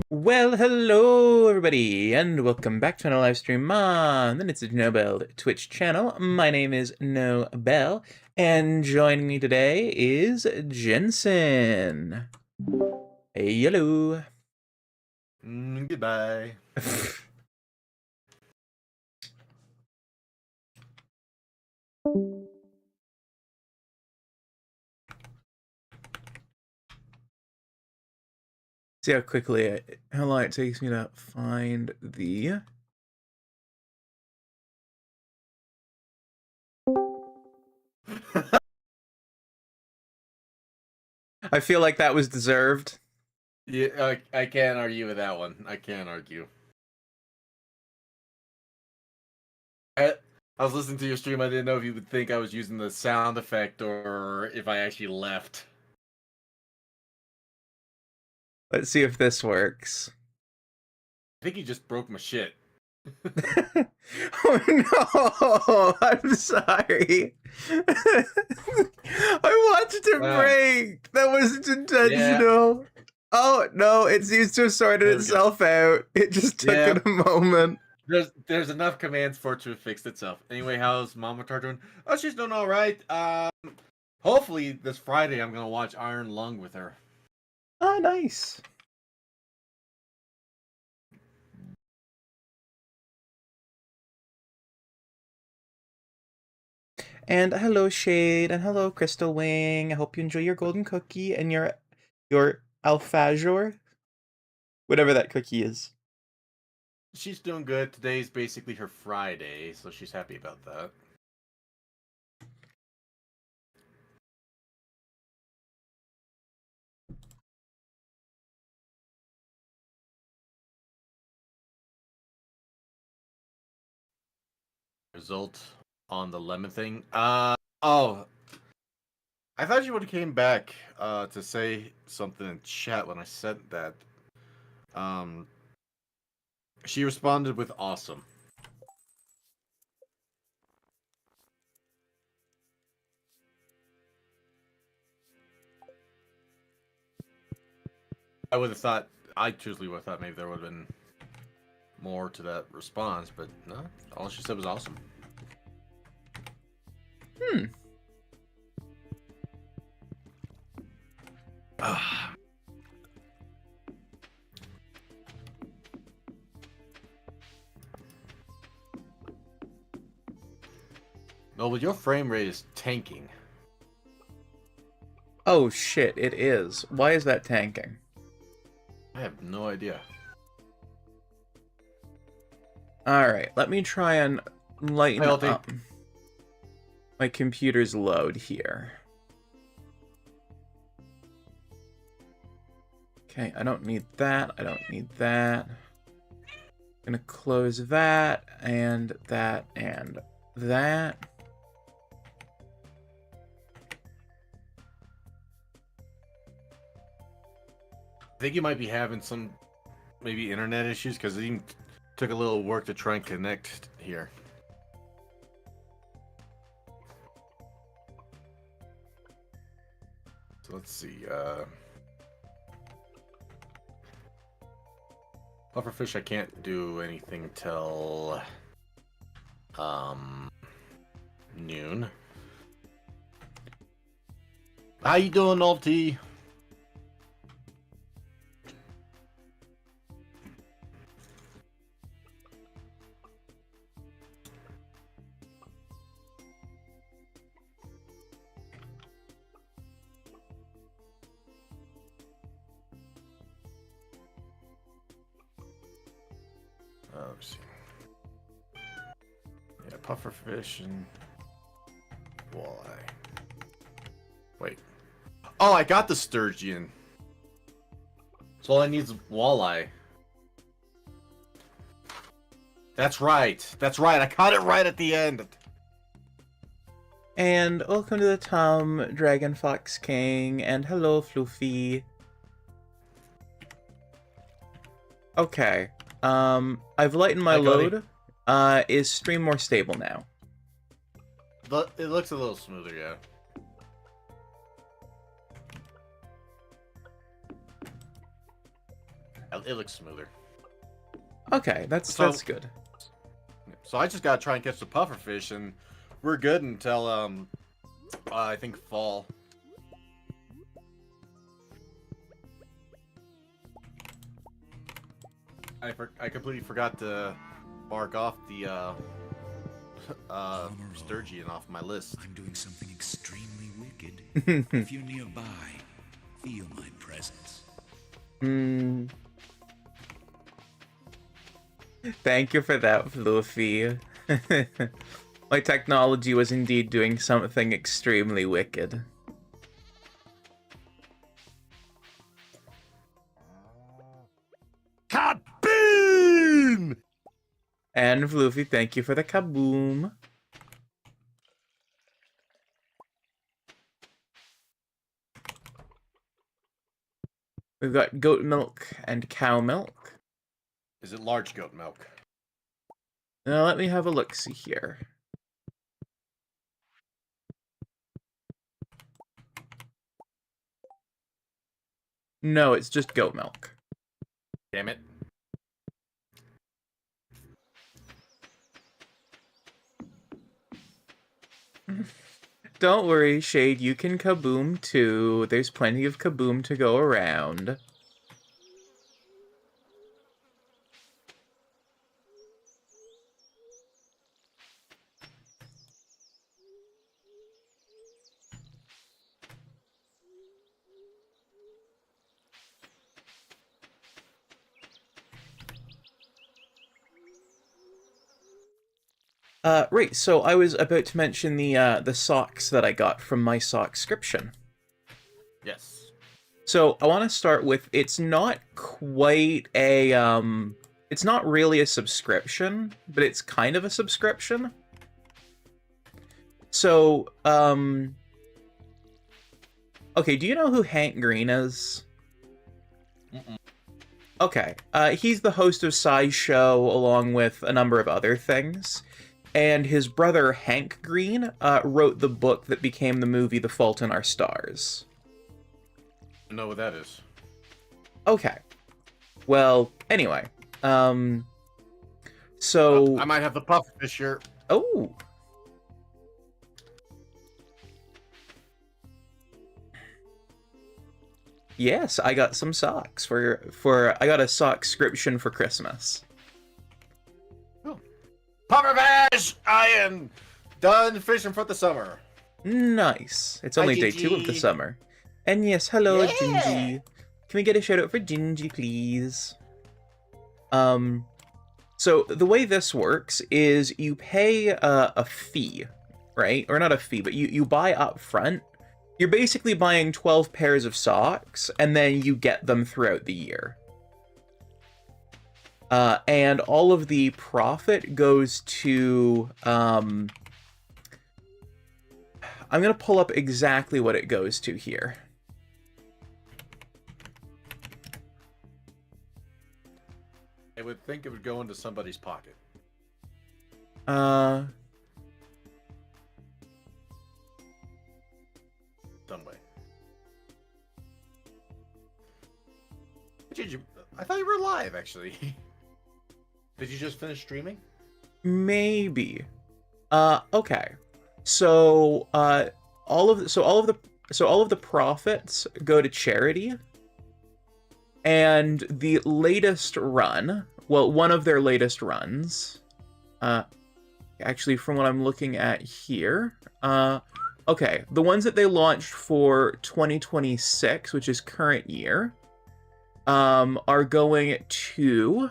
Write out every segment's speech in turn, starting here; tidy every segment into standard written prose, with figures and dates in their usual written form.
Well, hello everybody, and welcome back to another live stream on the It's Nobel Twitch channel. My name is Nobel, and joining me today is Jensen. Hey, hello. Goodbye. See how long it takes me to find the... I feel like that was deserved. Yeah, I can't argue with that one. I can't argue. I was listening to your stream. I didn't know if you would think I was using the sound effect or if I actually left. Let's see if this works. I think you just broke my shit. Oh no! I'm sorry. I watched it break. That wasn't intentional. Yeah. Oh no! It seems to have sorted itself out. It just took it a moment. There's enough commands for it to have fixed itself. Anyway, how's Minotaur doing? Oh, she's doing all right. Hopefully this Friday I'm gonna watch Iron Lung with her. Oh, nice. And hello, Shade, and hello, Crystal Wing. I hope you enjoy your golden cookie and your alfajor, whatever that cookie is. She's doing good. Today's basically her Friday, so she's happy about that. Result on the lemon thing. Oh, I thought you would have came back to say something in chat when I said that. She responded with awesome. I would have thought, I truthfully would have thought maybe there would have been more to that response, but no, all she said was awesome. No, but your frame rate is tanking. Oh shit, it is. Why is that tanking? I have no idea. Alright, let me try and lighten up my computer's load here. Okay, I don't need that. I don't need that. I'm gonna close that and that and that. I think you might be having some maybe internet issues because it even took a little work to try and connect here. So let's see. Pufferfish, I can't do anything till noon. How you doing, Nolty? Let's see. Yeah, pufferfish and walleye. Wait. Oh, I got the sturgeon. So all I need is walleye. That's right. That's right. I caught it right at the end. And welcome to the Tom Dragon Fox King, and hello, Floofy. Okay. I've lightened my load. Is stream more stable now? it looks a little smoother, yeah. It looks smoother. Okay, that's good. So I just gotta try and catch the pufferfish, and we're good until I think fall. I completely forgot to mark off the sturgeon off my list. I'm doing something extremely wicked. If you're nearby, feel my presence. Thank you for that, Fluffy. My technology was indeed doing something extremely wicked. Kaboom! And Fluffy, thank you for the kaboom. We've got goat milk and cow milk. Is it large goat milk? Now let me have a look-see here. No, it's just goat milk. Damn it. Don't worry, Shade, you can kaboom too. There's plenty of kaboom to go around. Right, so I was about to mention the socks that I got from my sockscription. Yes. So I want to start with, it's not quite a, it's not really a subscription, but it's kind of a subscription. So, okay, do you know who Hank Green is? Mm-mm. Okay, he's the host of SciShow along with a number of other things. And his brother, Hank Green, wrote the book that became the movie The Fault in Our Stars. I know what that is. Okay. Well, anyway. So... I might have the pufferfish shirt. Oh! Yes, I got some socks I got a sockscription for Christmas. Pufferfish! I am done fishing for the summer. Nice. It's only day 2 of the summer. And yes, hello, Gingy. Can we get a shout out for Gingy, please? So the way this works is you pay a fee, right? Or not a fee, but you buy up front. You're basically buying 12 pairs of socks, and then you get them throughout the year. And all of the profit goes to, I'm gonna pull up exactly what it goes to here. I would think it would go into somebody's pocket. Uh, Some way. I thought you were live, actually. Did you just finish streaming? maybe. Okay. So, all of the profits go to charity. And the latest run, well, one of their latest runs, actually from what I'm looking at here, okay, the ones that they launched for 2026, which is current year, are going to,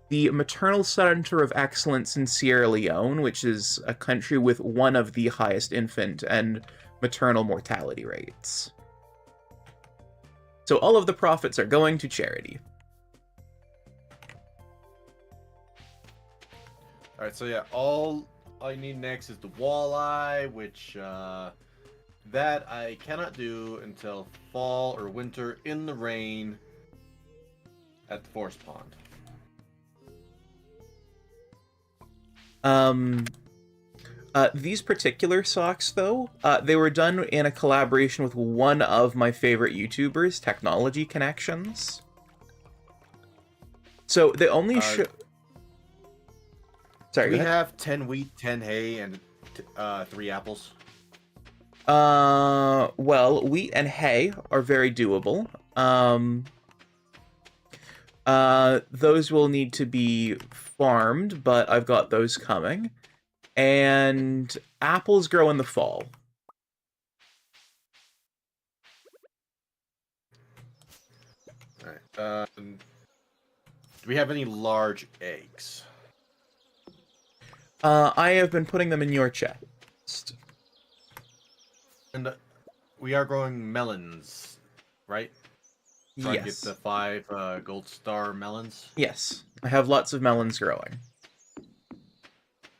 the Maternal Center of Excellence in Sierra Leone, which is a country with one of the highest infant and maternal mortality rates. So all of the profits are going to charity. Alright, so yeah, all I need next is the walleye, which, that I cannot do until fall or winter in the rain at the forest pond. These particular socks, though, they were done in a collaboration with one of my favorite YouTubers, Technology Connections. So they only show. Sorry, Do go we ahead. have 10 wheat, 10 hay, and 3 apples? Well, wheat and hay are very doable. Those will need to be farmed, but I've got those coming. And apples grow in the fall. Alright. Do we have any large eggs? I have been putting them in your chest. And we are growing melons, right? Trying to get Yes. the 5 gold star melons. Yes. I have lots of melons growing.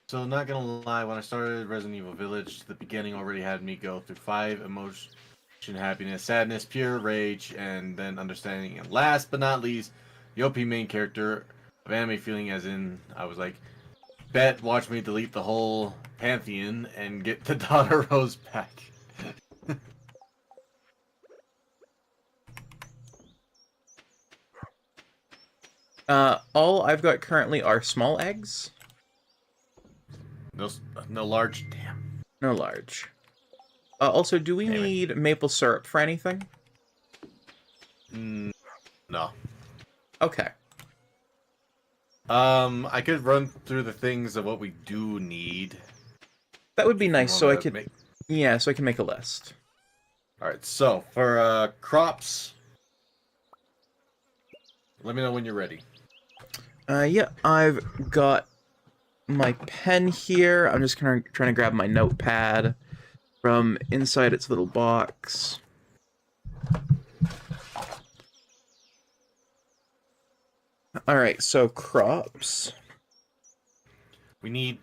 So not gonna lie, when I started Resident Evil Village, the beginning already had me go through 5 emotion, happiness, sadness, pure rage, and then understanding. And last but not least, the OP main character of anime feeling, as in I was like, bet watch me delete the whole pantheon and get the daughter Rose back. All I've got currently are small eggs. No, no large. Damn. No large. Also, do we need maple syrup for anything? No. Okay. I could run through the things of what we do need. That would be nice, so I could... Make... Yeah, so I can make a list. Alright, so, for, crops... Let me know when you're ready. Yeah, I've got my pen here. I'm just trying to grab my notepad from inside its little box. Alright, so crops. We need,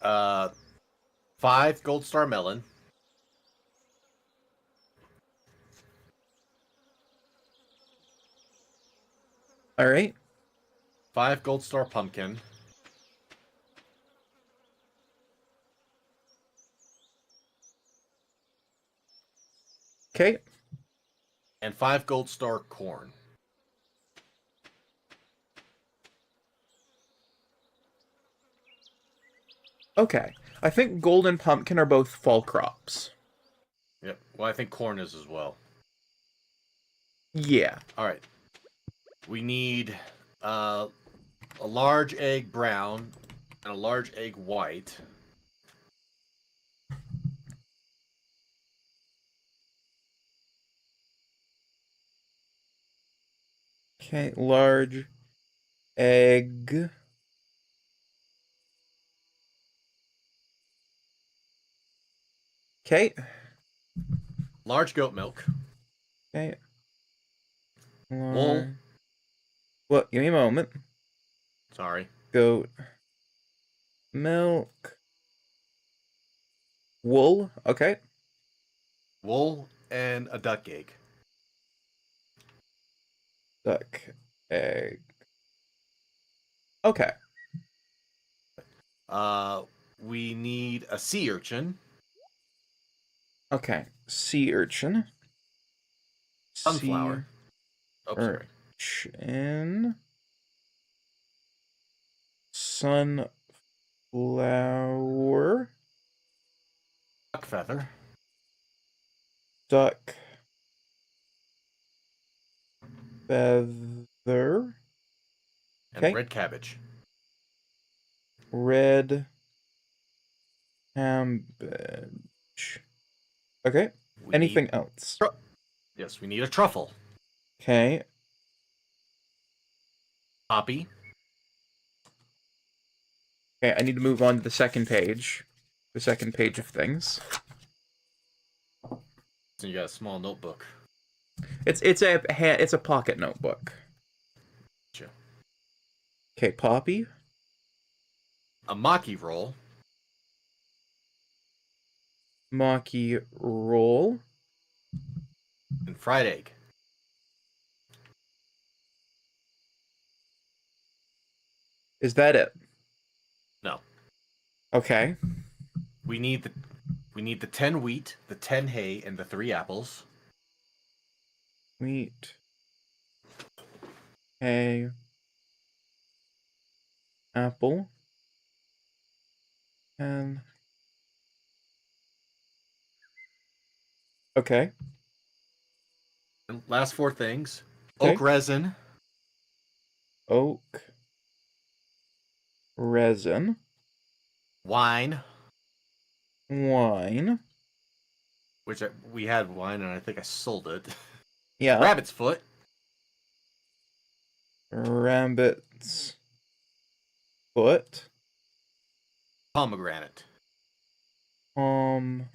5 gold star melon. Alright. 5 gold star pumpkin. Okay. And 5 gold star corn. Okay. I think gold and pumpkin are both fall crops. Yep. Well, I think corn is as well. Yeah. Alright. We need, a large egg brown and a large egg white. Okay, large egg. Okay. Large goat milk. Okay. Wool. Well, give me a moment. Sorry. Goat. Milk. Wool. Okay. Wool and a duck egg. Duck. Egg. Okay. We need a sea urchin. Okay. Sea urchin. Sunflower. Oh, sorry. Urchin. Sunflower. Duck feather. Duck. Feather. And Okay. red cabbage. Red. Cabbage. Okay. We Anything need... else? Yes, we need a truffle. Okay. Poppy. Okay, I need to move on to the second page. The second page of things. So you got a small notebook. It's a pocket notebook. Gotcha. Okay, poppy. A maki roll. Maki roll. And fried egg. Is that it? No. Okay. We need the 10 wheat, the 10 hay, and the 3 apples. Wheat. Hay. Apple. And... Okay. And last 4 things. Okay. Oak resin. Oak. Resin. Wine. Wine. Which we had wine, and I think I sold it. Yeah. Rabbit's foot. Rabbit's foot. Pomegranate. And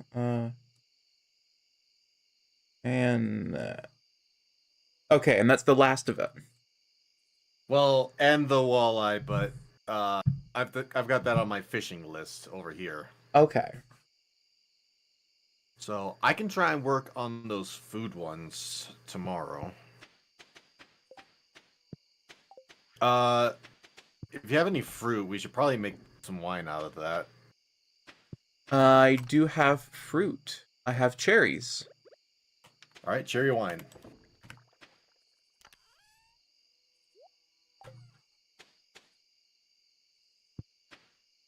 okay, and that's the last of it. Well, and the walleye, but I've got that on my fishing list over here. Okay. So I can try and work on those food ones tomorrow. If you have any fruit, we should probably make some wine out of that. I do have fruit. I have cherries. All right, cherry wine.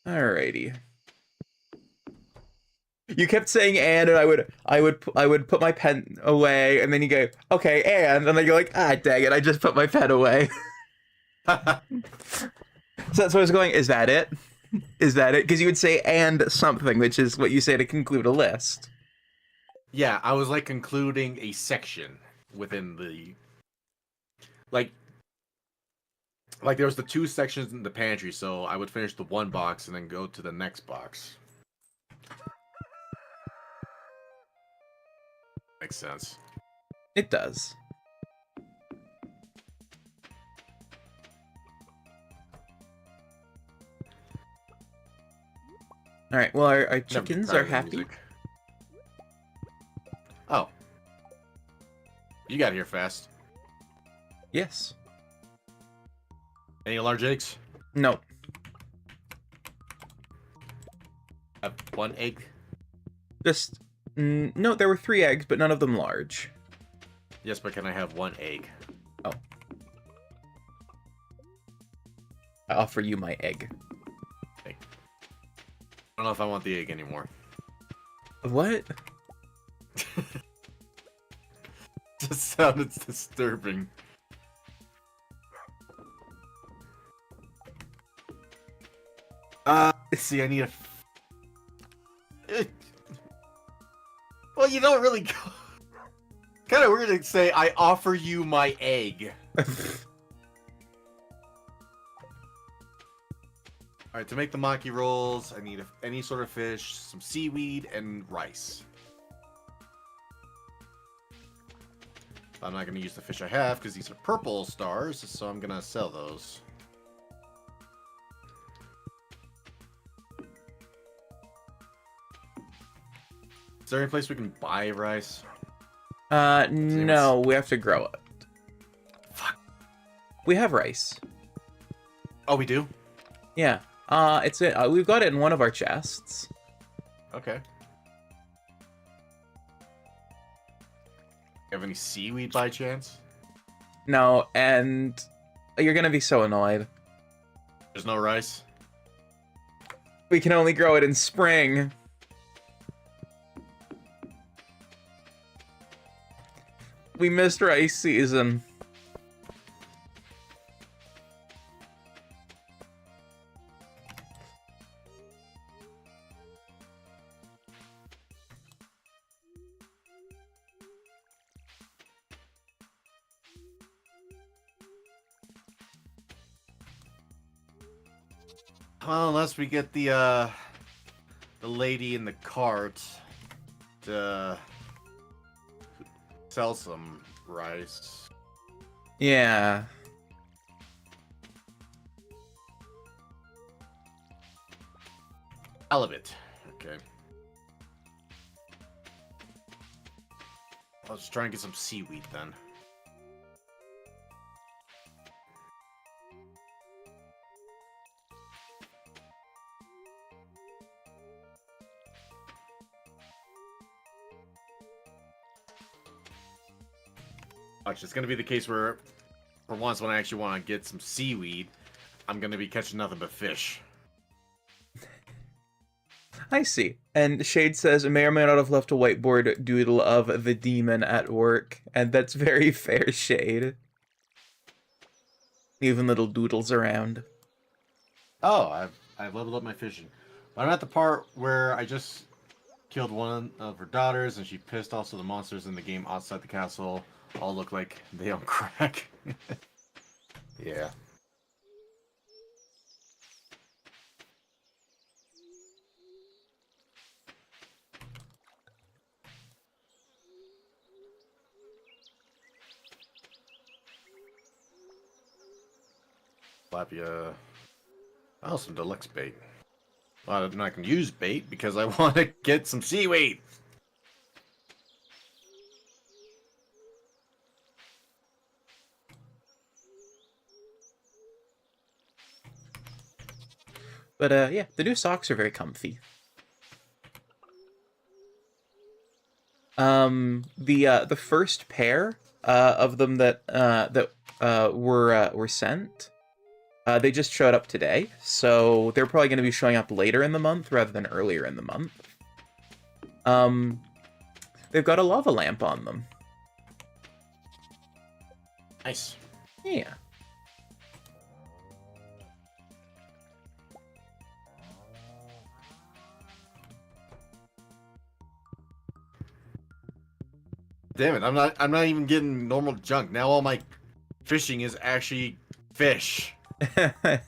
Alrighty. You kept saying and I would put my pen away, and then you go, okay, and then you're like, ah, dang it, I just put my pen away. So that's what I was going, is that it? Is that it? Because you would say and something, which is what you say to conclude a list. Yeah, I was like concluding a section within the like there was the 2 sections in the pantry, so I would finish the 1 box and then go to the next box. Makes sense. It does. Alright, well, our chickens are happy. Music. Oh. You got here fast. Yes. Any large eggs? No. Have 1 egg? Just... no, there were 3 eggs, but none of them large. Yes, but can I have 1 egg? Oh. I offer you my egg. I don't know if I want the egg anymore. What? Just sounded disturbing. See, I need a... Well, you don't really go... Kind of weird to say, I offer you my egg. Alright, to make the maki rolls, I need any sort of fish, some seaweed, and rice. I'm not going to use the fish I have, because these are purple stars, so I'm going to sell those. Is there any place we can buy rice? No, we have to grow it. Fuck. We have rice. Oh, we do? Yeah. We've got it in one of our chests. Okay. You have any seaweed by chance? No, and you're gonna be so annoyed. There's no rice? We can only grow it in spring. We missed rice season. Well, unless we get the lady in the cart to sell some rice. Yeah. Halibut. Okay. I'll just try and get some seaweed then. Watch, it's gonna be the case where, for once, when I actually want to get some seaweed, I'm gonna be catching nothing but fish. I see. And Shade says, may or may not have left a whiteboard doodle of the demon at work. And that's very fair, Shade. Leaving little doodles around. Oh, I've leveled up my fishing. But I'm at the part where I just killed one of her daughters, and she pissed off so the monsters in the game outside the castle all look like they on crack. Yeah. Tilapia. Oh, some deluxe bait. Well, I'm not going to use bait because I want to get some seaweed. But yeah, the new socks are very comfy. The first pair of them that were sent, they just showed up today, so they're probably going to be showing up later in the month rather than earlier in the month. They've got a lava lamp on them. Nice. Yeah. Damn it, I'm not even getting normal junk. Now all my fishing is actually fish. God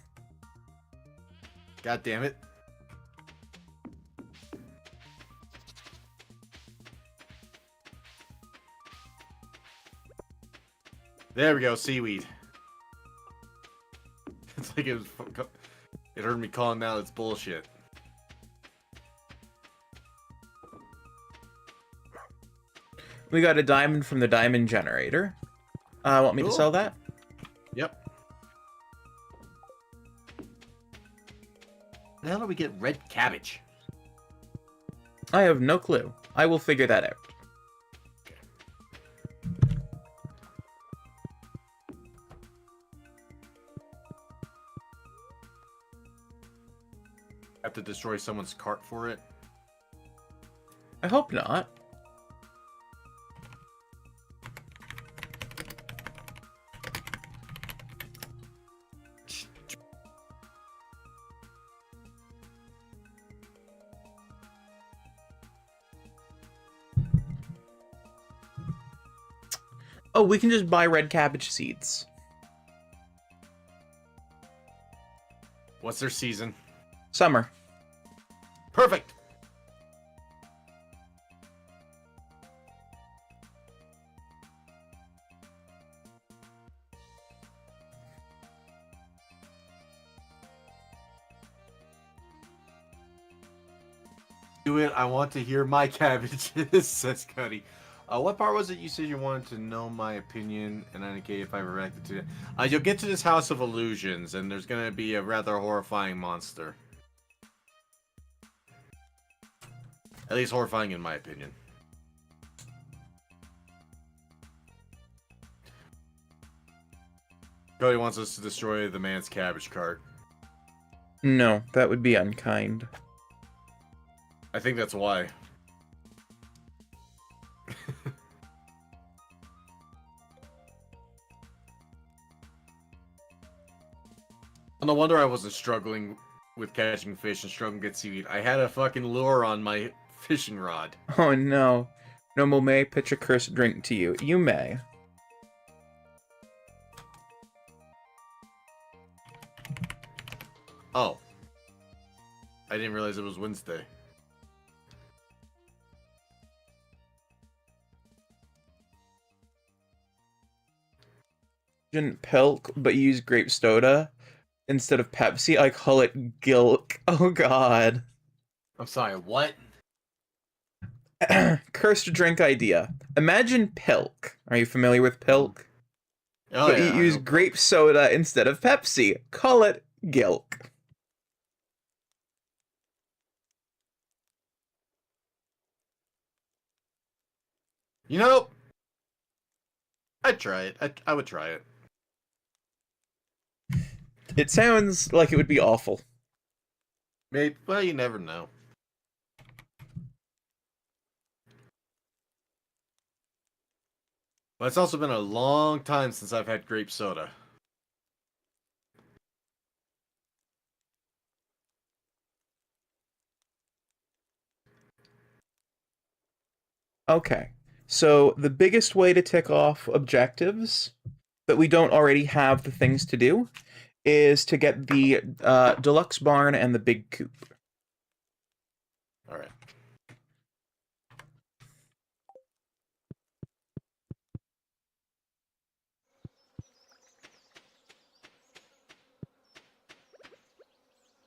damn it. There we go, seaweed. It's like it heard me calling out its bullshit. We got a diamond from the diamond generator. Want me to sell that? Yep. How the hell do we get red cabbage? I have no clue. I will figure that out. Have to destroy someone's cart for it? I hope not. Oh, we can just buy red cabbage seeds. What's their season? Summer. Perfect! Do it. I want to hear my cabbages, says Cuddy. What part was it you said you wanted to know my opinion and indicate if I reacted to it? You'll get to this House of Illusions, and there's going to be a rather horrifying monster. At least horrifying in my opinion. Cody wants us to destroy the man's cabbage cart. No, that would be unkind. I think that's why. No wonder I wasn't struggling with catching fish and struggling to get seaweed. I had a fucking lure on my fishing rod. Oh no. Noble may pitch a cursed drink to you. You may. Oh. I didn't realize it was Wednesday. Didn't Pilk, but use grape soda instead of Pepsi. I call it Gilk. Oh god. I'm sorry, what? Cursed drink idea. Imagine Pilk. Are you familiar with Pilk? Oh, But yeah, you use grape soda instead of Pepsi. Call it Gilk. You know, I'd try it. I would try it. It sounds like it would be awful. Maybe. Well, you never know. But it's also been a long time since I've had grape soda. Okay. So the biggest way to tick off objectives that we don't already have the things to do is to get the deluxe barn and the big coop. All right.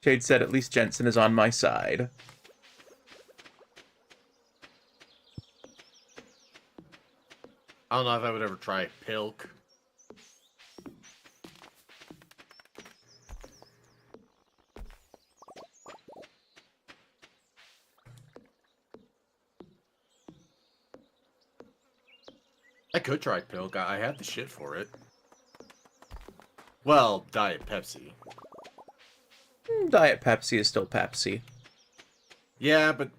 Jade said at least Jensen is on my side. I don't know if I would ever try Pilk. I could try Pilk. I have the shit for it. Well, Diet Pepsi. Diet Pepsi is still Pepsi. Yeah, but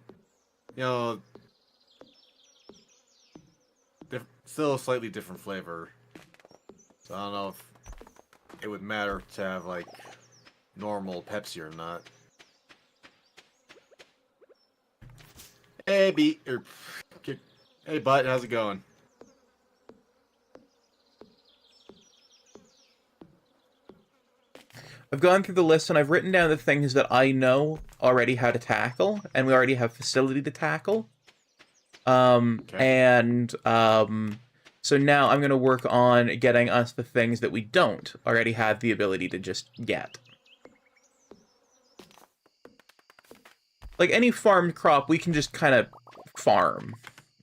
still a slightly different flavor. So I don't know if it would matter to have like normal Pepsi or not. Hey, hey, bud, how's it going? I've gone through the list and I've written down the things that I know already how to tackle, and we already have facility to tackle. Okay. So now I'm going to work on getting us the things that we don't already have the ability to just get. Like any farmed crop, we can just kind of farm,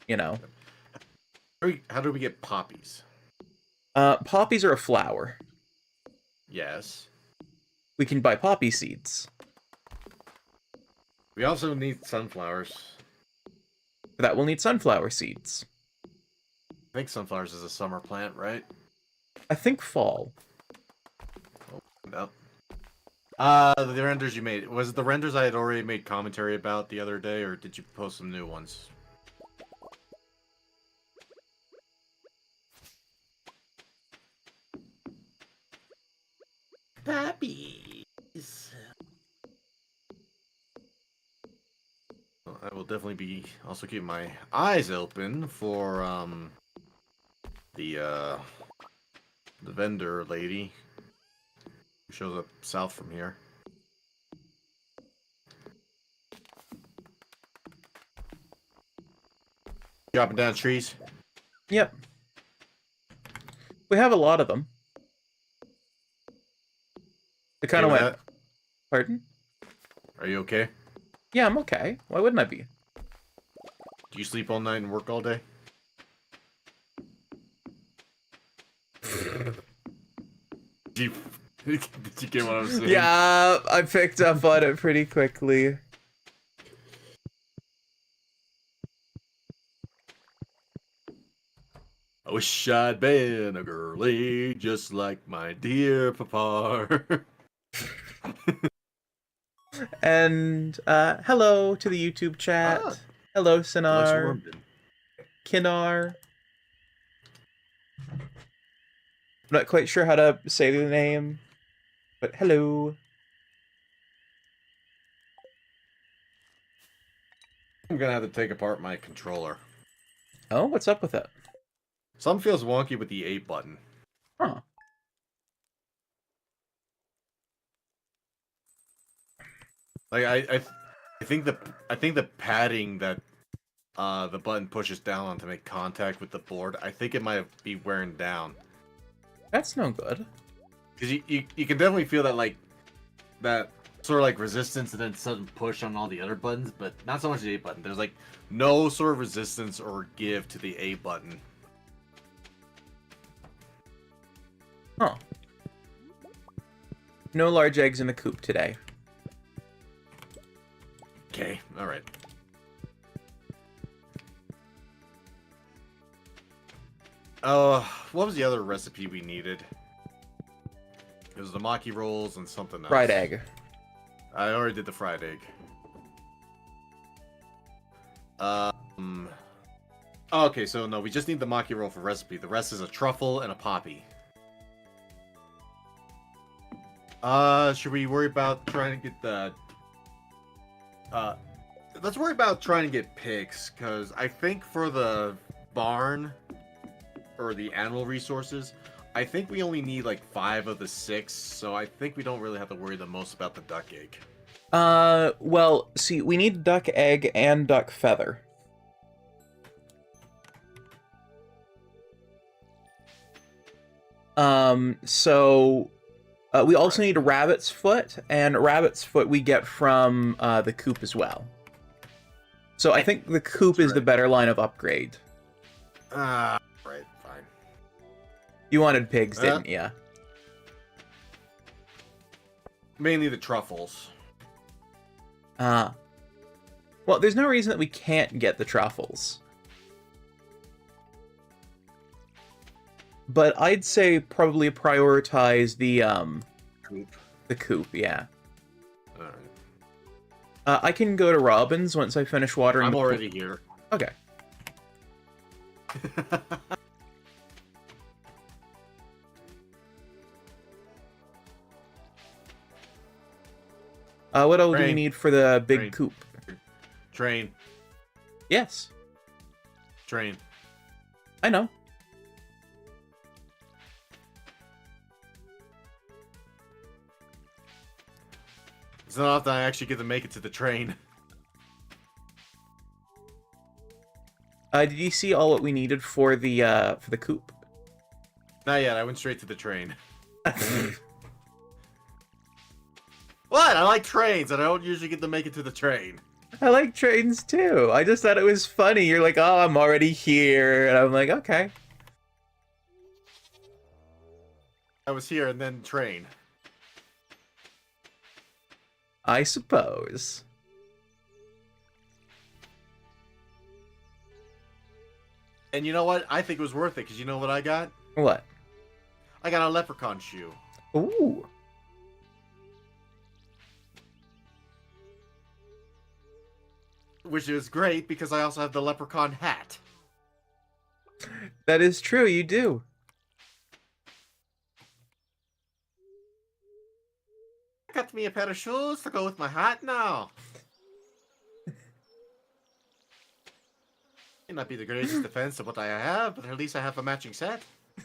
you know. How do we get poppies? Poppies are a flower. Yes. We can buy poppy seeds. We also need sunflowers. For that, we'll need sunflower seeds. I think sunflowers is a summer plant, right? I think fall. Oh, no. The renders you made. Was it the renders I had already made commentary about the other day, or did you post some new ones? Puppies. Well, I will definitely be also keep my eyes open for the vendor lady who shows up south from here. Chopping down trees. Yep. We have a lot of them. It kind of Okay with went... that? Pardon? Are you okay? Yeah, I'm okay. Why wouldn't I be? Do you sleep all night and work all day? Did you get what I was saying? Yeah, I picked up on it pretty quickly. I wish I'd been a girlie just like my dear papa. And hello to the YouTube chat. Ah, Hello, Alex Sinar, Wormden. Kinar. I'm not quite sure how to say the name, but hello. I'm gonna have to take apart my controller. Oh, what's up with it? Some feels wonky with the A button. Huh. Like I think the padding that the button pushes down on to make contact with the board, I think it might be wearing down. That's no good. Because you can definitely feel that like that sort of like resistance and then sudden push on all the other buttons, but not so much the A button. There's like no sort of resistance or give to the A button. Huh. No large eggs in the coop today. Okay, alright. what was the other recipe we needed? It was the maki rolls and something else. Fried egg. I already did the fried egg. Okay, so no, we just need the maki roll for recipe. The rest is a truffle and a poppy. Should we worry about trying to get the... let's worry about trying to get pigs, because I think for the barn, or the animal resources, I think we only need like 5 of the 6, so I think we don't really have to worry the most about the duck egg. Well, see, we need duck egg and duck feather. We also need a rabbit's foot, and rabbit's foot we get from, the coop as well. So I think the coop is the better line of upgrade. Right, fine. You wanted pigs, didn't ya? Mainly the truffles. Well, there's no reason that we can't get the truffles. But I'd say probably prioritize the, Coop. The coop, yeah. Alright. I can go to Robin's once I finish watering I'm the already here. Okay. What else do we Train. need for the big Train. coop? Train. Yes, Train. I know. It's not often I actually get to make it to the train. Did you see all what we needed for the coop? Not yet, I went straight to the train. What? I like trains, and I don't usually get to make it to the train. I like trains too. I just thought it was funny. You're like, oh, I'm already here. And I'm like, okay. I was here and then train. I suppose. And you know what? I think it was worth it, because you know what I got? What? I got a leprechaun shoe. Ooh. Which is great, because I also have the leprechaun hat. That is true, you do. I got me a pair of shoes to go with my hat now. May not be the greatest defense of what I have, but at least I have a matching set.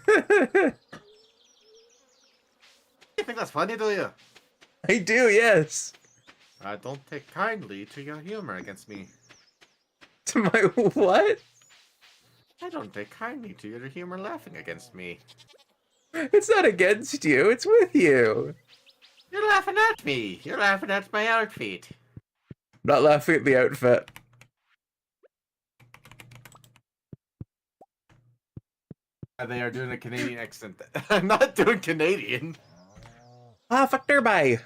You think that's funny, do you? I do, yes. I don't take kindly to your humor against me. To my what? I don't take kindly to your humor laughing against me. It's not against you, it's with you. You're laughing at me. You're laughing at my outfit. I'm not laughing at the outfit. They are doing a Canadian accent. I'm not doing Canadian. Ah, fuck thereby.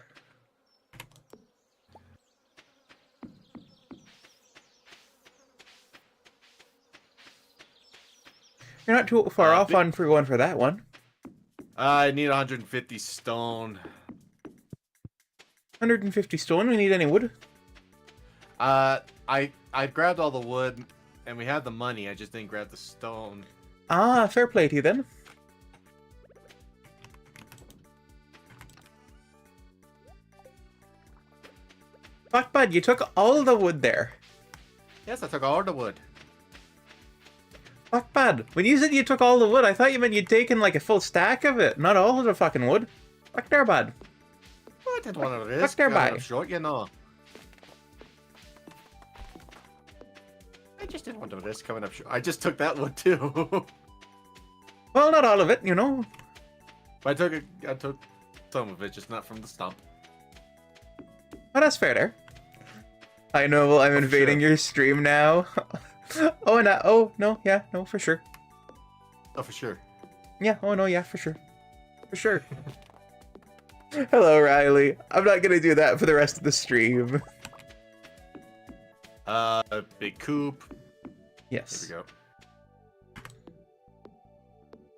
You're not too far off on for going for that one. I need 150 stone. 150 stone, we need any wood? I grabbed all the wood, and we had the money. I just didn't grab the stone. Ah, fair play to you then. Fuck bud, you took all the wood there. Yes, I took all the wood. Fuck bud, when you said you took all the wood, I thought you meant you'd taken like a full stack of it, not all of the fucking wood. Fuck there, bud. Oh, I didn't want to risk Fuck there, coming bye. up short, you know. I just didn't want to risk coming up short. I just took that wood too. Well, not all of it, you know. I took some of it, just not from the stump. Oh, that's fair there. I know, well, I'm invading sure. your stream now. Oh, and oh, no, yeah, no, for sure. Oh, for sure. Yeah, oh no, yeah, for sure. For sure. Hello, Riley. I'm not gonna do that for the rest of the stream. Big coop. Yes. There we go.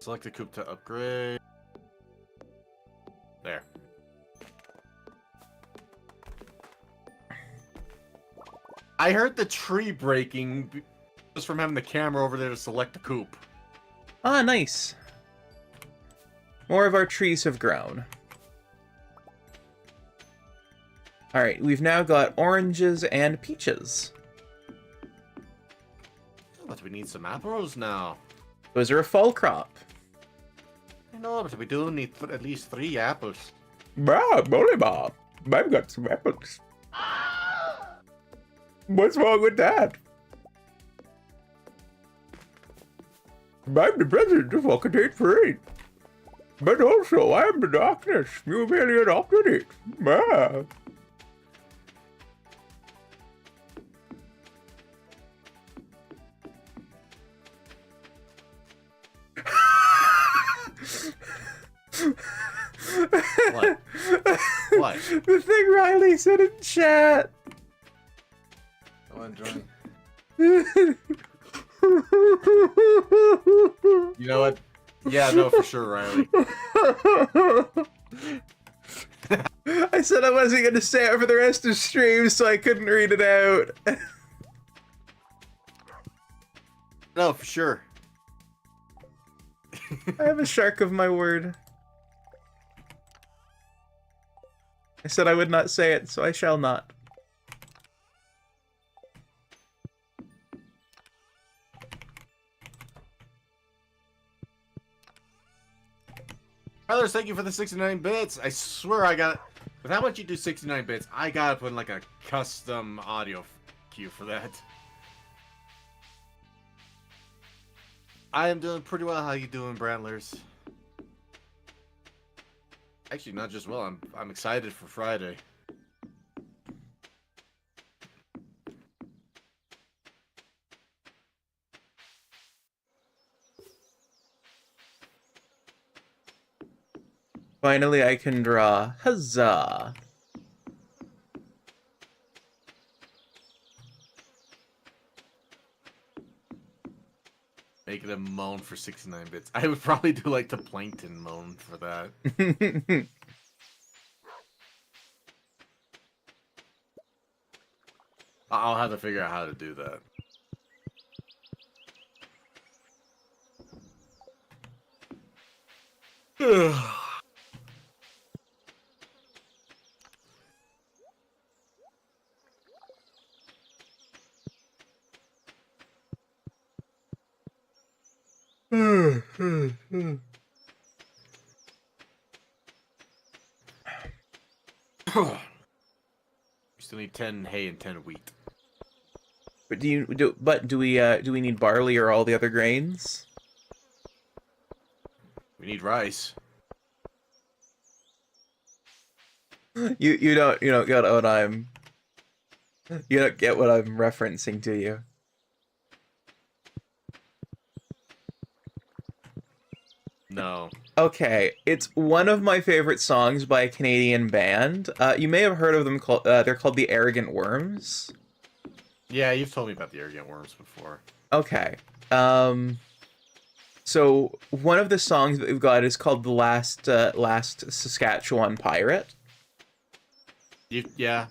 Select the coop to upgrade. There. I heard the tree breaking just from having the camera over there to select the coop. Ah, nice. More of our trees have grown. Alright, we've now got oranges and peaches. But we need some apples now. Those are a fall crop. I know, but we do need at least 3 apples. Bob, Bully Bob, I've got some apples. What's wrong with that? I'm the president of Walkatate Parade. But also, I am the darkness. You merely adopted it. Ah. What? What? The thing Riley said in chat. Oh, enjoying. You You know what? Yeah, no, for sure, Riley. I said I wasn't going to say it for the rest of the stream, so I couldn't read it out. No, for sure. I have a shark of my word. I said I would not say it, so I shall not. Brothers, thank you for the 69 bits. I swear I got... With how much you do 69 bits, I gotta put in like a custom audio cue for that. I am doing pretty well. How you doing, Brandlers? Actually, not just well. I'm excited for Friday. Finally, I can draw. Huzzah! Making a moan for 69 bits. I would probably do like the plankton moan for that. I'll have to figure out how to do that. We still need 10 hay and 10 wheat. But do we need barley or all the other grains? We need rice. You don't get what I'm referencing to you. No. Okay, it's one of my favorite songs by a Canadian band. You may have heard of them. They're called the Arrogant Worms. Yeah, you've told me about the Arrogant Worms before. Okay. So one of the songs that we've got is called "The Last Saskatchewan Pirate." Yeah.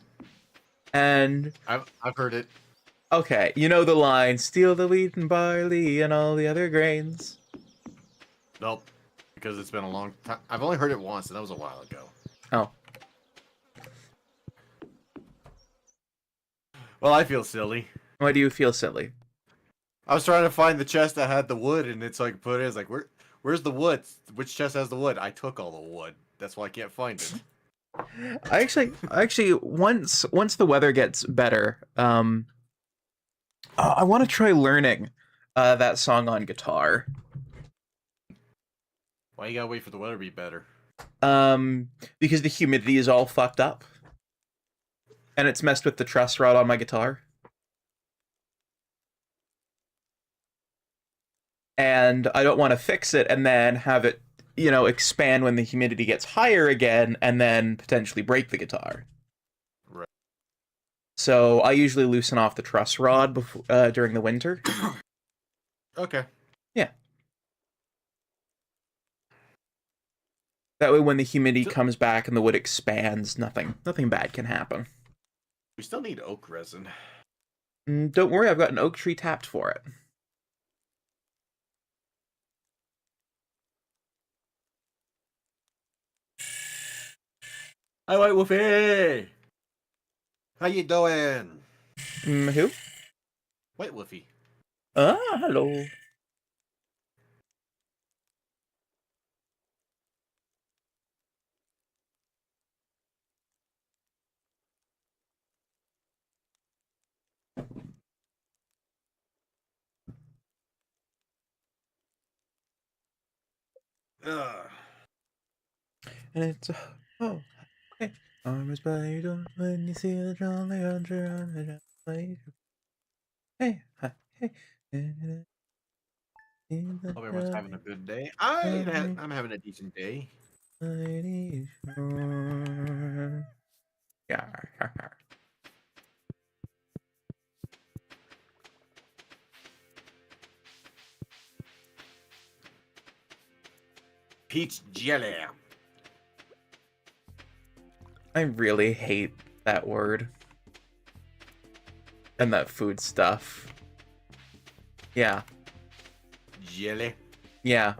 And I've heard it. okay, you know the line, "Steal the wheat and barley and all the other grains." Nope. Because it's been a long time. I've only heard it once, and that was a while ago. Oh. Well, I feel silly. Why do you feel silly? I was trying to find the chest that had the wood, and it's like put it. It's like where's the wood? Which chest has the wood? I took all the wood. That's why I can't find it. I actually once the weather gets better, I want to try learning that song on guitar. Why you gotta wait for the weather to be better? Because the humidity is all fucked up. And it's messed with the truss rod on my guitar. And I don't want to fix it and then have it, expand when the humidity gets higher again and then potentially break the guitar. Right. So I usually loosen off the truss rod during the winter. Okay. Yeah. That way when the humidity comes back and the wood expands, nothing bad can happen. We still need oak resin. Don't worry, I've got an oak tree tapped for it. Hi, White Wolfie! How you doing? Who? White Wolfie. Ah, hello. Ugh. And it's oh, hey, armors by your door when you see the jolly hunter on the plate. Hey, hi, hey. Hope everyone's having a good day. I'm having a decent day. Yeah. Peach jelly. I really hate that word. And that food stuff. Yeah. Jelly. Yeah.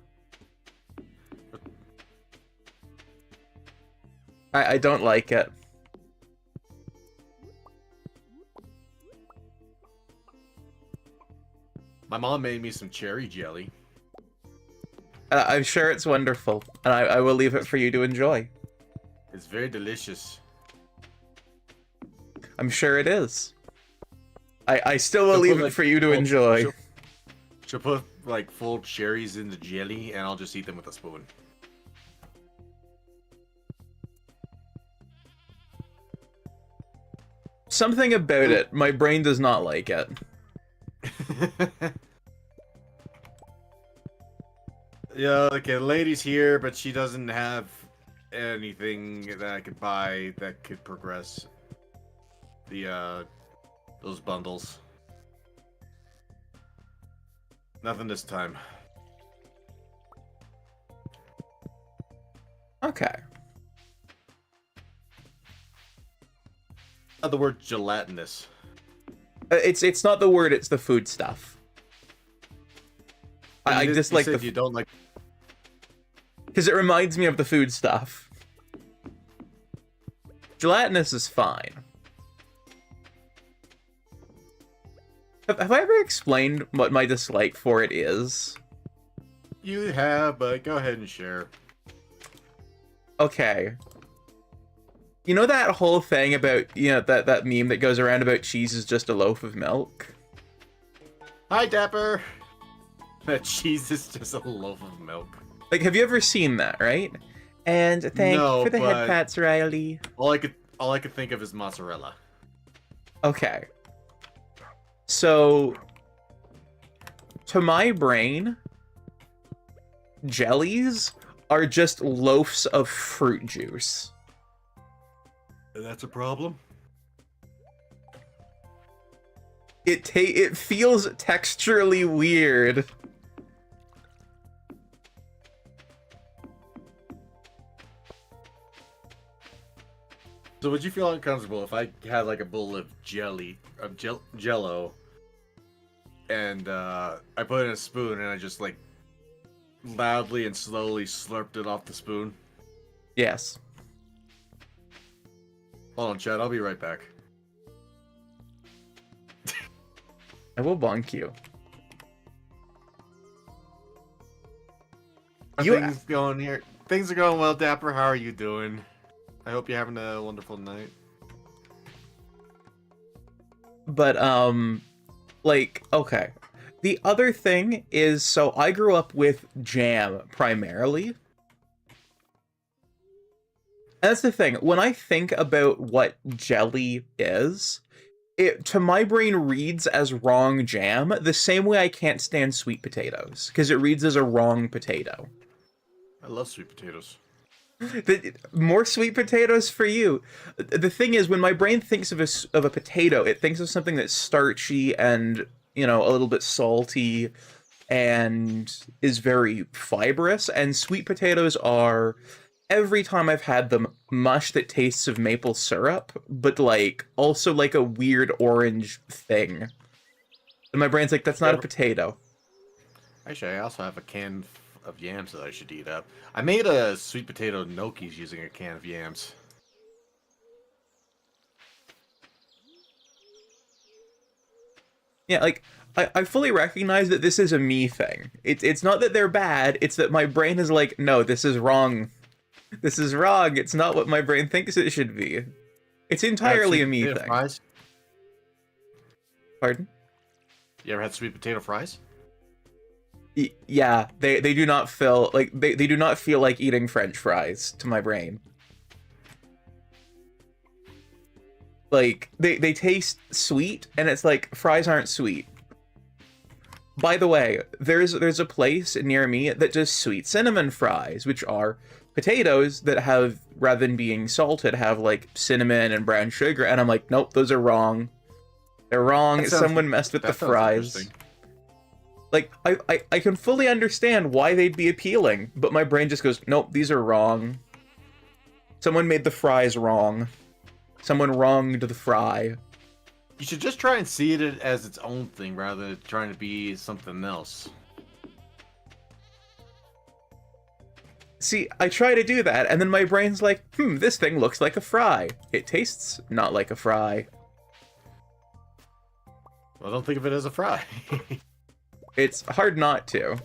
I don't like it. My mom made me some cherry jelly. I'm sure it's wonderful, and I will leave it for you to enjoy. It's very delicious. I'm sure it is. I still will leave it for you to enjoy. She'll put like full cherries in the jelly, and I'll just eat them with a spoon. Something about it, my brain does not like it. Yeah, okay, the lady's here, but she doesn't have anything that I could buy that could progress the those bundles. Nothing this time. Okay. The word gelatinous. It's not the word, it's the food stuff. I dislike you don't like, because it reminds me of the food stuff. Gelatinous is fine. Have I ever explained what my dislike for it is? You have, but go ahead and share. Okay. You know that whole thing about, that meme that goes around about cheese is just a loaf of milk? Hi, Dapper! That cheese is just a loaf of milk. Like, have you ever seen that, right? And thank you for the head pats, Riley. All I could think of is mozzarella. Okay. So, to my brain, jellies are just loafs of fruit juice. That's a problem? It feels texturally weird. So would you feel uncomfortable if I had like a bowl of Jello, and I put it in a spoon and I just like loudly and slowly slurped it off the spoon? Yes. Hold on, Chad. I'll be right back. I will bonk you. Things going here. Things are going well, Dapper. How are you doing? I hope you're having a wonderful night. But, like, okay. The other thing is, so I grew up with jam, primarily. And that's the thing. When I think about what jelly is, it, to my brain, reads as wrong jam, the same way I can't stand sweet potatoes, because it reads as a wrong potato. I love sweet potatoes. More sweet potatoes for you. The thing is, when my brain thinks of a potato, it thinks of something that's starchy and, a little bit salty and is very fibrous. And sweet potatoes are every time I've had them, mush that tastes of maple syrup, but like also like a weird orange thing. And my brain's like, that's not a potato. Actually, I also have a can of yams that I should eat up. I made a sweet potato gnocchis using a can of yams. Yeah, like I fully recognize that this is a me thing. It's not that they're bad, it's that my brain is like, no, this is wrong. This is wrong. It's not what my brain thinks it should be. It's entirely a me thing. Fries? Pardon? You ever had sweet potato fries? Yeah, they do not feel like they do not feel like eating French fries to my brain. Like they taste sweet, and it's like fries aren't sweet. By the way, there's a place near me that does sweet cinnamon fries, which are potatoes that have, rather than being salted, have like cinnamon and brown sugar, and I'm like, nope, those are wrong. They're wrong. Someone messed with the fries. Like, I can fully understand why they'd be appealing, but my brain just goes, nope, these are wrong. Someone made the fries wrong. Someone wronged the fry. You should just try and see it as its own thing rather than trying to be something else. See, I try to do that, and then my brain's like, this thing looks like a fry. It tastes not like a fry. Well, don't think of it as a fry. It's hard not to.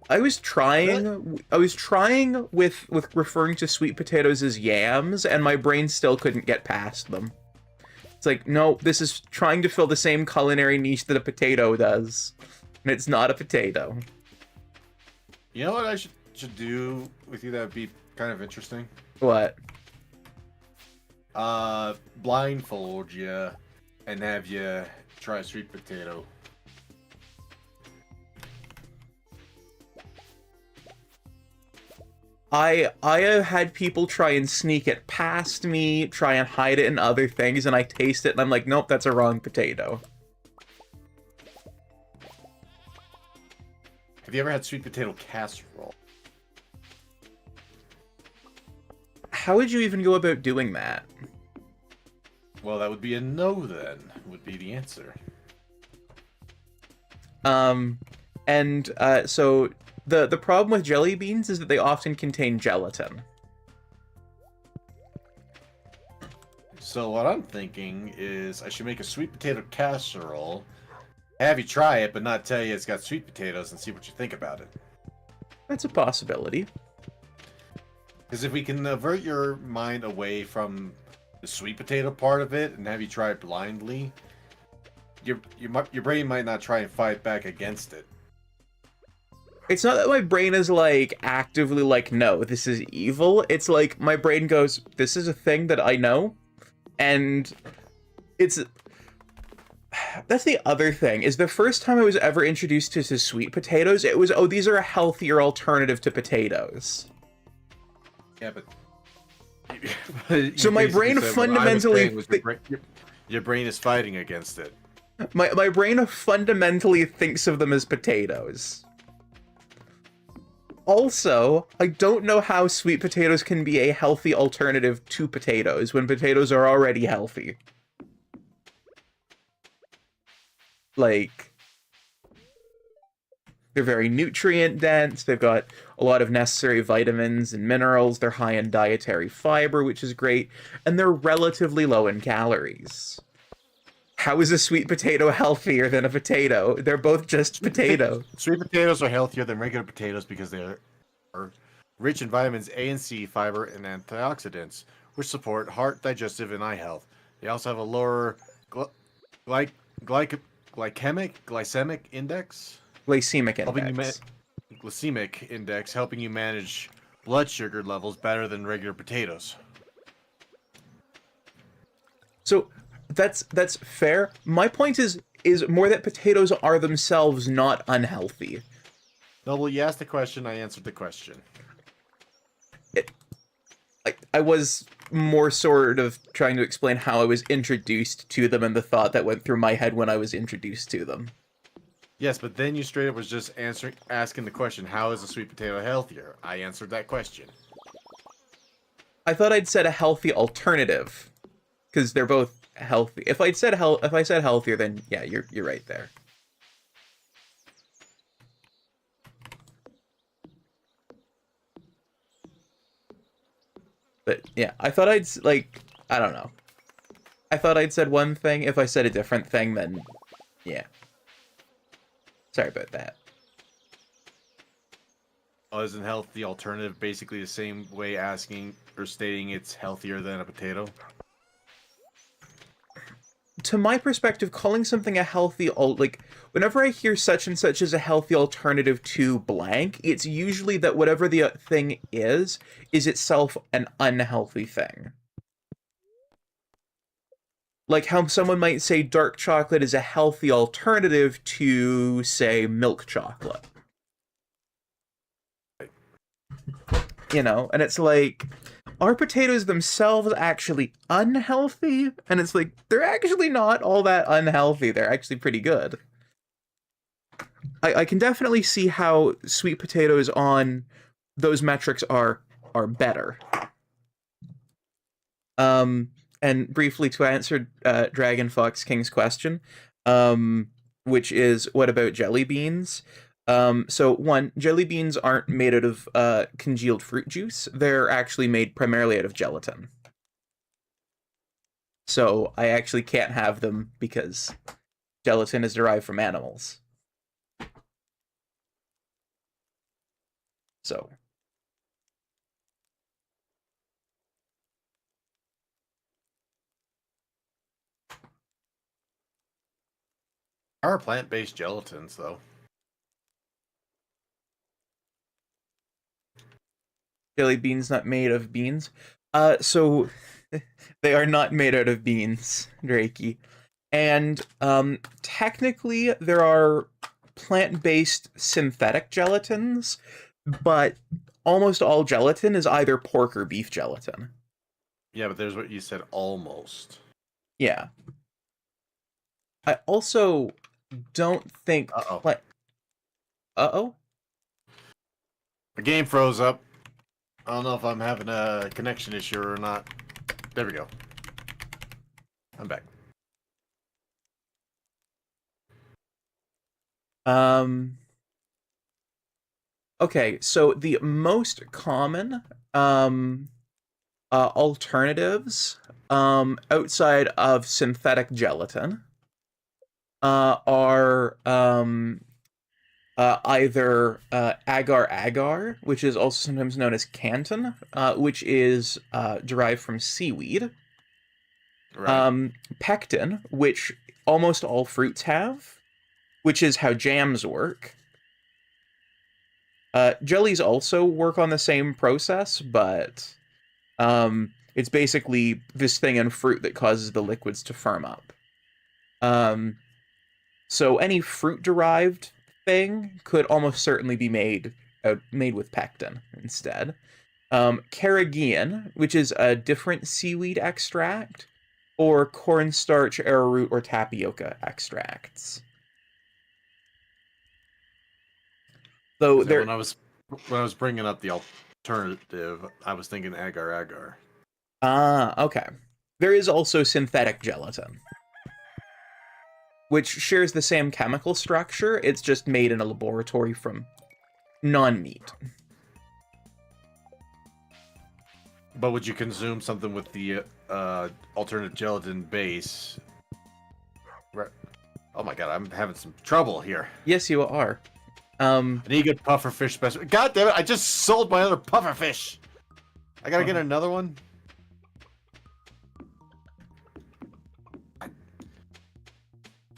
I was trying with referring to sweet potatoes as yams, and my brain still couldn't get past them. It's like, no, this is trying to fill the same culinary niche that a potato does. And it's not a potato. You know what I should do with you that would be kind of interesting? What? Blindfold you and have you try sweet potato. I have had people try and sneak it past me, try and hide it in other things, and I taste it and I'm like, nope, that's a wrong potato. Have you ever had sweet potato casserole? How would you even go about doing that? Well, that would be a no then, would be the answer. So the problem with jelly beans is that they often contain gelatin. So what I'm thinking is I should make a sweet potato casserole, have you try it, but not tell you it's got sweet potatoes and see what you think about it. That's a possibility. Because if we can avert your mind away from the sweet potato part of it and have you try it blindly, your brain might not try and fight back against it. It's not that my brain is like actively like, no, this is evil. It's like my brain goes, this is a thing that I know, and it's. That's the other thing, is the first time I was ever introduced to sweet potatoes, it was, oh, these are a healthier alternative to potatoes. Yeah, but... So my brain fundamentally... Your brain is fighting against it. My brain fundamentally thinks of them as potatoes. Also, I don't know how sweet potatoes can be a healthy alternative to potatoes when potatoes are already healthy. Like, they're very nutrient dense, they've got a lot of necessary vitamins and minerals, they're high in dietary fiber, which is great, and they're relatively low in calories. How is a sweet potato healthier than a potato? They're both just potato. Sweet potatoes are healthier than regular potatoes because they are rich in vitamins A and C, fiber, and antioxidants, which support heart, digestive, and eye health. They also have a lower glycemic index, glycemic index, helping you manage blood sugar levels better than regular potatoes. So that's fair. My point is more that potatoes are themselves not unhealthy. Noble, you asked the question, I answered the question. I was more sort of trying to explain how I was introduced to them and the thought that went through my head when I was introduced to them. Yes, but then you straight up was just asking the question, how is a sweet potato healthier? I answered that question. I thought I'd said a healthy alternative, because they're both healthy. If I said healthier, then yeah, you're right there. But yeah, I thought I don't know. I thought I'd said one thing. If I said a different thing, then yeah. Sorry about that. Oh, isn't healthy alternative basically the same way asking or stating it's healthier than a potato? To my perspective, calling something a healthy whenever I hear such and such is a healthy alternative to blank, it's usually that whatever the thing is itself an unhealthy thing. Like how someone might say dark chocolate is a healthy alternative to, say, milk chocolate. You know, and it's like, are potatoes themselves actually unhealthy? And it's like, they're actually not all that unhealthy. They're actually pretty good. I can definitely see how sweet potatoes on those metrics are better. And briefly to answer Dragon Fox King's question, which is, what about jelly beans? So one, jelly beans aren't made out of congealed fruit juice. They're actually made primarily out of gelatin. So I actually can't have them because gelatin is derived from animals. So. Are plant-based gelatins, though. Jelly beans not made of beans? So they are not made out of beans, Drakey. And technically there are plant-based synthetic gelatins, but almost all gelatin is either pork or beef gelatin. Yeah, but there's what you said, almost. Yeah. I also don't think... Uh-oh. Uh-oh? The game froze up. I don't know if I'm having a connection issue or not. There we go. I'm back. Okay, so the most common alternatives outside of synthetic gelatin are either agar-agar, which is also sometimes known as canton, which is derived from seaweed. Right. Pectin, which almost all fruits have, which is how jams work. Jellies also work on the same process, but it's basically this thing in fruit that causes the liquids to firm up. So any fruit-derived thing could almost certainly be made with pectin instead. Carrageenan, which is a different seaweed extract, or cornstarch, arrowroot, or tapioca extracts. Though when I was bringing up the alternative, I was thinking agar-agar. Ah, okay. There is also synthetic gelatin, which shares the same chemical structure. It's just made in a laboratory from non-meat. But would you consume something with the alternate gelatin base? Right. Oh my god, I'm having some trouble here. Yes, you are. I need a good pufferfish special. God damn it! I just sold my other pufferfish. I gotta get another one.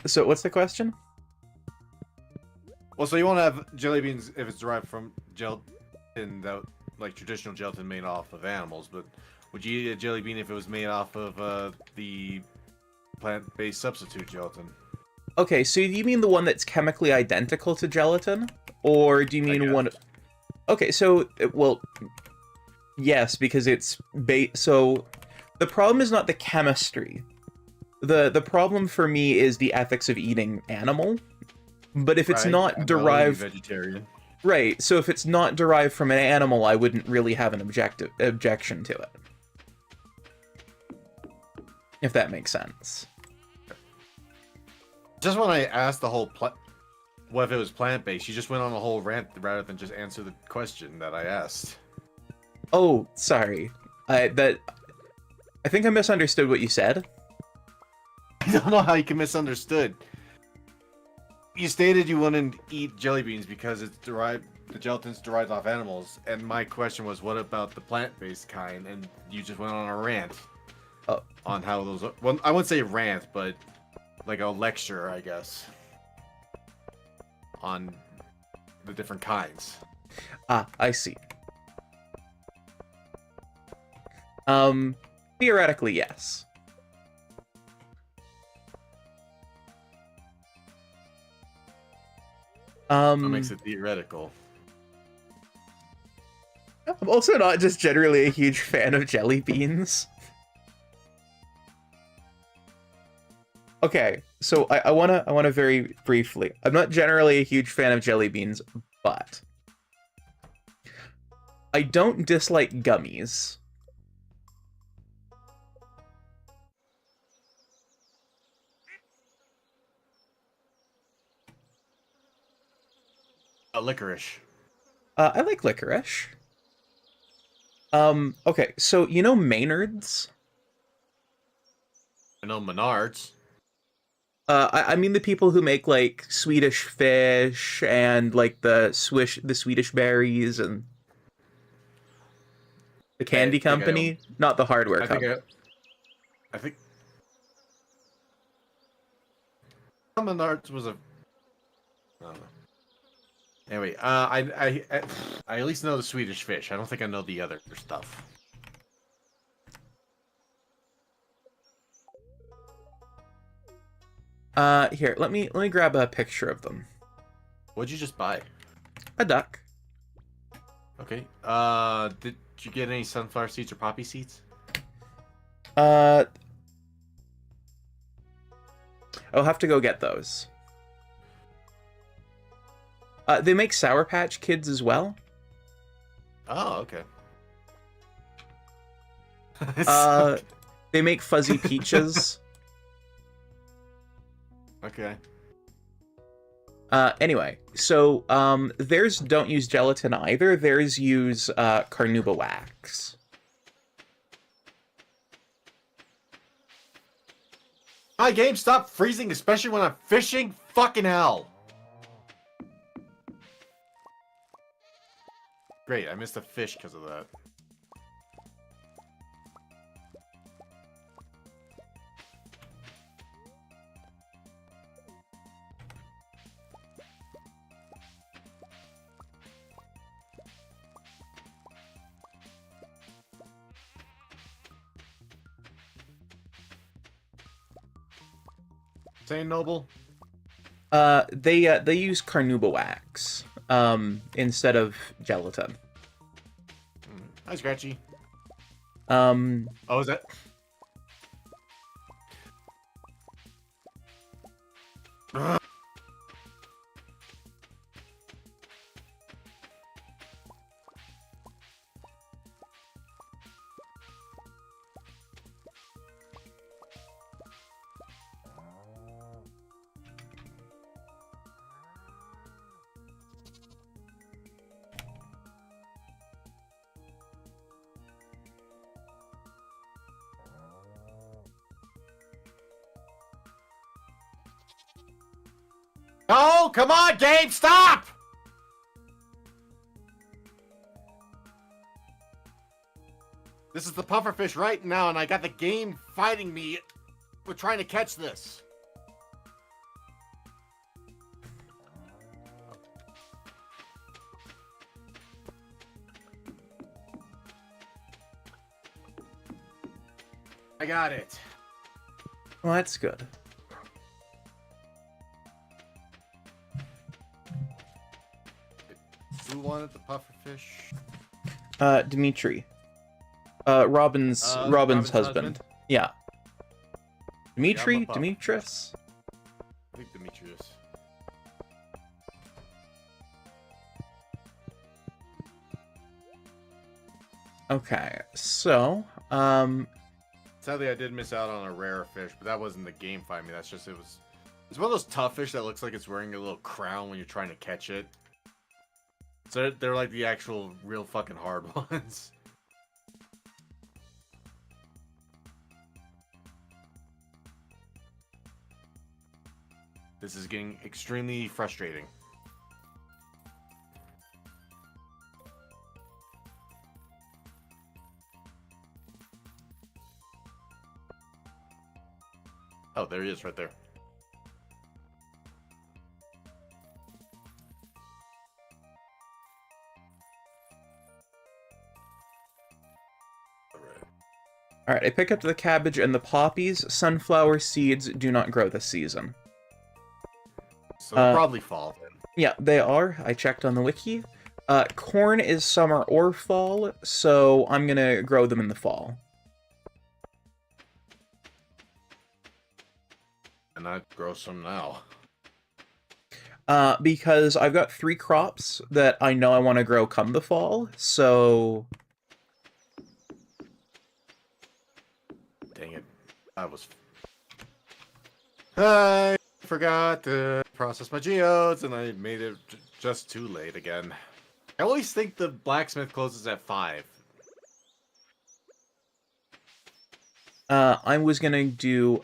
So, what's the question? Well, so you won't have jelly beans if it's derived from gelatin, that like traditional gelatin made off of animals. But would you eat a jelly bean if it was made off of the plant-based substitute gelatin? Okay, so do you mean the one that's chemically identical to gelatin? Or do you mean one... Okay, so, well, yes, because it's... So, the problem is not the chemistry. The problem for me is the ethics of eating animal. But if it's Right, not I'm already derived... vegetarian. Right, so if it's not derived from an animal, I wouldn't really have an objection to it. If that makes sense. Just when I asked the whole what if it was plant-based, you just went on a whole rant rather than just answer the question that I asked. Oh, sorry. I think I misunderstood what you said. I don't know how you can misunderstood. You stated you wouldn't eat jelly beans because the gelatin's derived off animals, and my question was, what about the plant-based kind? And you just went on a rant on how those. Well, I wouldn't say rant, but like a lecture, I guess, on the different kinds. Ah, I see. Theoretically, yes. What makes it theoretical? I'm also not just generally a huge fan of jelly beans. Okay, so I wanna very briefly. I'm not generally a huge fan of jelly beans, but I don't dislike gummies. Licorice. I like licorice. Okay, so you know Maynards? I know Menards. I mean the people who make like Swedish fish and like the Swedish berries and the candy company, not the hardware company. I think Menards was a. I don't know. Anyway, I at least know the Swedish fish. I don't think I know the other stuff. Here, let me grab a picture of them. What'd you just buy? A duck. Okay. Did you get any sunflower seeds or poppy seeds? I'll have to go get those. They make Sour Patch Kids as well. Oh, okay. They make Fuzzy Peaches. Okay. Anyway, so theirs don't use gelatin either. Theirs use carnauba wax. My game stopped freezing, especially when I'm fishing. Fucking hell. Great, I missed a fish because of that. Say Noble? They use carnauba wax instead of gelatin. Hi, Scratchy. Oh, is that? Oh, come on, game, stop! This is the pufferfish right now, and I got the game fighting me. We're trying to catch this. I got it. well, that's good. Who wanted the pufferfish? Dimitri. Robin's husband. Yeah. Dimitri? Yeah, I'm a Demetrius? I think Demetrius. Okay, so, Sadly, I did miss out on a rare fish, but that wasn't the game find me. That's just It's one of those tough fish that looks like it's wearing a little crown when you're trying to catch it. So they're like the actual real fucking hard ones. This is getting extremely frustrating. Oh, there he is right there. alright, I pick up the cabbage and the poppies. Sunflower seeds do not grow this season. So they'll probably fall then. Yeah, they are. I checked on the wiki. Corn is summer or fall, so I'm gonna grow them in the fall. And I'd grow some now. Because I've got 3 crops that I know I want to grow come the fall, so... Dang it. I forgot to process my geodes, and I made it just too late again. I always think the blacksmith closes at 5. I was gonna do,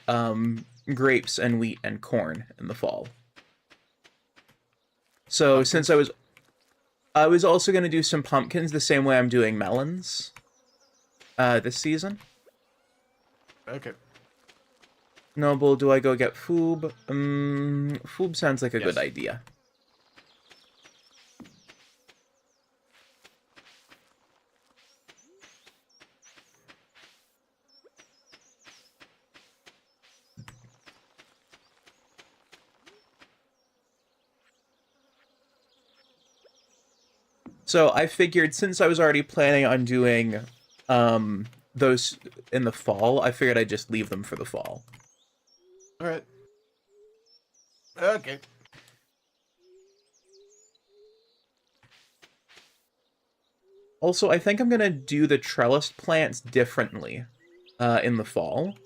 grapes and wheat and corn in the fall. So, Pumpkins? since I was also gonna do some pumpkins the same way I'm doing melons, this season. Okay. Noble, do I go get Foob? Foob sounds like a good Yes. idea. So I figured, since I was already planning on doing those in the fall, I figured I'd just leave them for the fall. Alright. Okay. Also, I think I'm gonna do the trellis plants differently in the fall.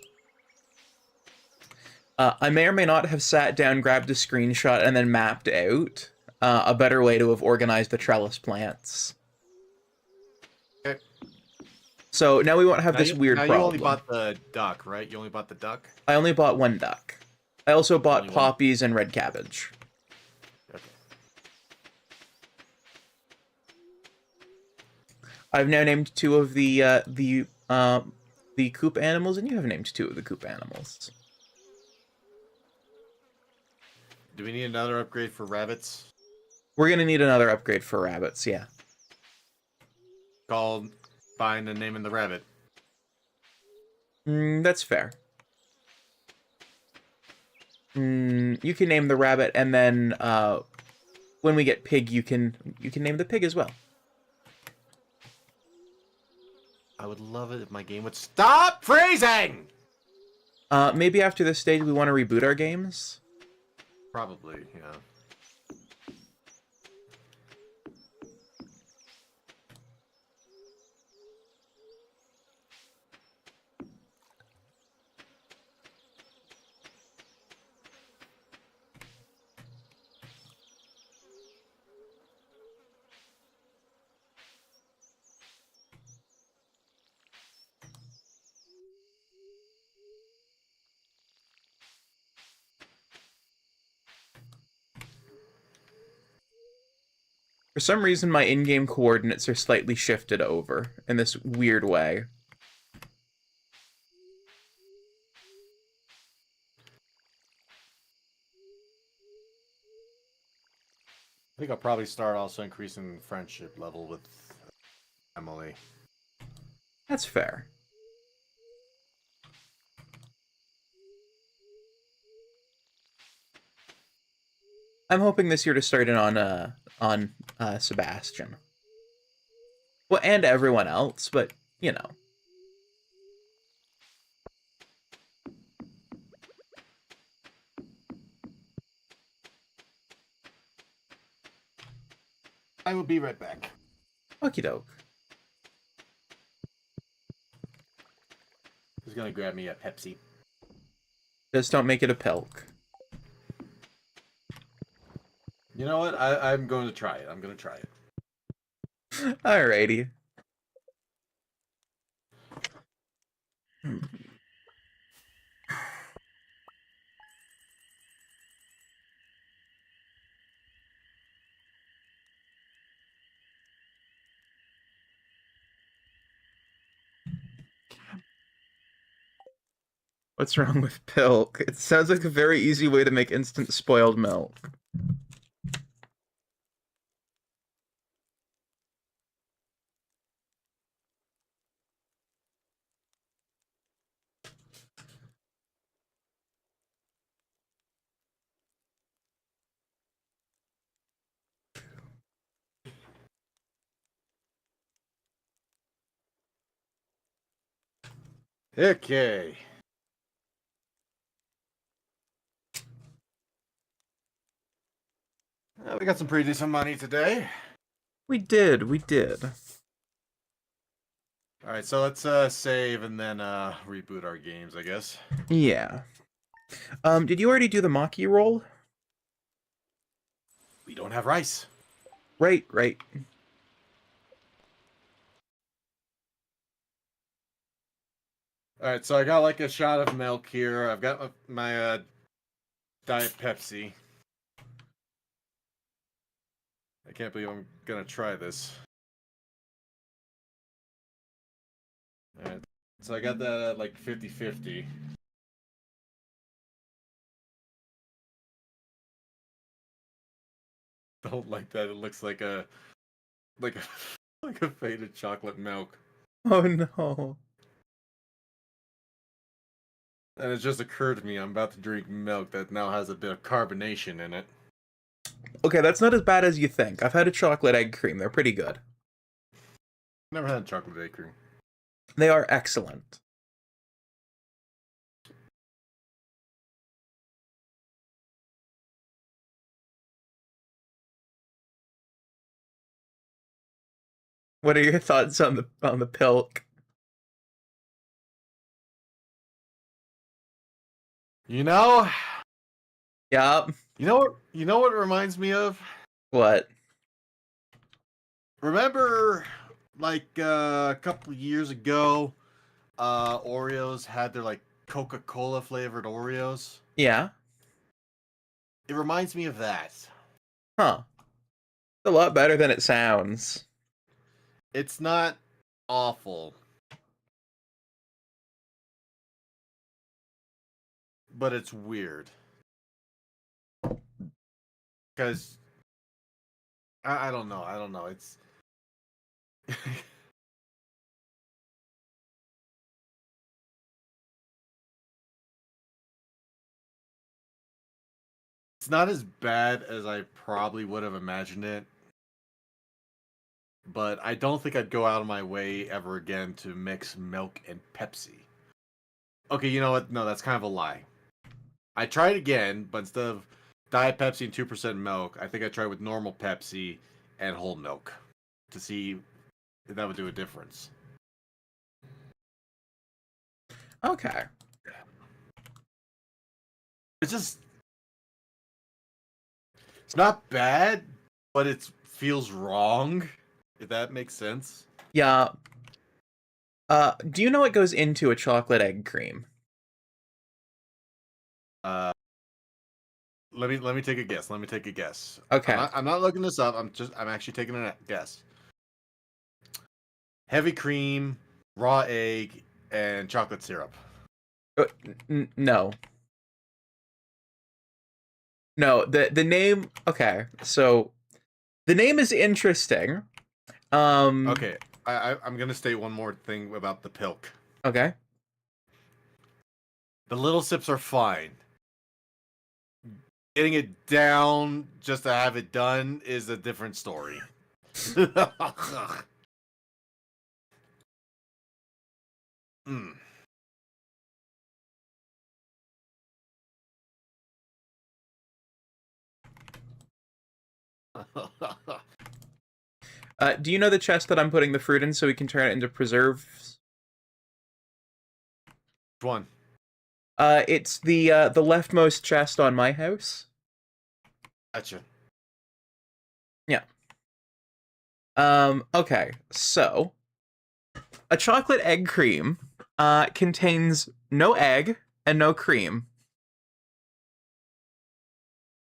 I may or may not have sat down, grabbed a screenshot, and then mapped out a better way to have organized the trellis plants. Okay. So now we won't have this weird now problem. you only bought the duck, right? You only bought the duck? I only bought 1 duck. I also bought Only one? poppies and red cabbage. Okay. I've now named 2 of the coop animals, and you have named 2 of the coop animals. Do we need another upgrade for rabbits? We're gonna need another upgrade for rabbits, yeah. Called Find and Naming the Rabbit. That's fair. You can name the rabbit, and then when we get pig, you can name the pig as well. I would love it if my game would stop freezing! Maybe after this stage, we want to reboot our games. Probably, yeah. For some reason, my in-game coordinates are slightly shifted over in this weird way. I think I'll probably start also increasing friendship level with Emily. That's fair. I'm hoping this year to start in on Sebastian. Well, and everyone else, but you know. I will be right back. Okie doke. Just gonna grab me a Pepsi. Just don't make it a Pilk. You know what? I'm going to try it. I'm going to try it. Alrighty. What's wrong with Pilk? It sounds like a very easy way to make instant spoiled milk. Okay. We got some pretty decent money today. We did. Alright, so let's save and then reboot our games, I guess. Yeah. Did you already do the Maki roll? We don't have rice. Right. Alright, so I got like a shot of milk here. I've got my Diet Pepsi. I can't believe I'm gonna try this. Alright, so I got that at like 50-50. Don't like that. It looks like a like a faded chocolate milk. Oh no. And it just occurred to me I'm about to drink milk that now has a bit of carbonation in it. Okay, that's not as bad as you think. I've had a chocolate egg cream. They're pretty good. Never had chocolate egg cream. They are excellent. What are your thoughts on the Pilk? You know? Yup. You know what it reminds me of? What? Remember like a couple years ago, Oreos had their like Coca-Cola flavored Oreos? Yeah. It reminds me of that. Huh. It's a lot better than it sounds. It's not awful. But it's weird. Because I don't know. It's it's not as bad as I probably would have imagined it. But I don't think I'd go out of my way ever again to mix milk and Pepsi. Okay, you know what? No, that's kind of a lie. I tried again, but instead of Diet Pepsi and 2% milk, I think I tried with normal Pepsi and whole milk to see if that would do a difference. Okay. It's not bad, but it feels wrong, if that makes sense. Yeah. Do you know what goes into a chocolate egg cream? Let me take a guess. Okay. I'm not looking this up. I'm actually taking a guess. Heavy cream, raw egg, and chocolate syrup. No. No, the name. Okay, so the name is interesting. Okay, I'm gonna state one more thing about the Pilk. Okay. The little sips are fine. Getting it down just to have it done is a different story. Mm. Do you know the chest that I'm putting the fruit in so we can turn it into preserves? one. It's the leftmost chest on my house. Gotcha. Yeah. Okay, so a chocolate egg cream contains no egg and no cream.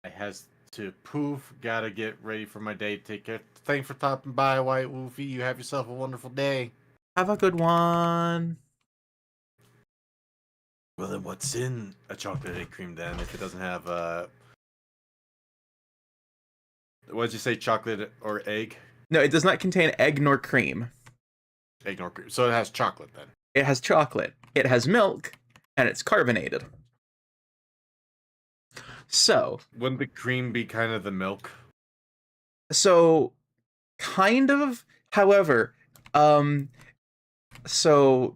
I has to poof. Gotta get ready for my day. Take care. Thanks for stopping by, White Wolfie. You have yourself a wonderful day. Have a good one. Well, then what's in a chocolate egg cream then? If it doesn't have what did you say? Chocolate or egg? No, it does not contain egg nor cream. Egg nor cream. So it has chocolate then. It has chocolate. It has milk, and it's carbonated. So, Wouldn't the cream be kind of the milk? so kind of. However, so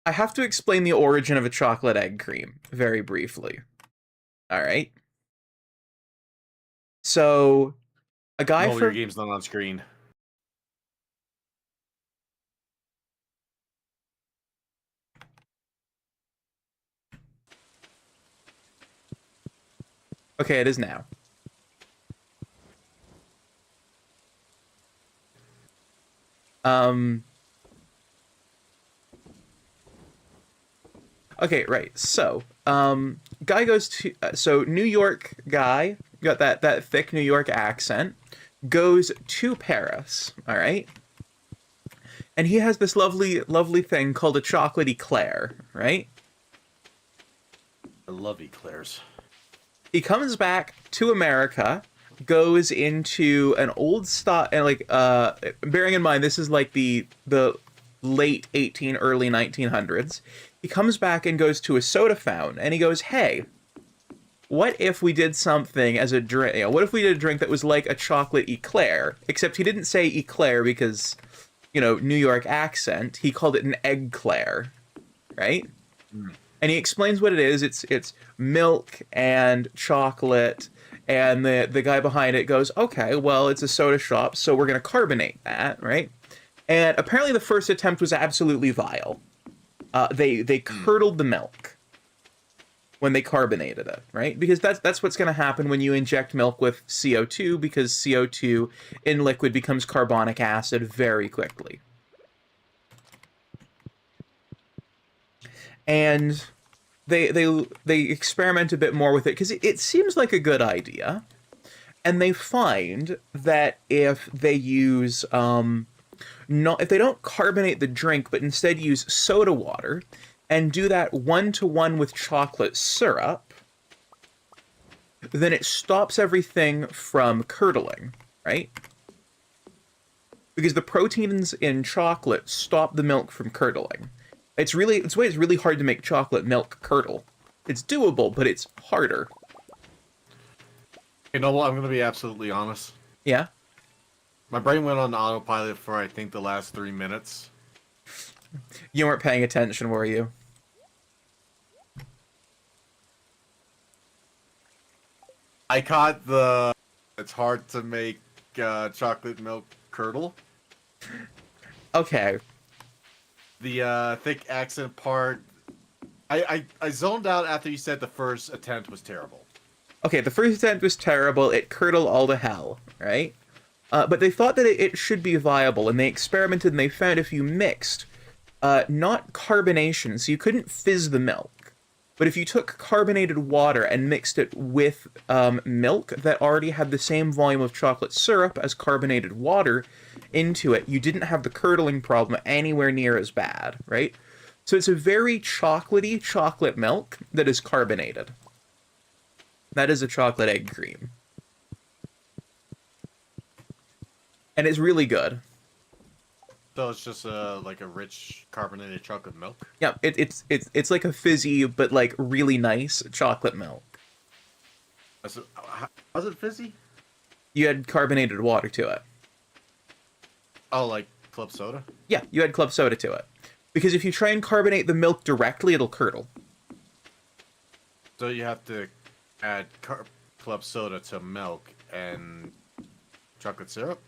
I have to explain the origin of a chocolate egg cream very briefly. All right. So, a guy No, for your game's not on screen. okay, it is now. Okay, right. So, guy goes to so New York guy got that thick New York accent, goes to Paris. All right, and he has this lovely thing called a chocolate eclair. Right. I love eclairs. He comes back to America, goes into an old style, and bearing in mind this is like the late early 1900s. He comes back and goes to a soda fountain, and he goes, "Hey, what if we did something as a drink? What if we did a drink that was like a chocolate eclair?" Except he didn't say eclair because, New York accent. He called it an eggclair, right? And he explains what it is. It's milk and chocolate, and the guy behind it goes, "Okay, well, it's a soda shop, so we're gonna carbonate that, right?" And apparently, the first attempt was absolutely vile. They curdled the milk when they carbonated it, right? Because that's what's going to happen when you inject milk with CO2, because CO2 in liquid becomes carbonic acid very quickly. And they experiment a bit more with it because it seems like a good idea, and they find that if they use not if they don't carbonate the drink but instead use soda water and do that 1-to-1 with chocolate syrup, then it stops everything from curdling, right? Because the proteins in chocolate stop the milk from curdling. It's really hard to make chocolate milk curdle. It's doable, but it's harder. You know what? I'm gonna be absolutely honest. Yeah? My brain went on autopilot for I think the last 3 minutes. You weren't paying attention, were you? I caught the. It's hard to make chocolate milk curdle. Okay. The thick accent part. I zoned out after you said the first attempt was terrible. Okay, the first attempt was terrible. It curdled all to hell, right? But they thought that it should be viable, and they experimented, and they found if you mixed, not carbonation, so you couldn't fizz the milk, but if you took carbonated water and mixed it with milk that already had the same volume of chocolate syrup as carbonated water into it, you didn't have the curdling problem anywhere near as bad, right? So it's a very chocolatey chocolate milk that is carbonated. That is a chocolate egg cream. And it's really good. So it's just like a rich carbonated chocolate milk. Yeah, it's like a fizzy but like really nice chocolate milk. Was it fizzy? You had carbonated water to it. Oh, like club soda? Yeah, you had club soda to it. Because if you try and carbonate the milk directly, it'll curdle. So you have to add club soda to milk and chocolate syrup?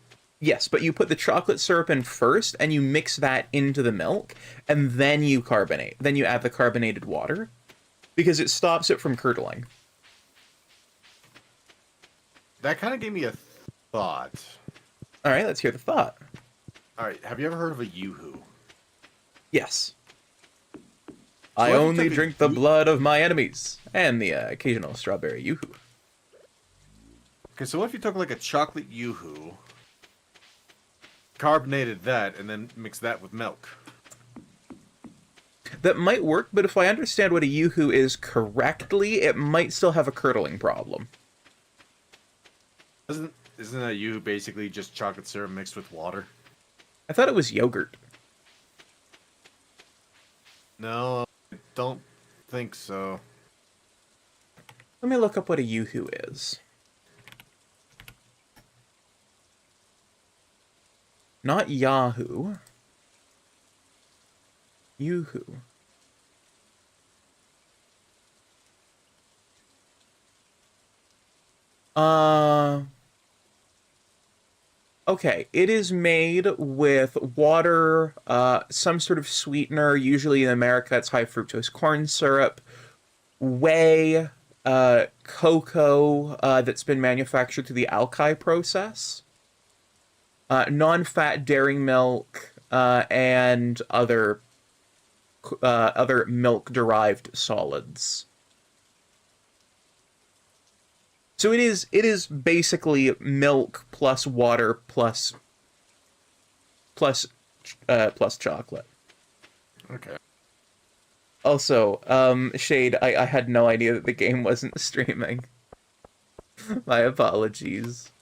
Yes, but you put the chocolate syrup in first, and you mix that into the milk, and then you carbonate. Then you add the carbonated water, because it stops it from curdling. That kind of gave me a thought. All right, let's hear the thought. All right, have you ever heard of a yoo-hoo? Yes. So I if you only took a drink the yoo- blood of my enemies, and the occasional strawberry yoo-hoo. Okay, so what if you took like a chocolate yoo-hoo, carbonated that, and then mix that with milk? That might work, but if I understand what a yoo-hoo is correctly, it might still have a curdling problem. Isn't a yoo-hoo basically just chocolate syrup mixed with water? I thought it was yogurt. No, I don't think so. Let me look up what a yoo-hoo is. Not Yahoo. Yoo-hoo. Okay, it is made with water, some sort of sweetener. Usually in America, it's high fructose corn syrup, whey, cocoa that's been manufactured through the alki process, non-fat dairy milk, and other milk-derived solids. So it is basically milk plus water plus chocolate. Okay. Also, Shade, I had no idea that the game wasn't streaming. My apologies.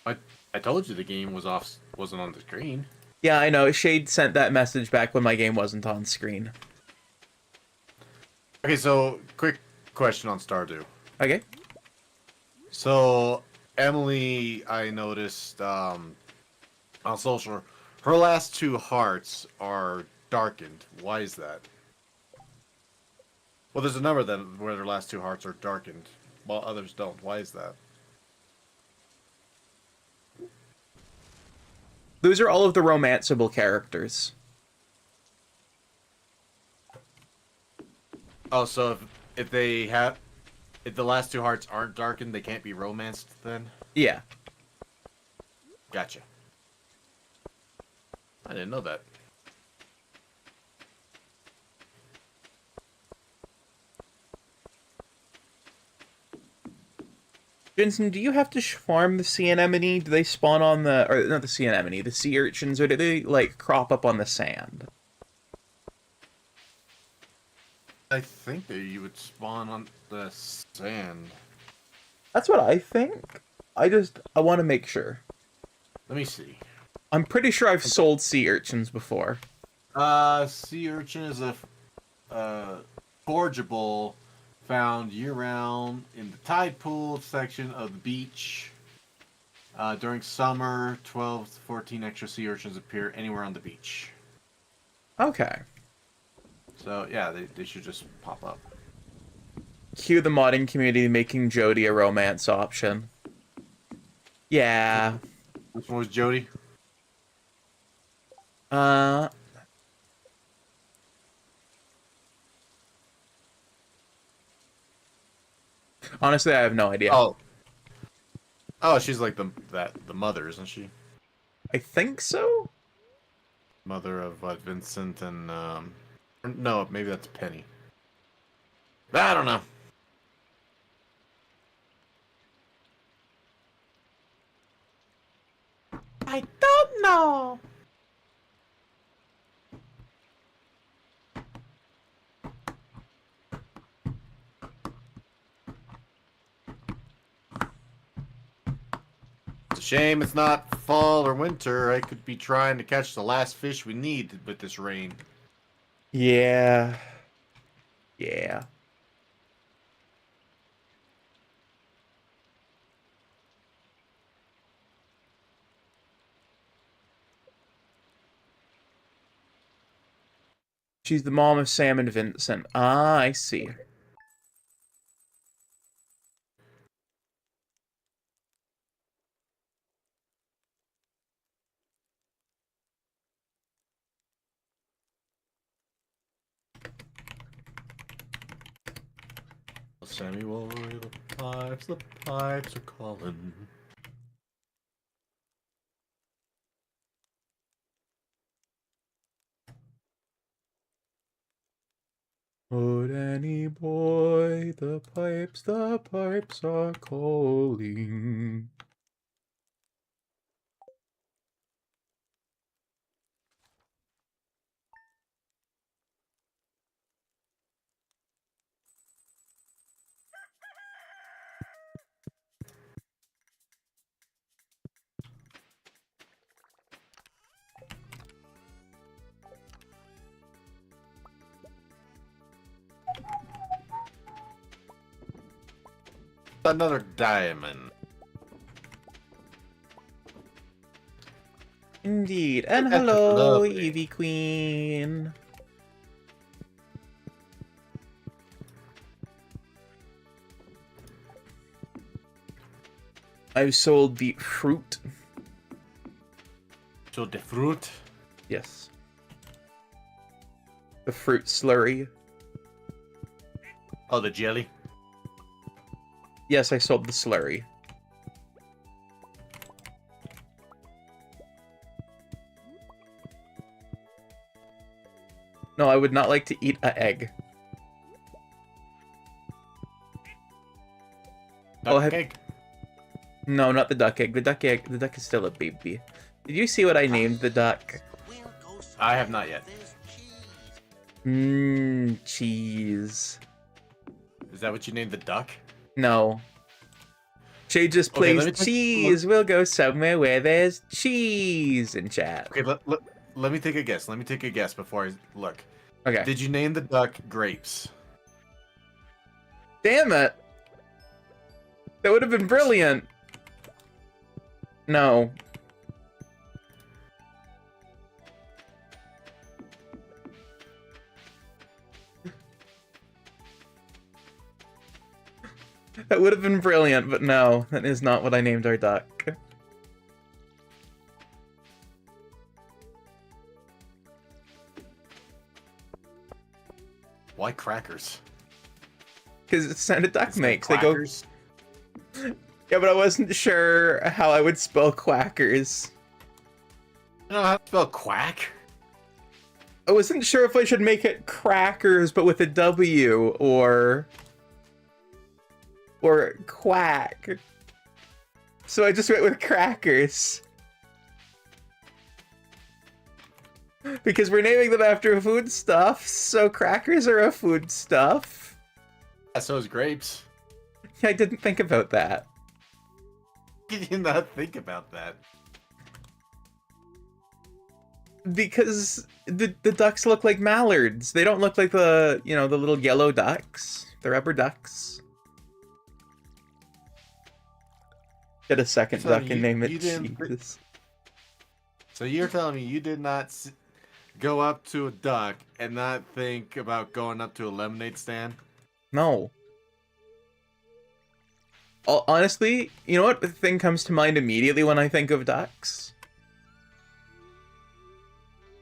I told you the game wasn't on the screen. Yeah, I know. Shade sent that message back when my game wasn't on screen. Okay, so quick question on Stardew. Okay. So Emily, I noticed on social, her last two hearts are darkened. Why is that? Well, there's a number of them where their last two hearts are darkened, while others don't. Why is that? Those are all of the romanceable characters. Oh, so if the last two hearts aren't darkened, they can't be romanced then? Yeah. Gotcha. I didn't know that. Jensen, do you have to farm the sea anemone? Do they spawn on or not the sea anemone, the sea urchins, or do they, like, crop up on the sand? I think that you would spawn on the sand. That's what I think. I want to make sure. Let me see. I'm pretty sure I've sold sea urchins before. Sea urchin is a forageable found year-round in the tide pool section of the beach. During summer, 12 to 14 extra sea urchins appear anywhere on the beach. Okay. So, yeah, they should just pop up. Cue the modding community making Jody a romance option. Yeah. Which one was Jody? Honestly, I have no idea. Oh, she's like the mother, isn't she? I think so? Mother of Vincent and no, maybe that's Penny. I don't know. I don't know. It's a shame it's not fall or winter. I could be trying to catch the last fish we need with this rain. Yeah. Yeah. She's the mom of Sam and Vincent. Ah, I see. Sammy Boy, the pipes are calling. Oh, Danny boy, the pipes are calling. Another diamond. Indeed. And That's hello, lovely. Eevee Queen. I've sold the fruit. So the fruit. Yes. The fruit slurry. Oh, the jelly. Yes, I sold the slurry. No, I would not like to eat an egg. Duck egg. No, not the duck egg. The duck egg. The duck is still a baby. Did you see what I named the duck? I have not yet. Cheese. Is that what you named the duck? No. Shay just Okay, plays let me take- cheese. We'll go somewhere where there's cheese in chat. Okay, let me take a guess. Let me take a guess before I look. Okay. Did you name the duck Grapes? Damn it. That would have been brilliant. No. That would have been brilliant, but no, that is not what I named our duck. Why crackers? Because it's the sound a duck It's not makes. They go. quackers? Yeah, but I wasn't sure how I would spell quackers. You know how to spell quack? I wasn't sure if I should make it crackers, but with a W, or quack. So I just went with crackers. Because we're naming them after food stuff, so crackers are a food stuff. Yeah, so is grapes. I didn't think about that. Did you not think about that? Because the ducks look like mallards. They don't look like the little yellow ducks. The rubber ducks. Get a second So duck you- and name it you didn't- Jesus. So you're telling me you did not go up to a duck and not think about going up to a lemonade stand? No. Honestly, you know what thing comes to mind immediately when I think of ducks?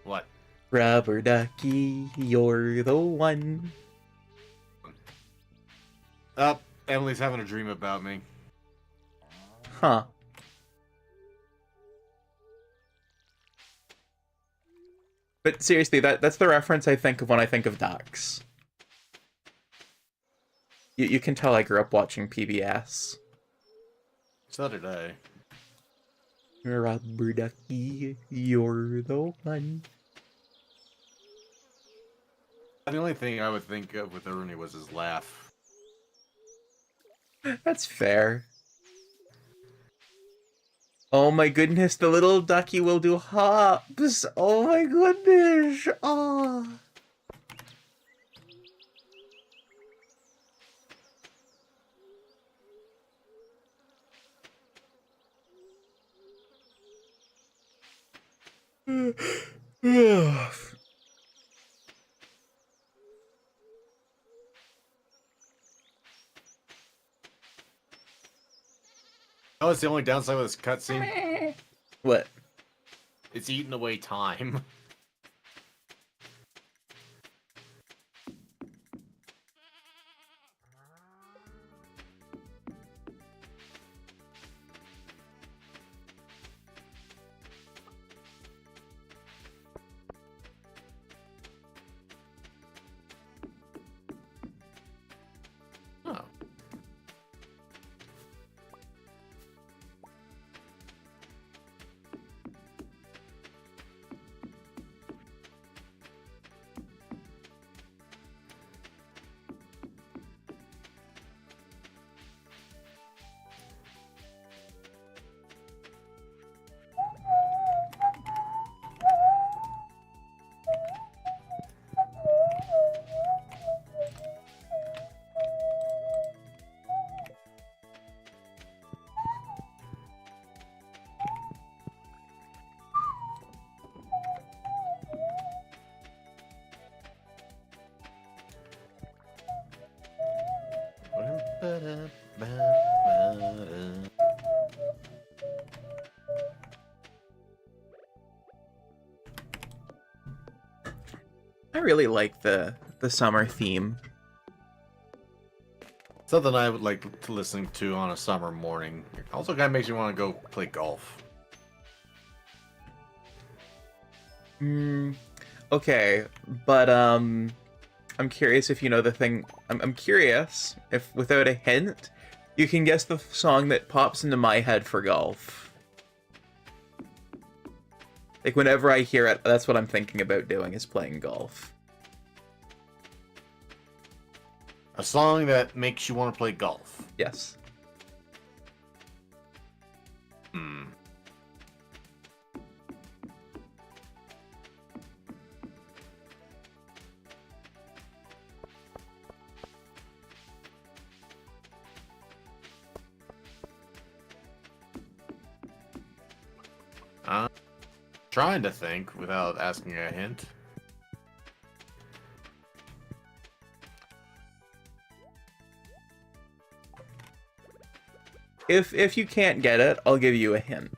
What? Rubber ducky, you're the one. Oh, Emily's having a dream about me. Huh. But seriously, that's the reference I think of when I think of ducks. You can tell I grew up watching PBS. So did I. Rubber ducky, you're the one. The only thing I would think of with Ernie was his laugh. That's fair. Oh my goodness, the little ducky will do hops. Oh my goodness. Oh. Oh, it's the only downside with this cutscene. What? It's eating away time. I really like the summer theme. Something I would like to listen to on a summer morning. Also kind of makes me want to go play golf. Okay, but I'm curious if you know the thing. I'm curious if, without a hint, you can guess the song that pops into my head for golf. Like, whenever I hear it, that's what I'm thinking about doing, is playing golf. A song that makes you want to play golf. Yes. Hmm. Trying to think without asking a hint. If you can't get it, I'll give you a hint.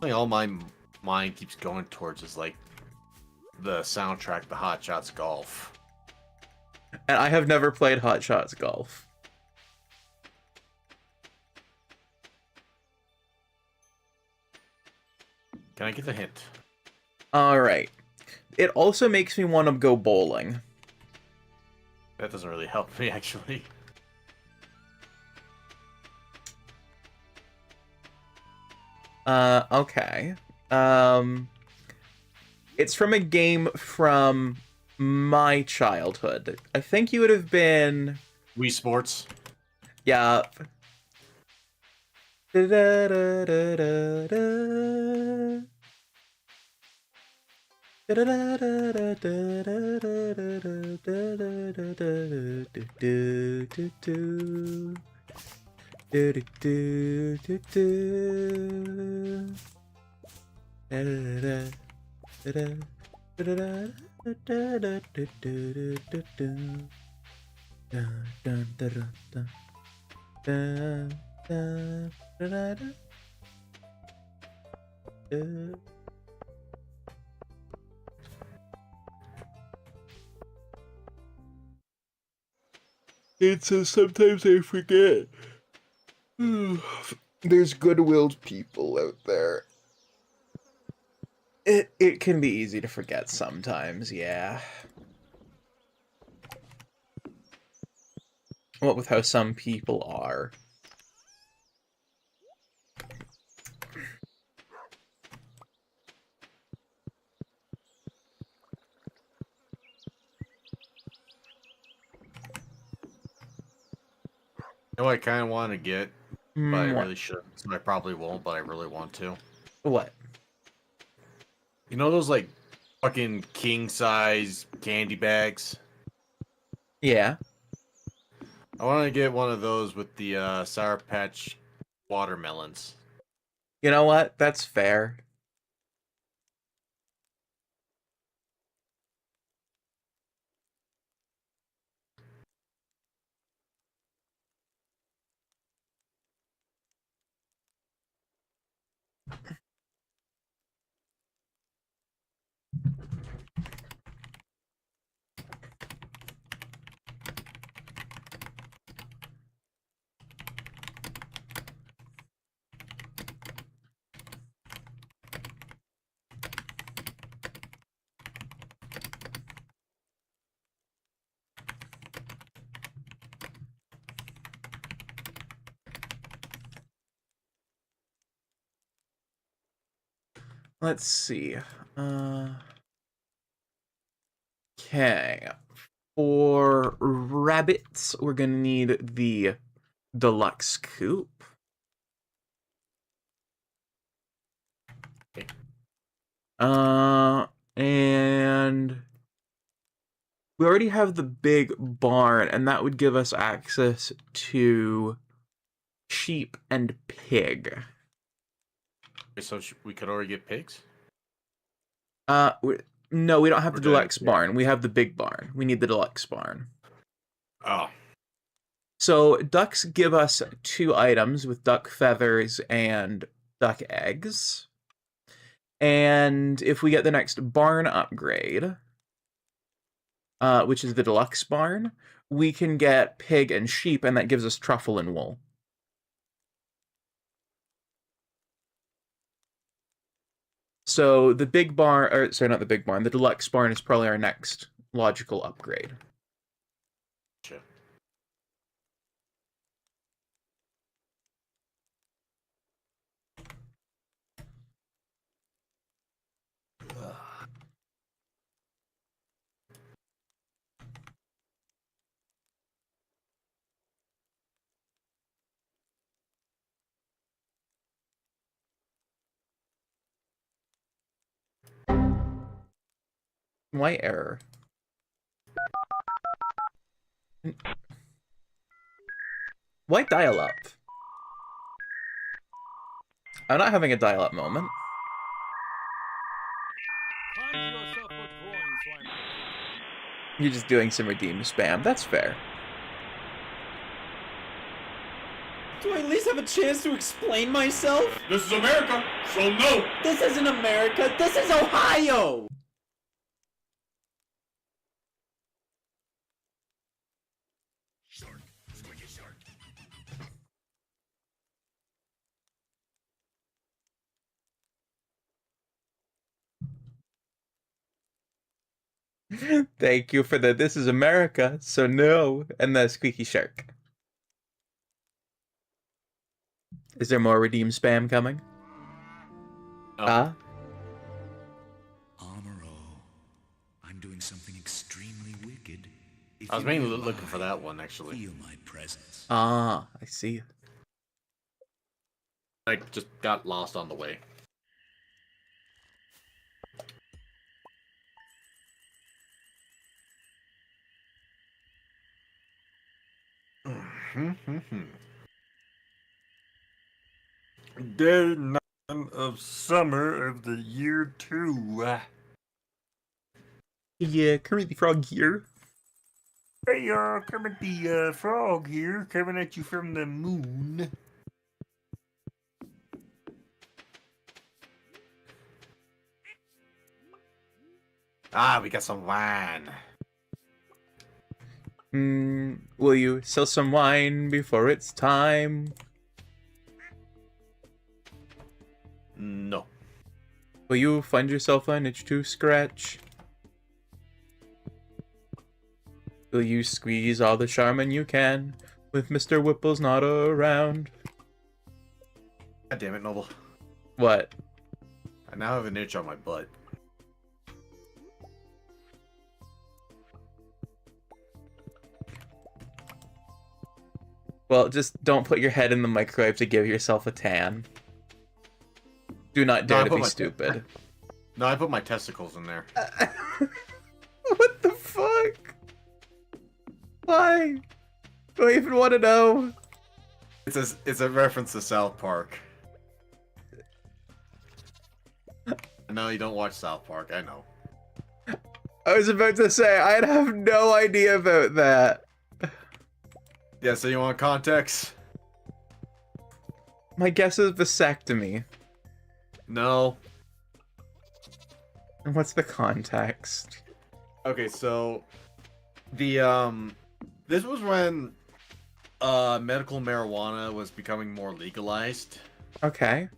Like, all my mind keeps going towards is like the soundtrack, the Hot Shots Golf. And I have never played Hot Shots Golf. Can I get the hint? Alright. It also makes me want to go bowling. That doesn't really help me, actually. Okay. It's from a game from my childhood. I think you would have been... Wii Sports. Yeah. It's sometimes I forget. There's good-willed people out there. It can be easy to forget sometimes, yeah. What with how some people are. You know what I kind of want to get, but I What? really shouldn't. So I probably won't, but I really want to. What? You know those, like, fucking king-size candy bags? Yeah. I want to get one of those with the Sour Patch watermelons. You know what? That's fair. Let's see. Okay. For rabbits, we're gonna need the deluxe coupe. And we already have the big barn, and that would give us access to sheep, and pig. So we could already get pigs? No, we don't have the We're doing deluxe it, yeah. barn. We have the big barn. We need the deluxe barn. Oh. So ducks give us 2 items with duck feathers and duck eggs. And if we get the next barn upgrade, which is the deluxe barn, we can get pig and sheep, and that gives us truffle and wool. So the big barn, or sorry, not the big barn, the deluxe barn is probably our next logical upgrade. Shit. Why error? Why dial up? I'm not having a dial up moment. You're just doing some redeem spam. That's fair. Do I at least have a chance to explain myself? This is America, so no! This isn't America, this is Ohio! Shark, squeaky shark. Thank you for the "This is America, so no," and the squeaky shark. Is there more redeem spam coming? Oh. Amaro, I'm doing something extremely wicked. If I was you mainly nearby, looking for that one, actually. Feel my presence. I see. I just got lost on the way. Day 9 of summer of the year 2. Yeah, Kermit the Frog here. Hey, Kermit the Frog here, coming at you from the moon. Ah, we got some wine. Will you sell some wine before it's time? No. Will you find yourself an itch to scratch? Will you squeeze all the charmin you can with Mr. Whipple's not around? God damn it, Noble. What? I now have an itch on my butt. Well, just don't put your head in the microwave to give yourself a tan. Do not dare to be stupid. No, I put my testicles in there. What the fuck? Why? Do I even want to know? It's a reference to South Park. No, you don't watch South Park, I know. I was about to say, I'd have no idea about that. Yeah, so you want context? My guess is vasectomy. No. And what's the context? Okay, so the this was when medical marijuana was becoming more legalized. Okay.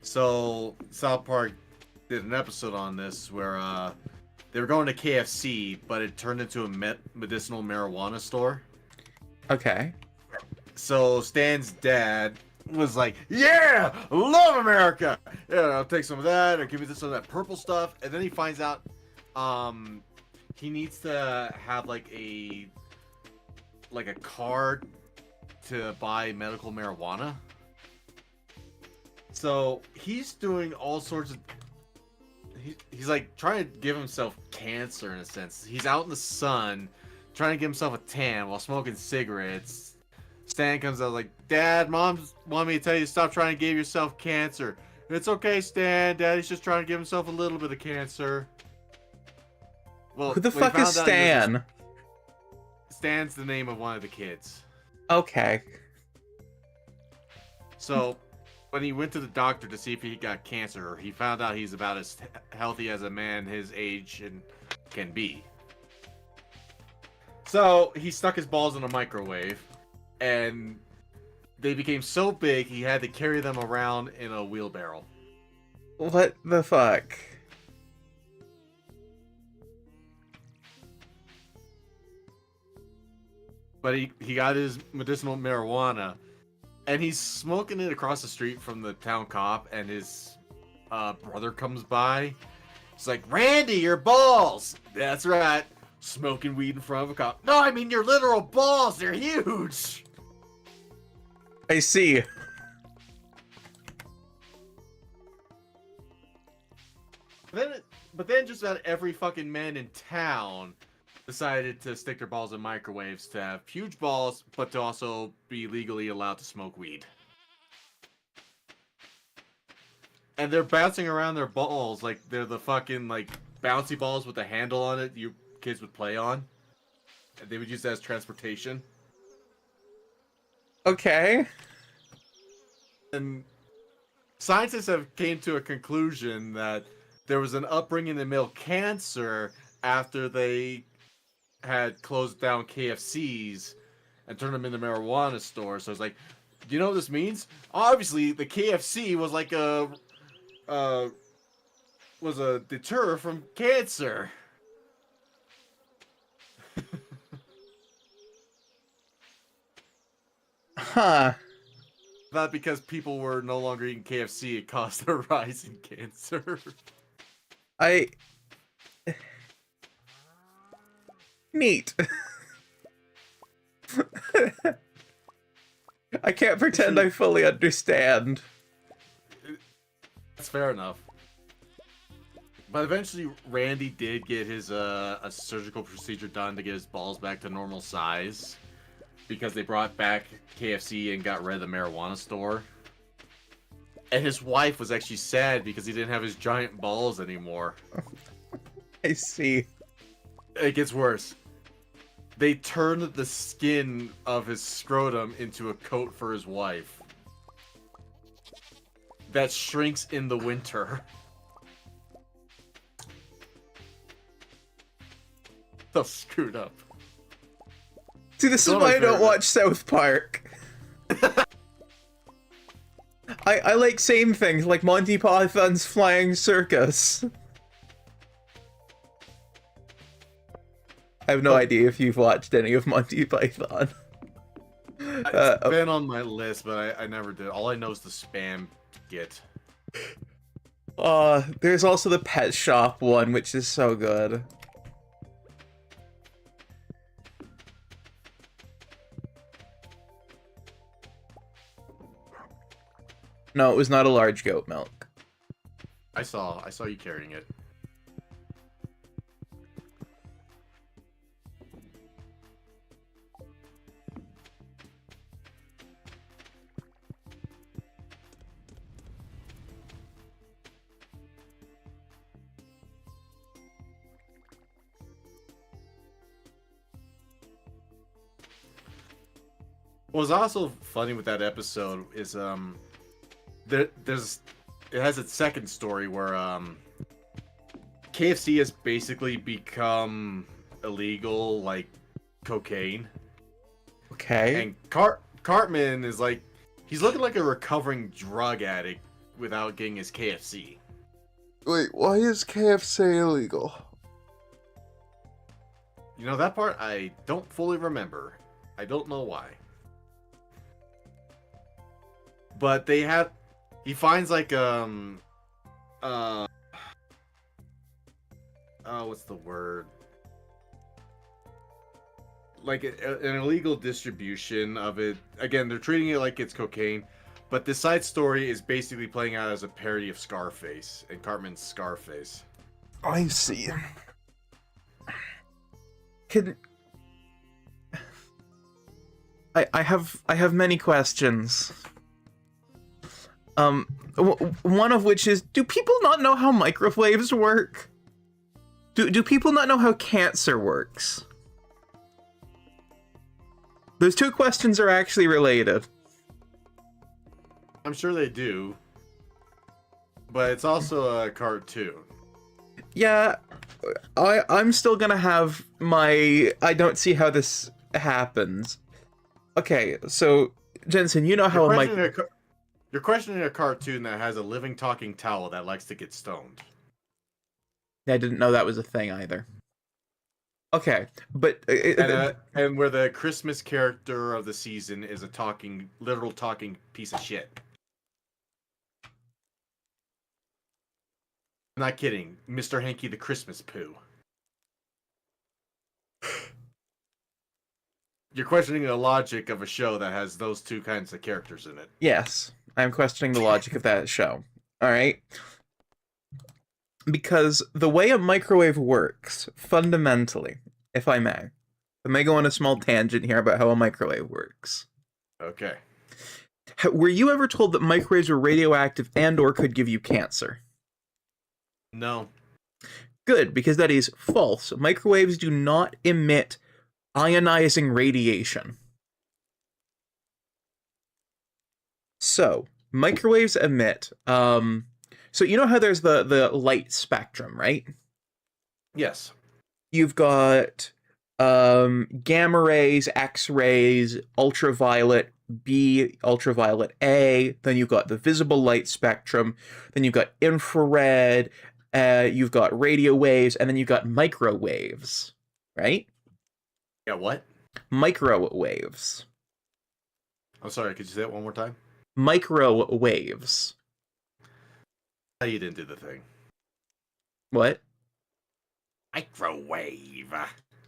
So South Park did an episode on this where they were going to KFC, but it turned into a medicinal marijuana store. Okay. So Stan's dad was like, "Yeah, love America. Yeah, I'll take some of that, or give me some of that purple stuff." And then he finds out, he needs to have like a card to buy medical marijuana. So he's doing all sorts of. He's like trying to give himself cancer in a sense. He's out in the sun, trying to give himself a tan while smoking cigarettes, Stan comes out like, Dad, Mom's want me to tell you to stop trying to give yourself cancer. It's okay, Stan. Daddy's just trying to give himself a little bit of cancer. Well, Who the when he fuck is found out he was Stan? Stan's the name of one of the kids. Okay. So, when he went to the doctor to see if he got cancer, he found out he's about as healthy as a man his age can be. So, he stuck his balls in a microwave, and they became so big he had to carry them around in a wheelbarrow. What the fuck? But he got his medicinal marijuana, and he's smoking it across the street from the town cop, and his brother comes by. He's like, Randy, your balls! That's right. Smoking weed in front of a cop. No, I mean your literal balls. They're huge. I see. But then just about every fucking man in town decided to stick their balls in microwaves to have huge balls, but to also be legally allowed to smoke weed. And they're bouncing around their balls like they're the fucking like bouncy balls with the handle on it you kids would play on. And they would use that as transportation. Okay. And scientists have came to a conclusion that there was an upbringing in male cancer after they had closed down KFCs and turned them into marijuana stores. So it's like, do you know what this means? Obviously, the KFC was like a deter from cancer. Huh. Not because people were no longer eating KFC, it caused a rise in cancer. Neat. I can't pretend I fully understand. That's fair enough. But eventually, Randy did get his a surgical procedure done to get his balls back to normal size, because they brought back KFC and got rid of the marijuana store. And his wife was actually sad because he didn't have his giant balls anymore. I see. It gets worse. They turned the skin of his scrotum into a coat for his wife that shrinks in the winter. So screwed up. See, this is One of why my I don't favorite. watch South Park. I like same things, like Monty Python's Flying Circus. I have no idea if you've watched any of Monty Python. It's been on my list, but I never did. All I know is the spam skit. There's also the Pet Shop one, which is so good. No, it was not a large goat milk. I saw you carrying it. What was also funny with that episode is it has its second story where KFC has basically become illegal like cocaine. Okay. And Cartman is like, he's looking like a recovering drug addict without getting his KFC. Wait, why is KFC illegal? You know, that part I don't fully remember. I don't know why. But he finds like what's the word? Like an illegal distribution of it. Again, they're treating it like it's cocaine, but the side story is basically playing out as a parody of Scarface and Cartman's Scarface. I see. Can I have many questions. One of which is, do people not know how microwaves work? Do people not know how cancer works? Those two questions are actually related. I'm sure they do. But it's also a cartoon. Yeah, I'm still gonna have my I don't see how this happens. Okay, so Jensen, you know how You're questioning a cartoon that has a living talking towel that likes to get stoned. I didn't know that was a thing either. Okay, but And where the Christmas character of the season is a literal talking piece of shit. I'm not kidding. Mr. Hanky the Christmas Poo. You're questioning the logic of a show that has those two kinds of characters in it. yes, I'm questioning the logic of that show. All right. Because the way a microwave works, fundamentally, if I may go on a small tangent here about how a microwave works. Okay. Were you ever told that microwaves were radioactive and or could give you cancer? No. Good, because that is false. Microwaves do not emit ionizing radiation. So, microwaves emit, so you know how there's the light spectrum, right? Yes. You've got gamma rays, X-rays, ultraviolet B, ultraviolet A, then you've got the visible light spectrum, then you've got infrared, you've got radio waves, and then you've got microwaves, right? Yeah, what? Microwaves. I'm sorry, could you say it one more time? Microwaves. You didn't do the thing. What? Microwave.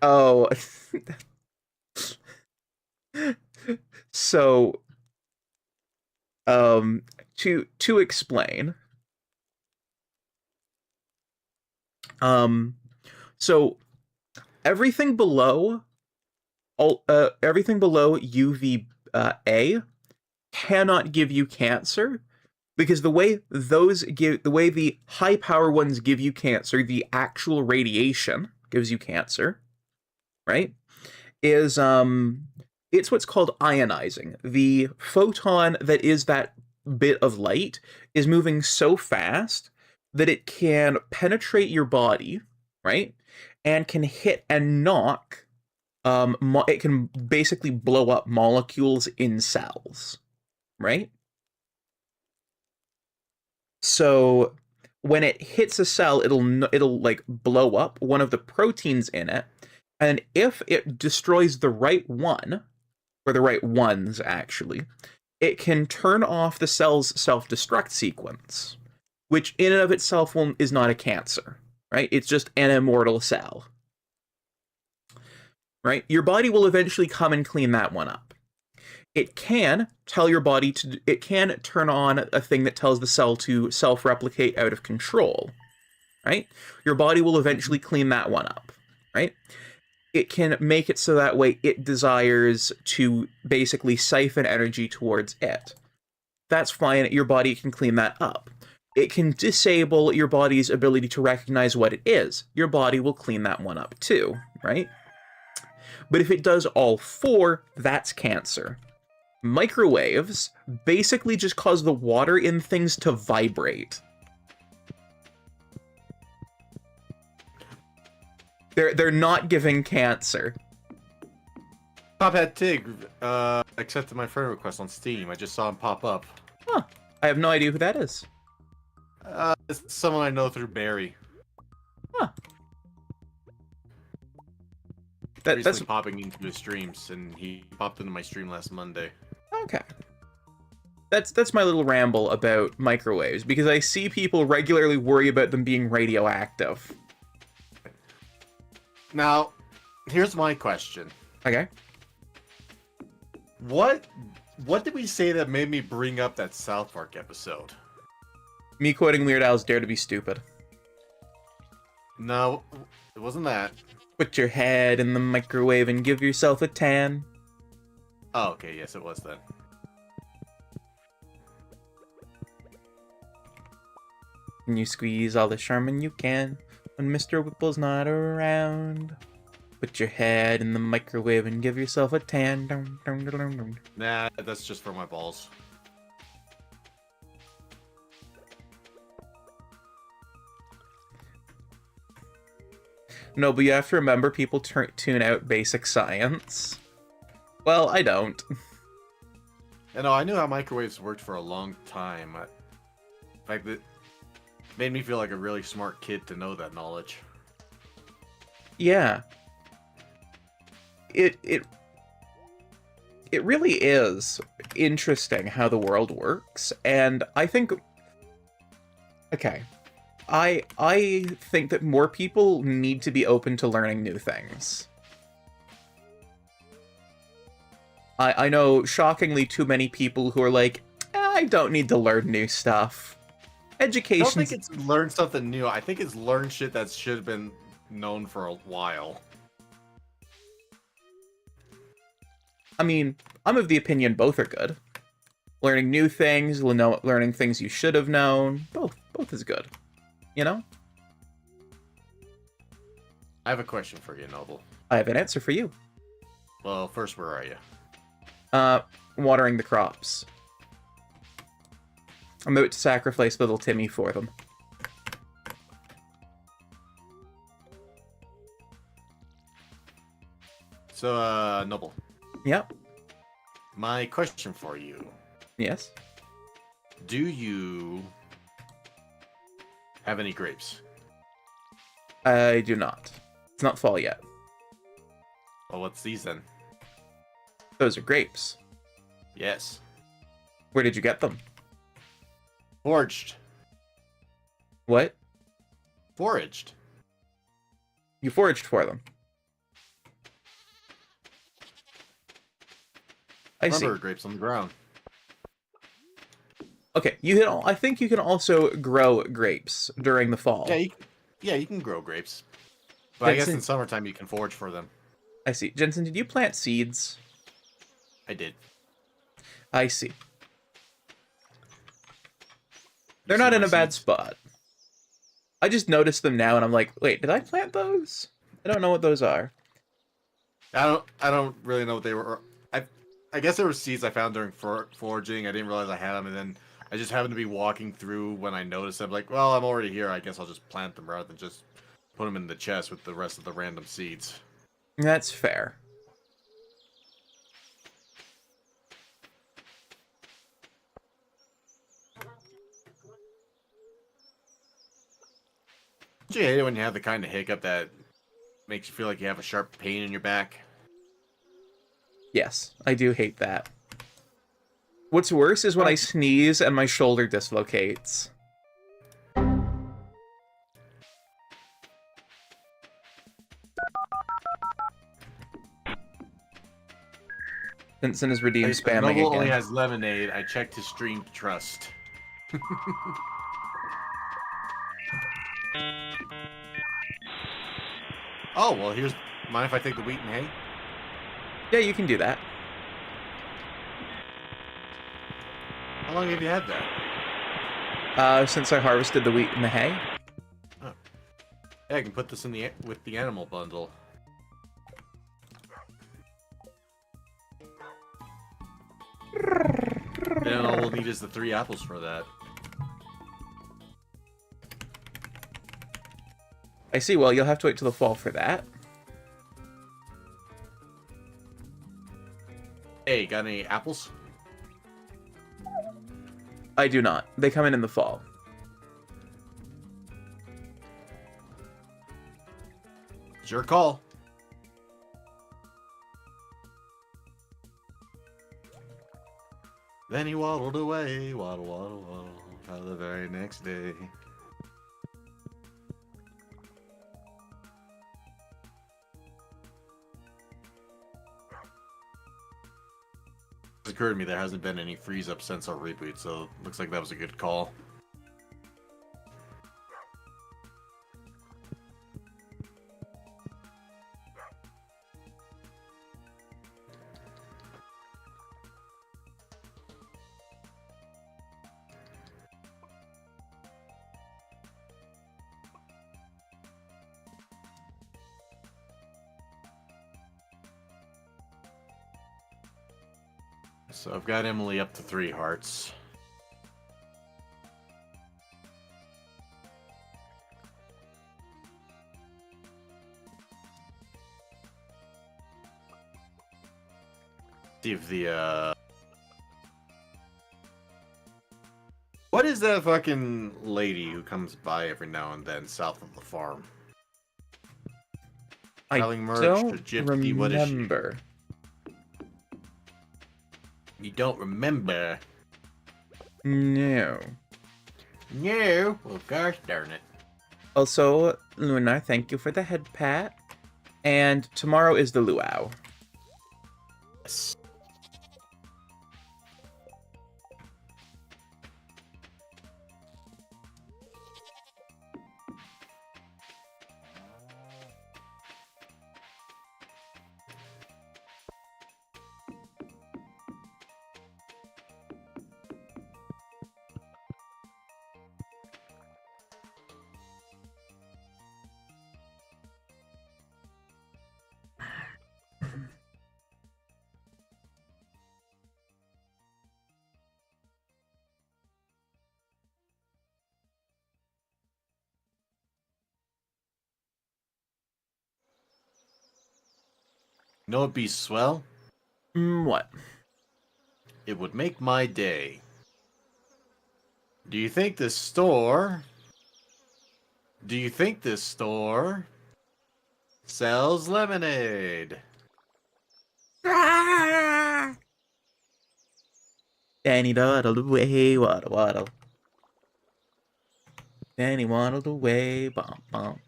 Oh. So, to explain, so everything below UV A cannot give you cancer, because the way the high power ones give you cancer, the actual radiation gives you cancer, right? Is it's what's called ionizing. The photon that is that bit of light is moving so fast that it can penetrate your body, right? And can hit and knock, it can basically blow up molecules in cells, right? So when it hits a cell, it'll like blow up one of the proteins in it, and if it destroys the right one, or the right ones actually, it can turn off the cell's self-destruct sequence, which in and of itself is not a cancer, right? It's just an immortal cell, right? Your body will eventually come and clean that one up. It can tell your body it can turn on a thing that tells the cell to self-replicate out of control, right? Your body will eventually clean that one up, right? It can make it so that way it desires to basically siphon energy towards it. That's fine, your body can clean that up. It can disable your body's ability to recognize what it is. Your body will clean that one up too, right? But if it does all four, that's cancer. Microwaves basically just cause the water in things to vibrate. They're not giving cancer. Pophead Tig accepted my friend request on Steam. I just saw him pop up. Huh. I have no idea who that is. It's someone I know through Barry. Huh. That's popping into his streams, and he popped into my stream last Monday. Okay. That's my little ramble about microwaves, because I see people regularly worry about them being radioactive. Now, here's my question. Okay. What did we say that made me bring up that South Park episode? Me quoting Weird Al's Dare to Be Stupid. No, it wasn't that. Put your head in the microwave and give yourself a tan. Oh, okay, yes, it was then. And you squeeze all the Charmin you can when Mr. Whipple's not around. Put your head in the microwave and give yourself a tan. Dum, dum, dum, dum, dum. Nah, that's just for my balls. No, but you have to remember people tune out basic science. Well, I don't. You know, I knew how microwaves worked for a long time. In fact, it made me feel like a really smart kid to know that knowledge. Yeah. It really is interesting how the world works, and I think... Okay. I think that more people need to be open to learning new things. I know shockingly too many people who are like, I don't need to learn new stuff. I don't Education. think it's learn something new. I think it's learn shit that should have been known for a while. I mean, I'm of the opinion both are good. Learning new things, learning things you should have known, both is good. You know? I have a question for you, Noble. I have an answer for you. Well, first, where are you? Watering the crops. I'm about to sacrifice little Timmy for them. So, Noble, Yep. my question for you. Yes. Do you have any grapes? I do not. It's not fall yet. Well, what's these then? Those are grapes. Yes. Where did you get them? Foraged. What? Foraged. You foraged for them. I see. Lumber grapes on the ground. Okay, I think you can also grow grapes during the fall. Yeah, you can grow grapes. But I guess Jensen- in summertime you can forage for them. I see. Jensen, did you plant seeds? I did. I see. You They're see not in my a bad seeds? spot. I just noticed them now and I'm like, wait, did I plant those? I don't know what those are. I don't really know what they were. I guess there were seeds I found during foraging. I didn't realize I had them, and then I just happened to be walking through when I noticed them. Like, well, I'm already here. I guess I'll just plant them rather than just put them in the chest with the rest of the random seeds. That's fair. Do you hate it when you have the kind of hiccup that makes you feel like you have a sharp pain in your back? Yes, I do hate that. What's worse is when I sneeze and my shoulder dislocates. Vincent is redeemed spamming Noble only again. has lemonade. I checked his stream trust. Oh, well, here's... Mind if I take the wheat and hay? Yeah, you can do that. How long have you had that? Since I harvested the wheat and the hay. Yeah, I can put this in the with the animal bundle. Then all we'll need is the 3 apples for that. I see, well, you'll have to wait till the fall for that. Hey, got any apples? I do not. They come in the fall. It's your call. Then he waddled away, waddle, waddle, waddle, until the very next day. It occurred to me there hasn't been any freeze up since our reboot, so looks like that was a good call. So I've got Emily up to 3 hearts. See if the what is that fucking lady who comes by every now and then south of the farm? I Selling merch don't to Gypsy, what is she? remember. You don't remember? No. No. Well, gosh darn it. Also, Lunar, thank you for the head pat. And tomorrow is the luau. Yes. You know what'd be swell? What? It would make my day. Do you think this store... sells lemonade? Danny dawdled away, waddle waddle. Danny waddled away, bum bum.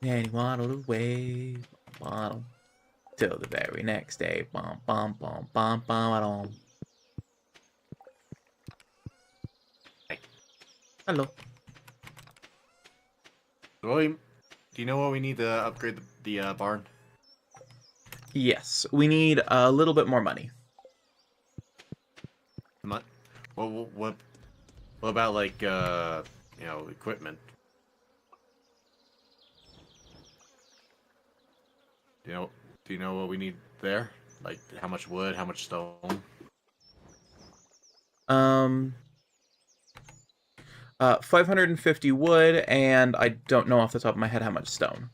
Danny waddled away, waddle. Till the very next day, bum bum bum bum bum bum. Hello. William, do you know what we need to upgrade the barn? Yes, we need a little bit more money. What about like equipment? Do you know what we need there? Like how much wood, how much stone? 550 wood, and I don't know off the top of my head how much stone.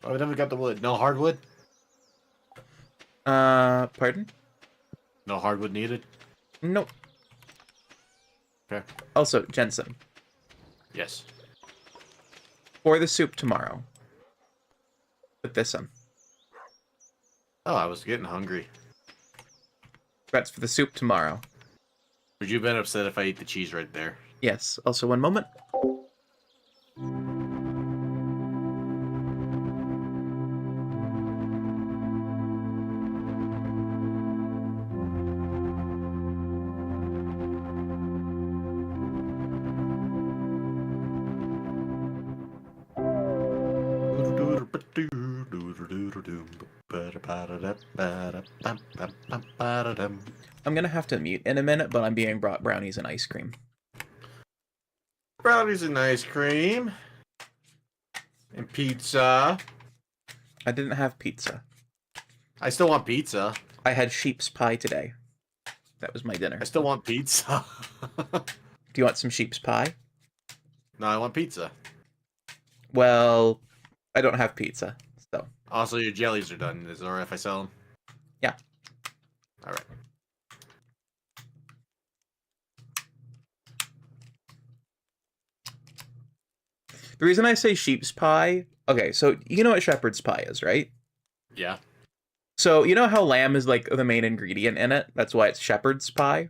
Oh, we never got the wood. No hardwood? Pardon? No hardwood needed? Nope. Okay. Also, Jensen, Yes. for the soup tomorrow. Put this in. Oh, I was getting hungry. That's for the soup tomorrow. Would you have been upset if I ate the cheese right there? Yes. Also, one moment. I'm gonna have to mute in a minute, but I'm being brought brownies and ice cream. Brownies and ice cream. And pizza. I didn't have pizza. I still want pizza. I had sheep's pie today. That was my dinner. I still want pizza. Do you want some sheep's pie? No, I want pizza. Well, I don't have pizza, so. Also, your jellies are done. Is it alright if I sell them? Yeah. Alright. The reason I say sheep's pie... Okay, so you know what shepherd's pie is, right? Yeah. So you know how lamb is like the main ingredient in it? That's why it's shepherd's pie?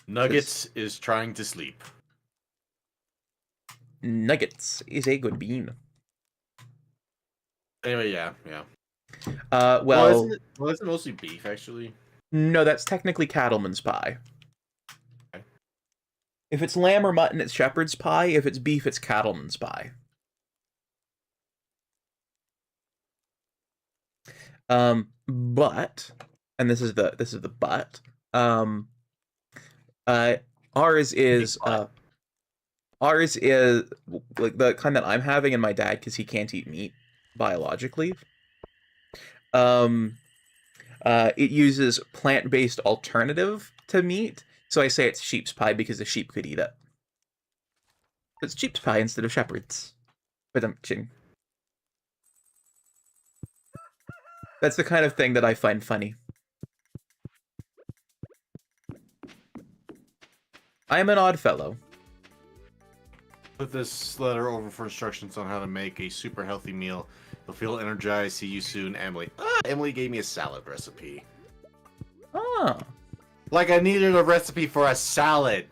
Nuggets is trying to sleep. Nuggets is a good bean. Anyway, yeah. Well, Isn't it mostly beef, actually? no, that's technically cattleman's pie. Okay. If it's lamb or mutton, it's shepherd's pie. If it's beef, it's cattleman's pie. But, and this is the but, ours is like the kind that I'm having, and my dad, because he can't eat meat biologically, it uses plant-based alternative to meat, so I say it's sheep's pie because a sheep could eat it. It's sheep's pie instead of shepherd's. But I'm ching. That's the kind of thing that I find funny. I am an odd fellow. Put this letter over for instructions on how to make a super healthy meal. You'll feel energized. See you soon, Emily. Emily gave me a salad recipe. Oh. Like I needed a recipe for a salad.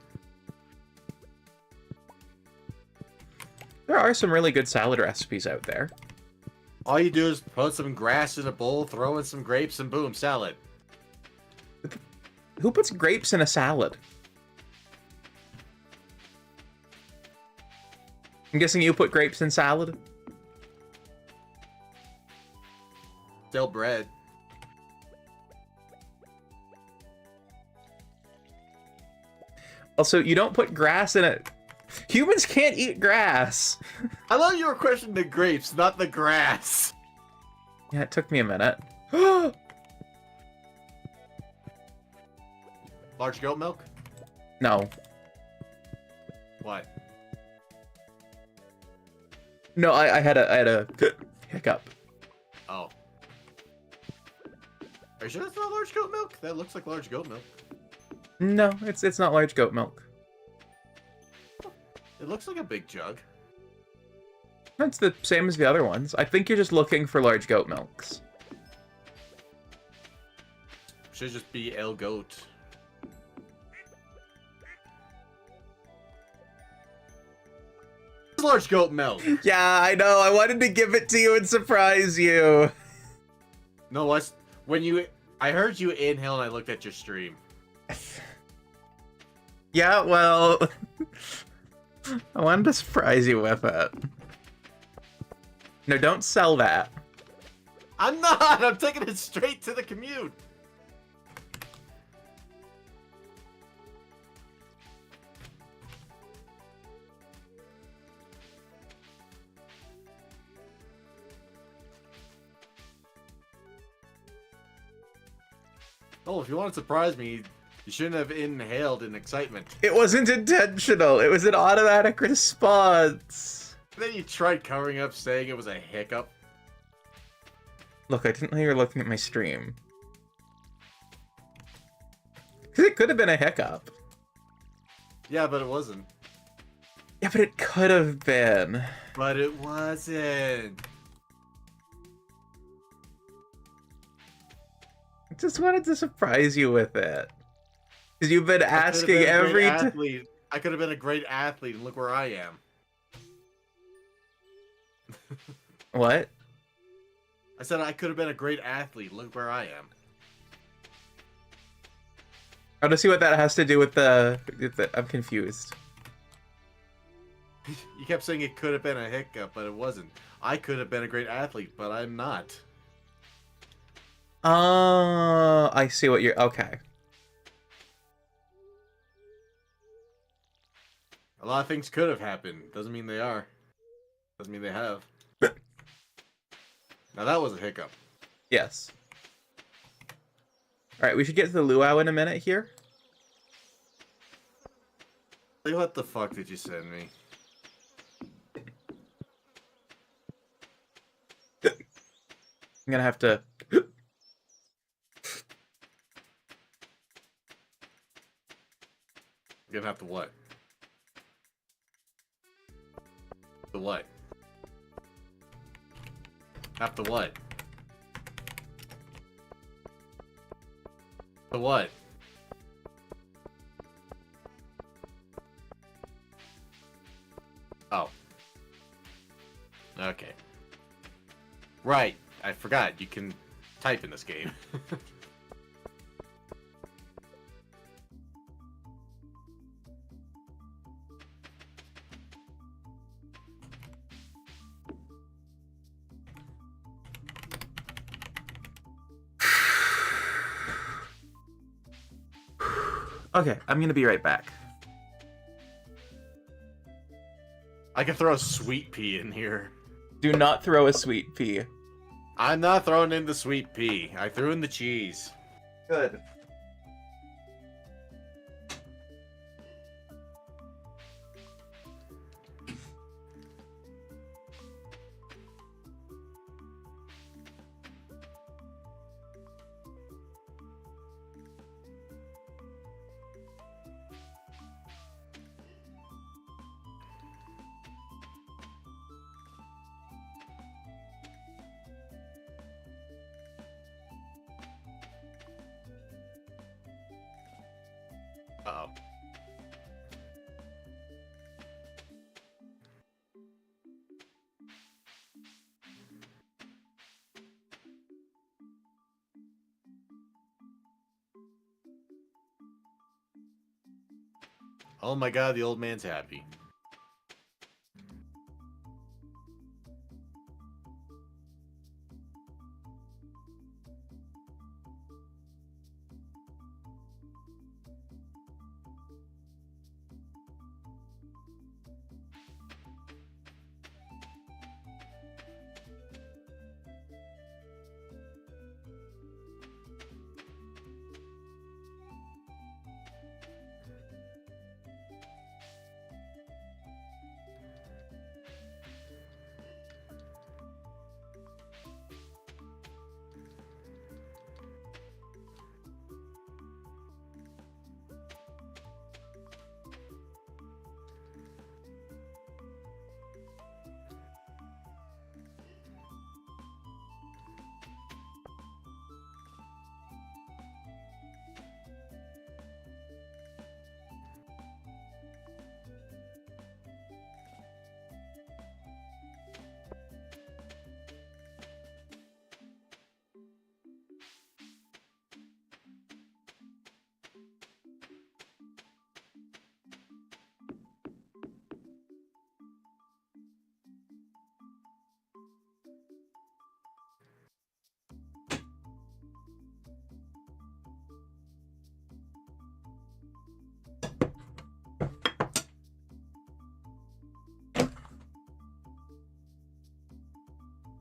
There are some really good salad recipes out there. All you do is put some grass in a bowl, throw in some grapes, and boom, salad. Who puts grapes in a salad? I'm guessing you put grapes in salad? Stale bread. Also, you don't put grass in it. Humans can't eat grass. I love you were questioning the grapes, not the grass. Yeah, it took me a minute. Large goat milk? No. What? No, I had a hiccup. Oh. Are you sure that's not large goat milk? That looks like large goat milk. No, it's not large goat milk. It looks like a big jug. That's the same as the other ones. I think you're just looking for large goat milks. Should just be El Goat. Large goat milk. Yeah, I know. I wanted to give it to you and surprise you. No, what's when you? I heard you inhale and I looked at your stream. Yeah, well, I wanted to surprise you with it. No, don't sell that. I'm not. I'm taking it straight to the commute. Oh, if you want to surprise me, you shouldn't have inhaled in excitement. It wasn't intentional. It was an automatic response. Then you tried covering up saying it was a hiccup. Look, I didn't know you were looking at my stream. Because it could have been a hiccup. Yeah, but it wasn't. Yeah, but it could have been. But it wasn't. I just wanted to surprise you with it. Because you've been asking every time. I could have been a great athlete, and look where I am. What? I said I could have been a great athlete. Look where I am. I don't see what that has to do with the I'm confused. You kept saying it could have been a hiccup, but it wasn't. I could have been a great athlete, but I'm not. I see what you're... Okay. A lot of things could have happened. Doesn't mean they are. Doesn't mean they have. Now that was a hiccup. Yes. Alright, we should get to the luau in a minute here. Like, what the fuck did you send me? I'm gonna have to... You're gonna have to what? The what? Have to what? The what? Oh. Okay. Right. I forgot. You can type in this game. Okay, I'm gonna be right back. I can throw a sweet pea in here. Do not throw a sweet pea. I'm not throwing in the sweet pea. I threw in the cheese. Good. Uh-oh. Oh my god, the old man's happy.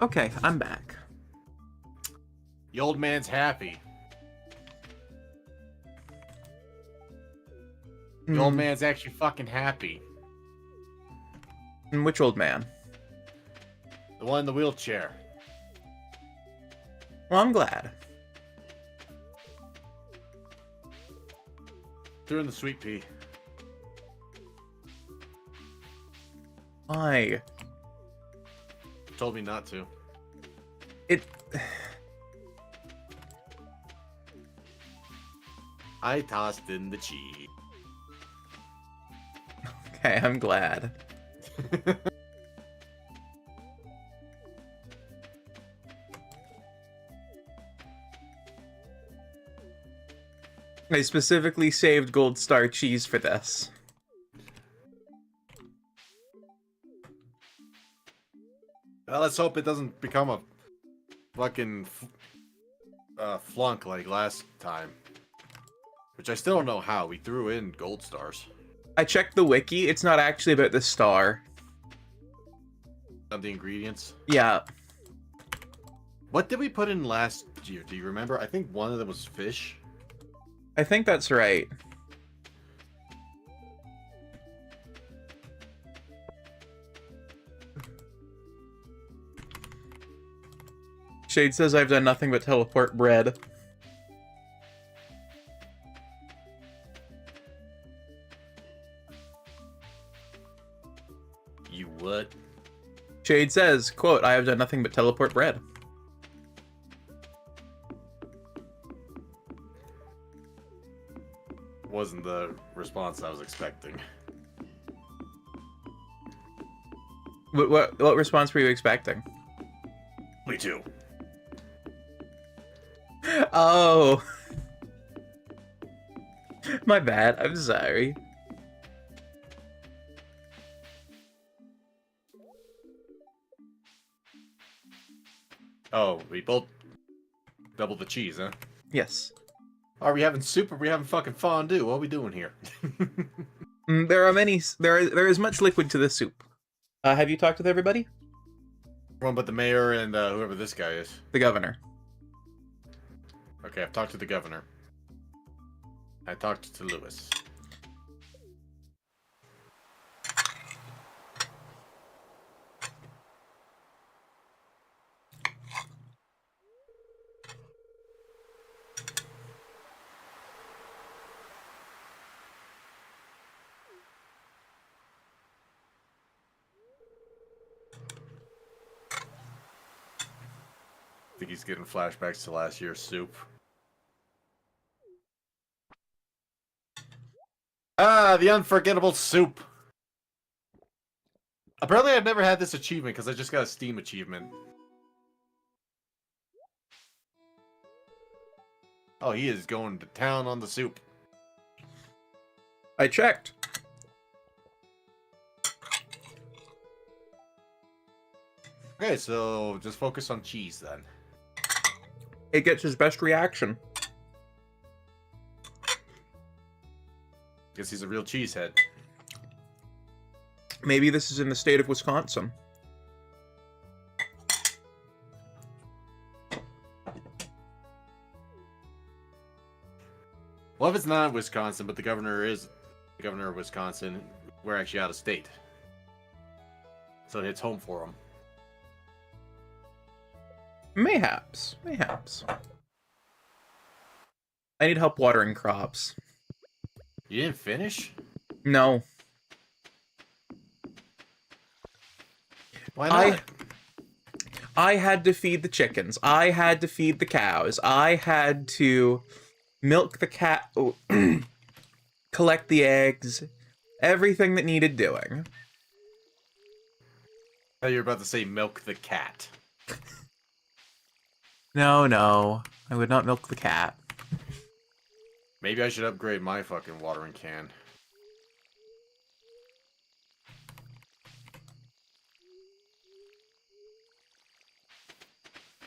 Okay, I'm back. The old man's happy. The old man's actually fucking happy. Which old man? The one in the wheelchair. Well, I'm glad. Threw in the sweet pea. Why? Told me not to. It... I tossed in the cheese. Okay, I'm glad. I specifically saved Gold Star cheese for this. Well, let's hope it doesn't become a fucking flunk like last time. Which I still don't know how. We threw in gold stars. I checked the wiki, it's not actually about the star. Of the ingredients. Yeah. What did we put in last year? Do you remember? I think one of them was fish. I think that's right. Shade says I've done nothing but teleport bread. You what? Shade says, quote, I have done nothing but teleport bread. Wasn't the response I was expecting. What response were you expecting? Me too. Oh. My bad, I'm sorry. Oh, we both doubled the cheese, huh? Yes. Are we having soup or are we having fucking fondue? What are we doing here? There are many. There is much liquid to the soup. Have you talked with everybody? One but the mayor and whoever this guy is. The governor. Okay, I've talked to the governor. I talked to Lewis. I think he's getting flashbacks to last year's soup. Ah, the unforgettable soup. Apparently I've never had this achievement because I just got a Steam achievement. Oh, he is going to town on the soup. I checked. Okay, so just focus on cheese then. It gets his best reaction. Guess he's a real cheesehead. Maybe this is in the state of Wisconsin. Well, if it's not Wisconsin, but the governor is the governor of Wisconsin, we're actually out of state. So it hits home for him. Mayhaps. Mayhaps. I need help watering crops. You didn't finish? No. Why not? I had to feed the chickens. I had to feed the cows. I had to milk the cat, collect the eggs, everything that needed doing. Oh, you're about to say milk the cat. No, I would not milk the cat. Maybe I should upgrade my fucking watering can.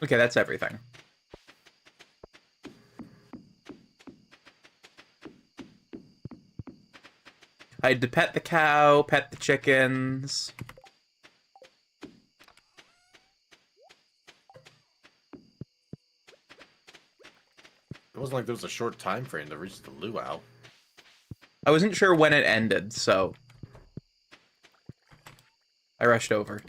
Okay, that's everything. I had to pet the cow, pet the chickens. It wasn't like there was a short time frame to reach the luau. I wasn't sure when it ended, so I rushed over.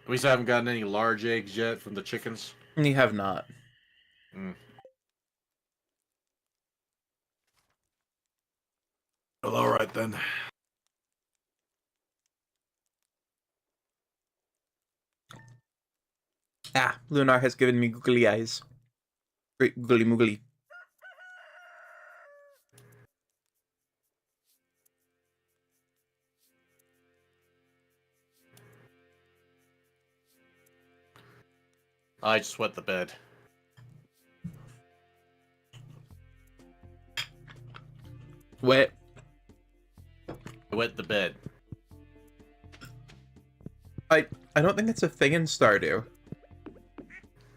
We still haven't gotten any large eggs yet from the chickens. You have not. Mm. Well, alright then. Ah, Lunar has given me googly eyes. Great googly moogly. I just wet the bed. Wet. I wet the bed. I don't think it's a thing in Stardew.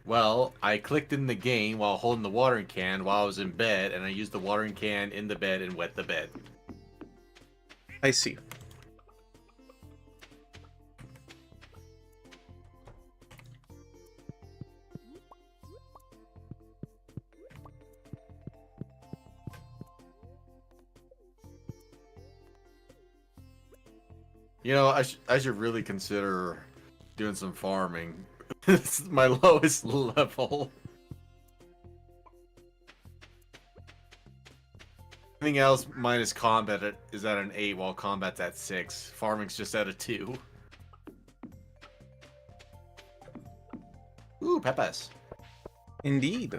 Well, I clicked in the game while holding the watering can while I was in bed, and I used the watering can in the bed and wet the bed. I see. You know, I should really consider doing some farming. This is my lowest level. Anything else minus combat is at an 8, while combat's at 6. Farming's just at a 2. Ooh, peppers. Indeed.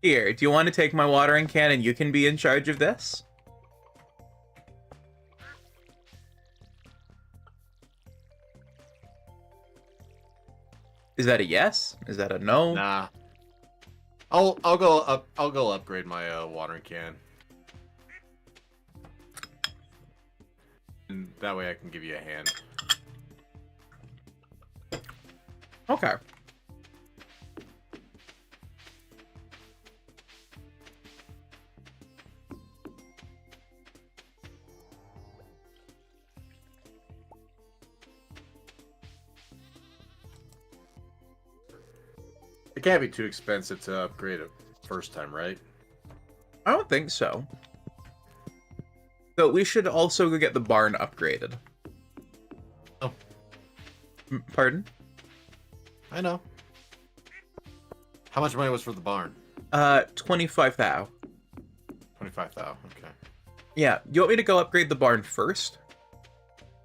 Here, do you want to take my watering can and you can be in charge of this? Is that a yes? Is that a no? Nah. I'll go upgrade my watering can. And that way I can give you a hand. Okay. It can't be too expensive to upgrade it first time, right? I don't think so. But we should also go get the barn upgraded. Oh. Pardon? I know. How much money was for the barn? 25 thou. 25,000. Okay. Yeah, you want me to go upgrade the barn first?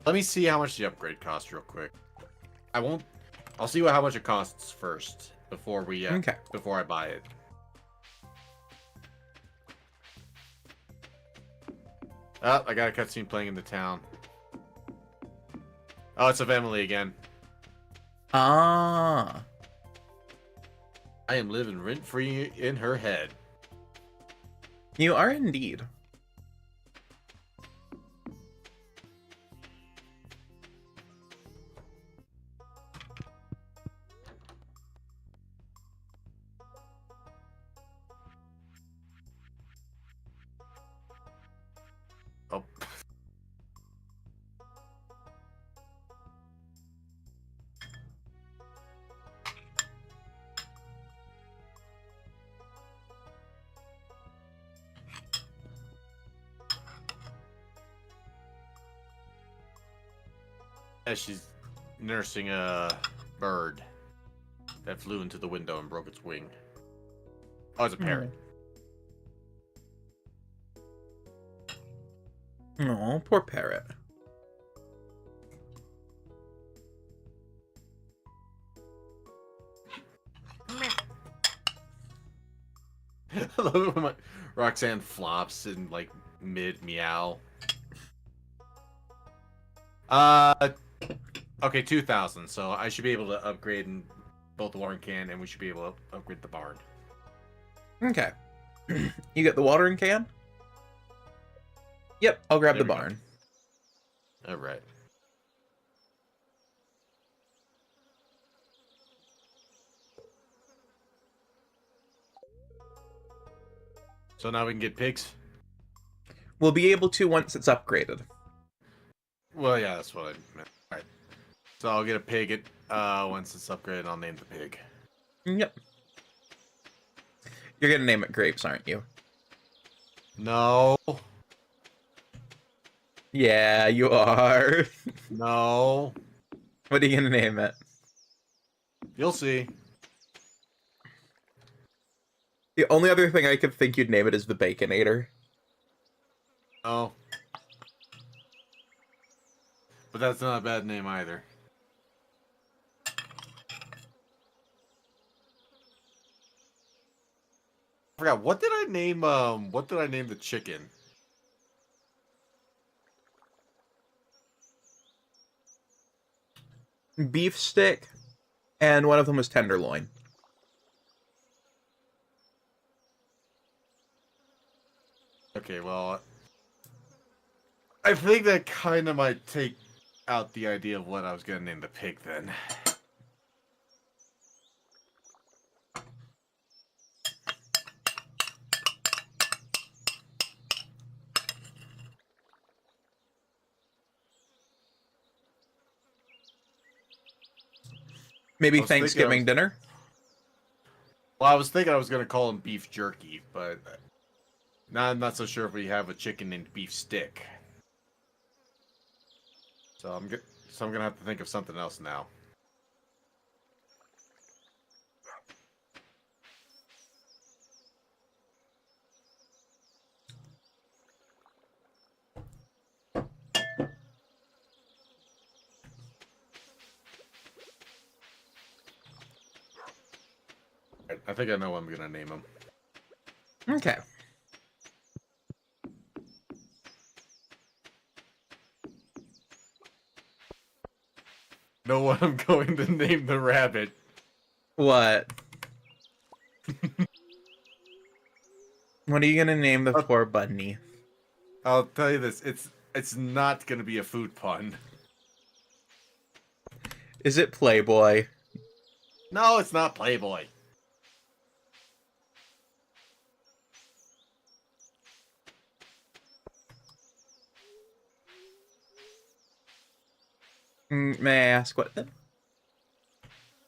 Let me see how much the upgrade costs real quick. I won't. I'll see how much it costs first before we. Okay. Before I buy it. Oh, I got a cutscene playing in the town. Oh, it's of Emily again. Ah. I am living rent-free in her head. You are indeed. Oh. As she's nursing a bird that flew into the window and broke its wing. Oh, it's a parrot. Oh, poor parrot. I love it when Roxanne flops in like mid meow. Okay, 2,000. So I should be able to upgrade in both the watering can, and we should be able to upgrade the barn. Okay. You get the watering can? Yep, I'll grab There the we go. barn. All right. So now we can get pigs. We'll be able to once it's upgraded. Well, yeah, that's what I meant. All right. So I'll get a pig at once it's upgraded. I'll name the pig. Yep. You're gonna name it Grapes, aren't you? No. Yeah, you are. No. What are you gonna name it? You'll see. The only other thing I could think you'd name it is the Baconator. Oh. But that's not a bad name either. I forgot, what did I name the chicken? Beef stick, and one of them was tenderloin. Okay, well, I think that kind of might take out the idea of what I was gonna name the pig then. Maybe I was thinking Thanksgiving dinner? Well, I was thinking I was gonna call him beef jerky, but now I'm not so sure if we have a chicken named beef stick. So I'm gonna have to think of something else now. I think I know what I'm gonna name him. Okay. Know what I'm going to name the rabbit? What? What are you gonna name the poor bunny? I'll tell you this: it's not gonna be a food pun. Is it Playboy? No, it's not Playboy. May I ask what then?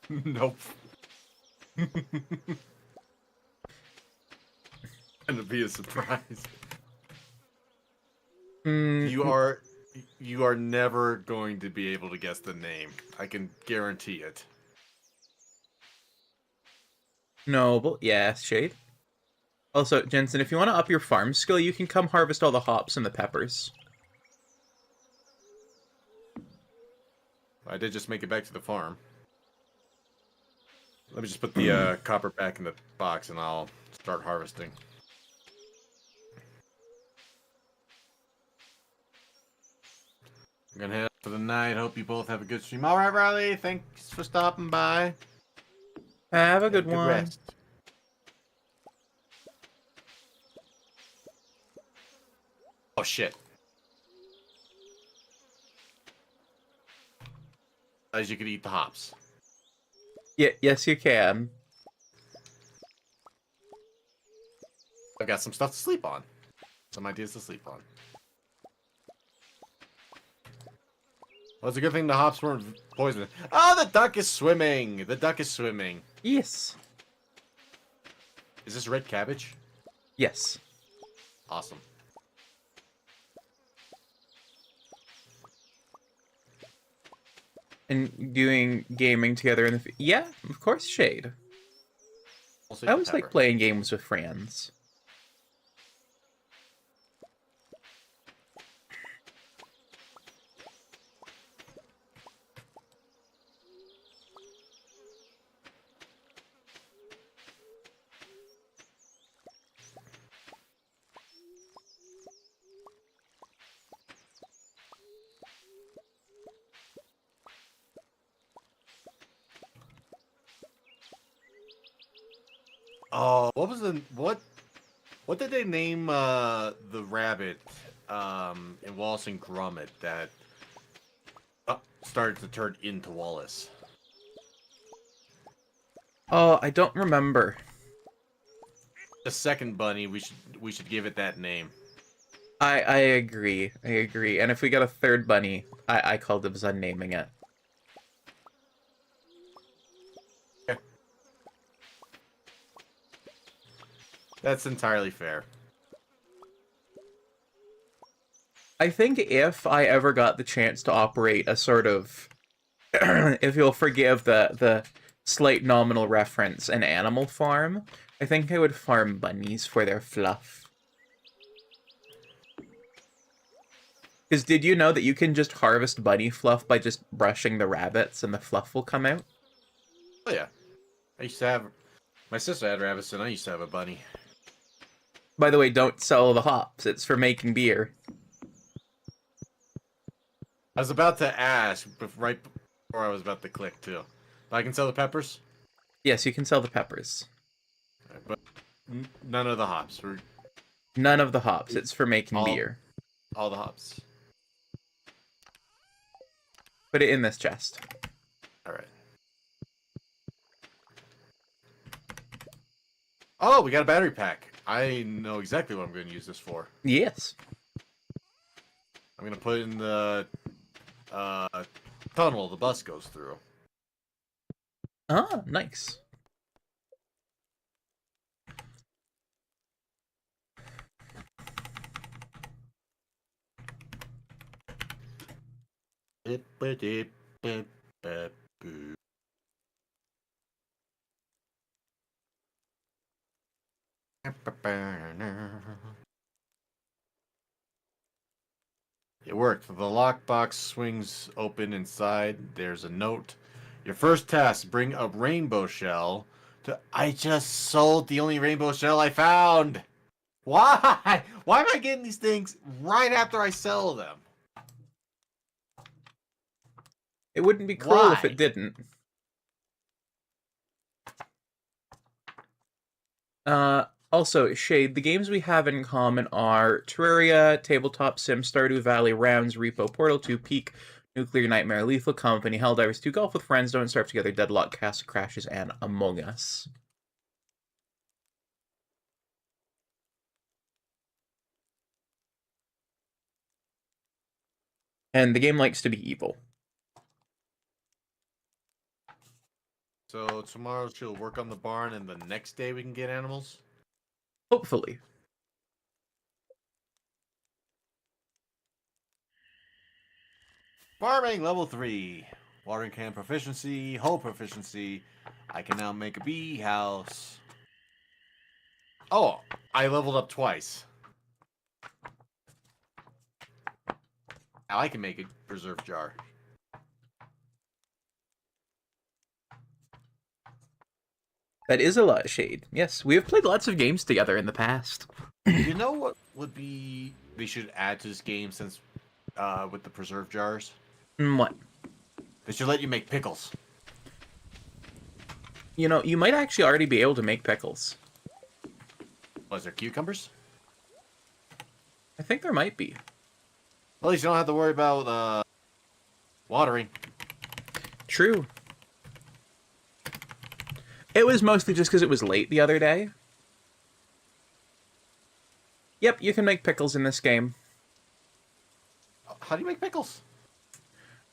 Nope. Gonna be a surprise. You are never going to be able to guess the name. I can guarantee it. Noble, yes, Shade. Also, Jensen, if you want to up your farm skill, you can come harvest all the hops and the peppers. I did just make it back to the farm. Let me just put the copper back in the box and I'll start harvesting. I'm gonna head out for the night. Hope you both have a good stream. Alright, Riley. Thanks for stopping by. Have a good one. Rest. Oh, shit. As you could eat the hops. Yeah, yes, you can. I've got some stuff to sleep on. Some ideas to sleep on. Well, it's a good thing the hops weren't poisonous. Oh, the duck is swimming! The duck is swimming. Yes. Is this red cabbage? Yes. Awesome. And doing gaming together in the... Yeah, of course, Shade. I always like playing games with friends. Oh, what was the what did they name the rabbit in Wallace and Gromit that started to turn into Wallace? Oh, I don't remember. The second bunny, we should give it that name. I agree. I agree. And if we got a third bunny, I call dibs on naming it. That's entirely fair. I think if I ever got the chance to operate a sort of, if you'll forgive the slight nominal reference, an animal farm, I think I would farm bunnies for their fluff. Because did you know that you can just harvest bunny fluff by just brushing the rabbits and the fluff will come out? Oh yeah. I used to have... My sister had rabbits and I used to have a bunny. By the way, don't sell the hops. It's for making beer. I was about to ask, right before I was about to click, too. But I can sell the peppers? Yes, you can sell the peppers. But none of the hops. None of the hops. It's for making beer. All the hops. Put it in this chest. Alright. Oh, we got a battery pack. I know exactly what I'm going to use this for. Yes. I'm going to put in the tunnel the bus goes through. Ah, nice. It worked. The lockbox swings open inside. There's a note. Your first task, bring a rainbow shell to... I just sold the only rainbow shell I found! Why? Why am I getting these things right after I sell them? It wouldn't be cruel if Why? it didn't. Also, Shade, the games we have in common are Terraria, Tabletop Sim, Stardew Valley, Rounds, Repo, Portal 2, Peak, Nuclear Nightmare, Lethal Company, Helldivers 2, Golf with Friends, Don't Starve Together, Deadlock, Castle Crashes, and Among Us. And the game likes to be evil. So tomorrow she'll work on the barn, and the next day we can get animals? Hopefully. Farming level 3. Watering can proficiency, hoe proficiency. I can now make a bee house. Oh, I leveled up twice. Now I can make a preserve jar. That is a lot of shade. Yes, we have played lots of games together in the past. You know what would be they should add to this game since with the preserve jars? What? They should let you make pickles. You know, you might actually already be able to make pickles. Was there cucumbers? I think there might be. At least you don't have to worry about watering. True. It was mostly just because it was late the other day. Yep, you can make pickles in this game. How do you make pickles?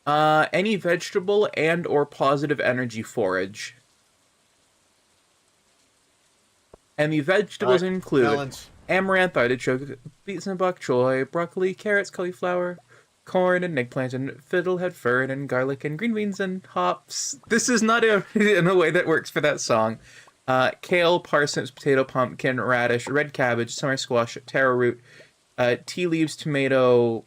Any vegetable and or positive energy forage. And the vegetables include melons. amaranth, artichoke, beets and bok choy, broccoli, carrots, cauliflower, corn and eggplant and fiddlehead fern and garlic and green beans and hops. This is not in a way that works for that song. Kale, parsnips, potato, pumpkin, radish, red cabbage, summer squash, taro root, tea leaves, tomato,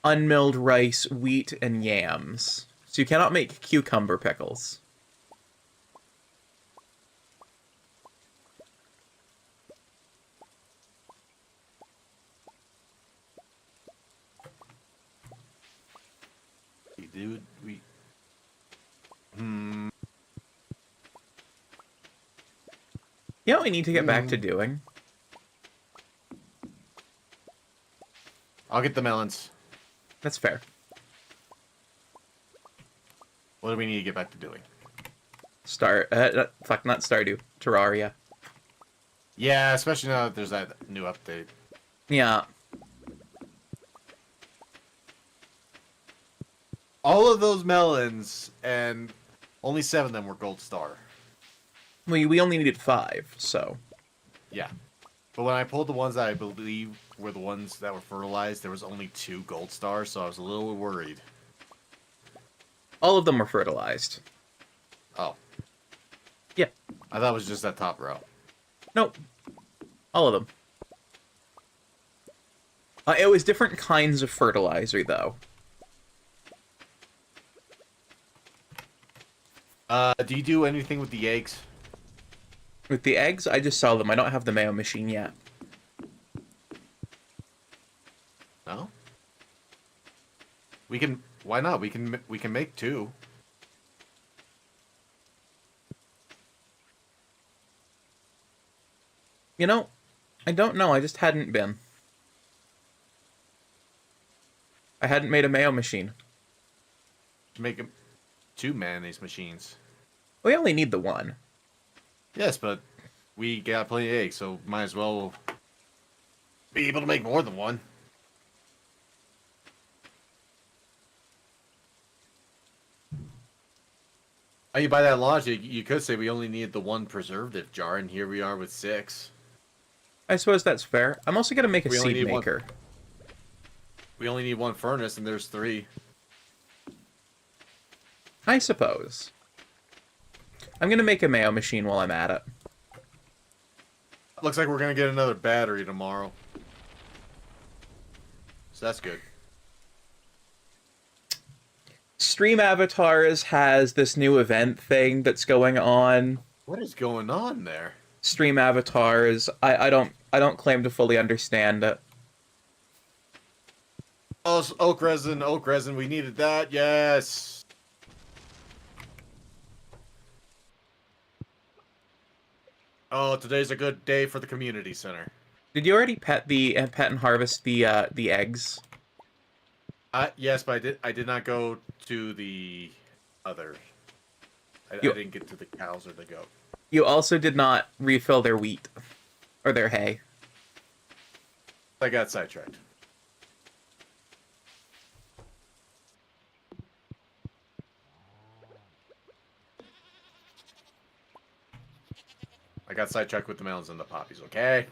unmilled rice, wheat, and yams. So you cannot make cucumber pickles. Dude, we... You know what we need to get back to doing? I'll get the melons. That's fair. What do we need to get back to doing? Not Stardew. Terraria. Yeah, especially now that there's that new update. Yeah. All of those melons, and only 7 of them were gold star. We only needed 5, so... Yeah. But when I pulled the ones that I believe were the ones that were fertilized, there was only 2 gold stars, so I was a little worried. All of them were fertilized. Oh. Yeah. I thought it was just that top row. Nope. All of them. It was different kinds of fertilizer, though. Do you do anything with the eggs? With the eggs, I just sell them. I don't have the mayo machine yet. No? We can... Why not? We can make 2. You know, I don't know. I just hadn't been. I hadn't made a mayo machine. Make 2 mayonnaise machines. We only need the one. Yes, but we got plenty of eggs, so might as well be able to make more than one. I mean, by that logic, you could say we only need the 1 preservative jar, and here we are with 6. I suppose that's fair. I'm also going to make a We only seed need one. maker. We only need 1 furnace, and there's 3. I suppose. I'm going to make a mayo machine while I'm at it. Looks like we're gonna get another battery tomorrow. So that's good. Stream Avatars has this new event thing that's going on. What is going on there? Stream Avatars. I don't claim to fully understand it. Oh, oak resin, we needed that, yes! Oh, today's a good day for the community center. Did you already pet and harvest the eggs? Yes, but I did not go to the other. I You- didn't get to the cows or the goat. You also did not refill their wheat or their hay. I got sidetracked. I got sidetracked with the melons and the poppies. Okay.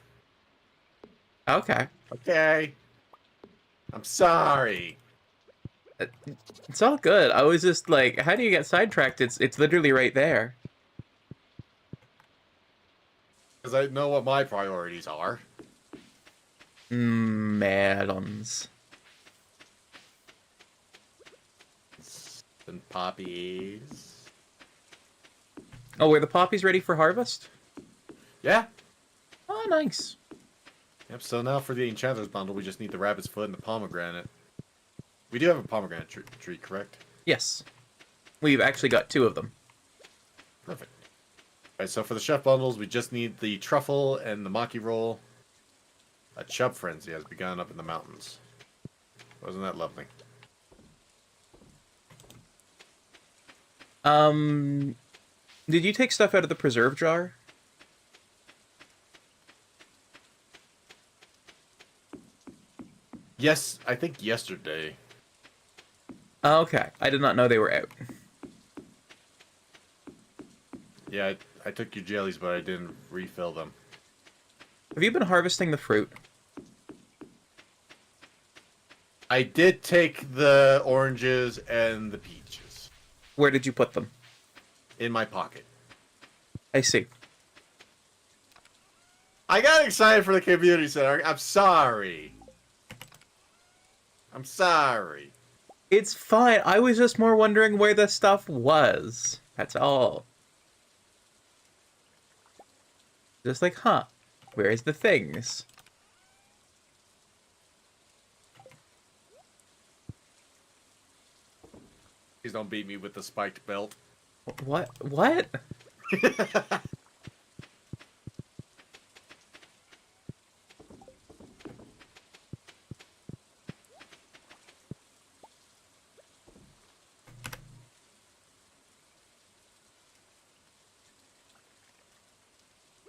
Okay. Okay. I'm sorry. It's all good. I was just like, how do you get sidetracked? It's literally right there. Because I know what my priorities are. Melons. And poppies. Oh, were the poppies ready for harvest? Yeah. Oh, nice. Yep, so now for the Enchanter's Bundle, we just need the rabbit's foot and the pomegranate. We do have a pomegranate tree, correct? Yes. We've actually got 2 of them. Perfect. Alright, so for the chef bundles, we just need the truffle and the maki roll. A chub frenzy has begun up in the mountains. Wasn't that lovely? Did you take stuff out of the preserve jar? Yes, I think yesterday. Okay. I did not know they were out. Yeah, I took your jellies, but I didn't refill them. Have you been harvesting the fruit? I did take the oranges and the peaches Where did you put them? in my pocket. I see. I got excited for the community center. I'm sorry. I'm sorry. It's fine. I was just more wondering where the stuff was. That's all. Just like, huh, where's the things? Please don't beat me with the spiked belt. What? What?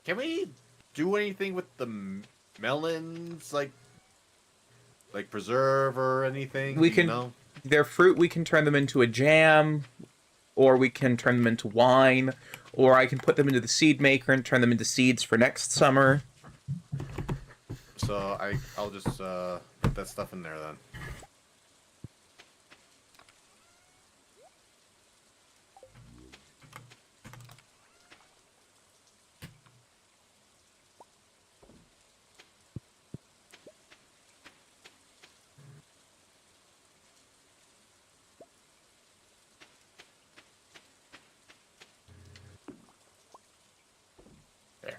Can we do anything with the melons, like preserve or anything? We Do you can- know? They're fruit, we can turn them into a jam, or we can turn them into wine, or I can put them into the seed maker and turn them into seeds for next summer. So I'll just put that stuff in there then. There.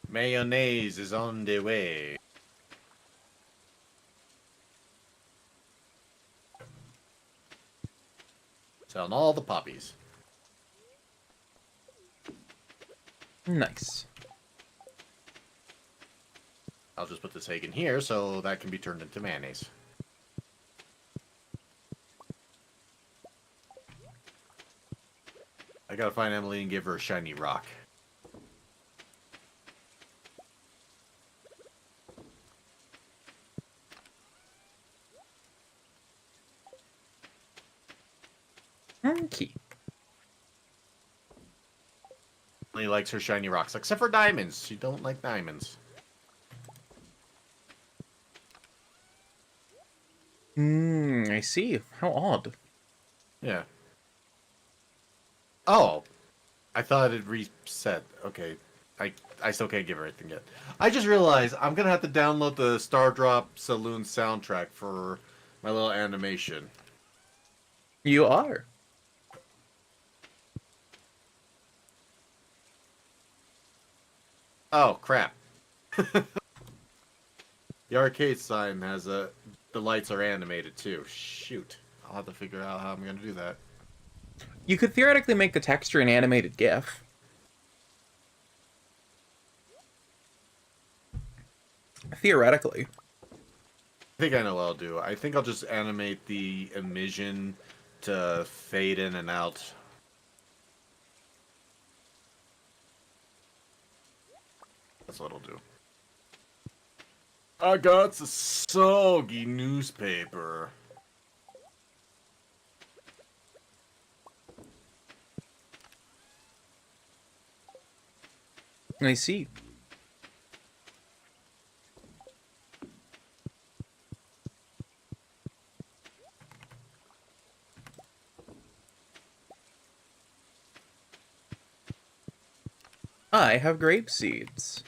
Mayonnaise is on the way. Selling all the poppies. Nice. I'll just put this egg in here so that can be turned into mayonnaise. I gotta find Emily and give her a shiny rock. Okay. Emily likes her shiny rocks, except for diamonds. She don't like diamonds. I see. How odd. Yeah. Oh, I thought it reset. Okay, I still can't give her anything yet. I just realized I'm gonna have to download the Stardrop Saloon soundtrack for my little animation. You are. Oh crap! The arcade sign has the lights are animated too. Shoot, I'll have to figure out how I'm gonna do that. You could theoretically make the texture an animated GIF. Theoretically. I think I know what I'll do. I think I'll just animate the emission to fade in and out. That's what I'll do. I got the soggy newspaper. I see. I have grape seeds.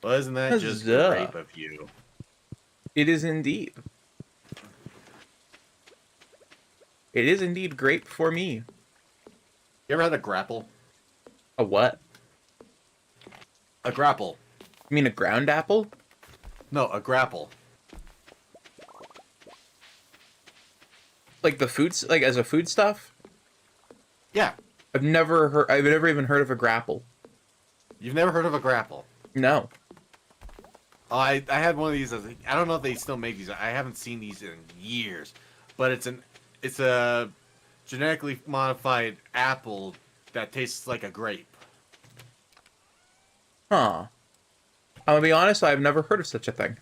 Well, isn't that just Huzzah. grape of you? It is indeed. It is indeed grape for me. You ever had a grapple? A what? A grapple. You mean a ground apple? No, a grapple. Like the foods, like as a food stuff? Yeah. I've never even heard of a grapple. You've never heard of a grapple? No. I had one of these. I don't know if they still make these. I haven't seen these in years, but it's a genetically modified apple that tastes like a grape. Huh. I'm gonna be honest, I've never heard of such a thing.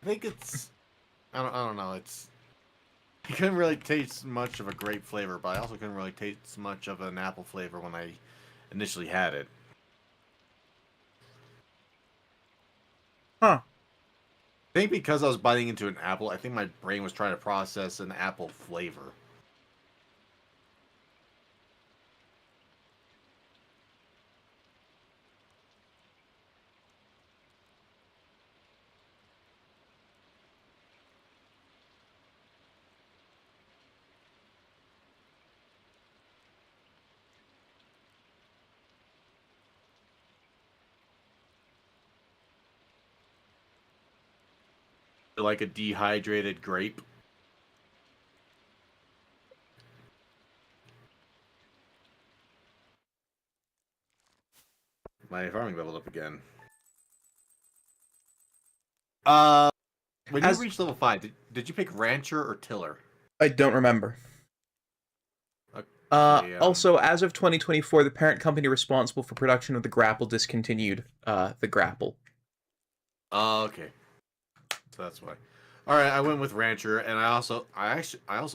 I think it's. I don't know. I couldn't really taste much of a grape flavor, but I also couldn't really taste much of an apple flavor when I initially had it. Huh. I think because I was biting into an apple, I think my brain was trying to process an apple flavor. Like a dehydrated grape. My farming leveled up again. When you As- reached level 5, did you pick Rancher or Tiller? I don't remember. Okay, Also, as of 2024, the parent company responsible for production of the grapple discontinued the grapple. Oh, okay. So that's why. All right, I went with Rancher, and I also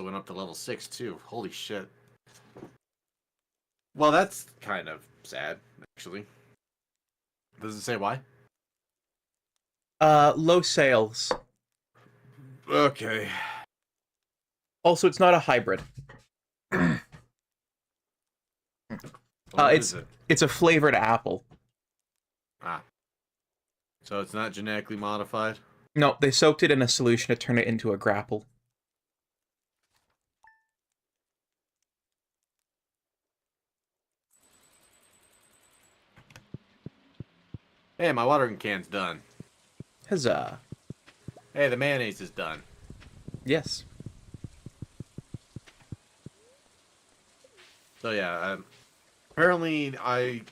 went up to level 6 too. Holy shit. Well, that's kind of sad, actually. Does it say why? Low sales. Okay. Also, it's not a hybrid. What It's is it? it's a flavored apple. Ah. So it's not genetically modified? No, they soaked it in a solution to turn it into a grapple. Hey, my watering can's done. Huzzah. Hey, the mayonnaise is done. Yes. So yeah, apparently I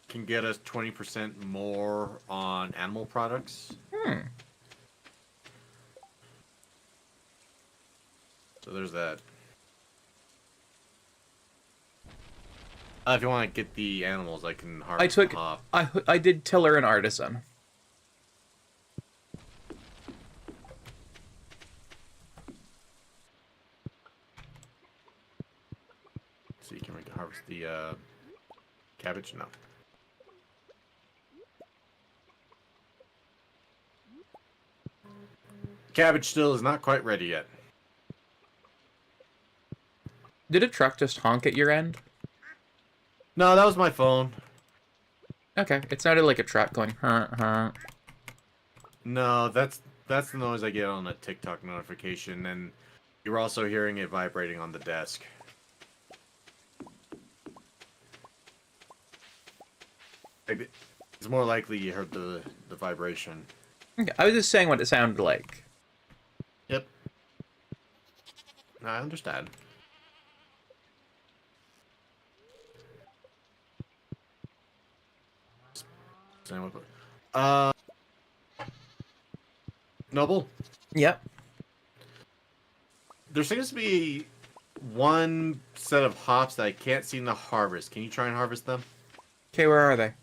can get us 20% more on animal products. Hmm. So there's that. If you want to get the animals, I can harvest I took- them off. I did tiller and artisan. See, can we harvest the cabbage? No. Cabbage still is not quite ready yet. Did a truck just honk at your end? No, that was my phone. Okay, it sounded like a truck going, huh, huh. No, that's the noise I get on a TikTok notification, and you're also hearing it vibrating on the desk. It's more likely you heard the vibration. Okay, I was just saying what it sounded like. I understand. Uh, Noble, Yep. there seems to be one set of hops that I can't seem to harvest. Can you try and harvest them? Okay, where are they?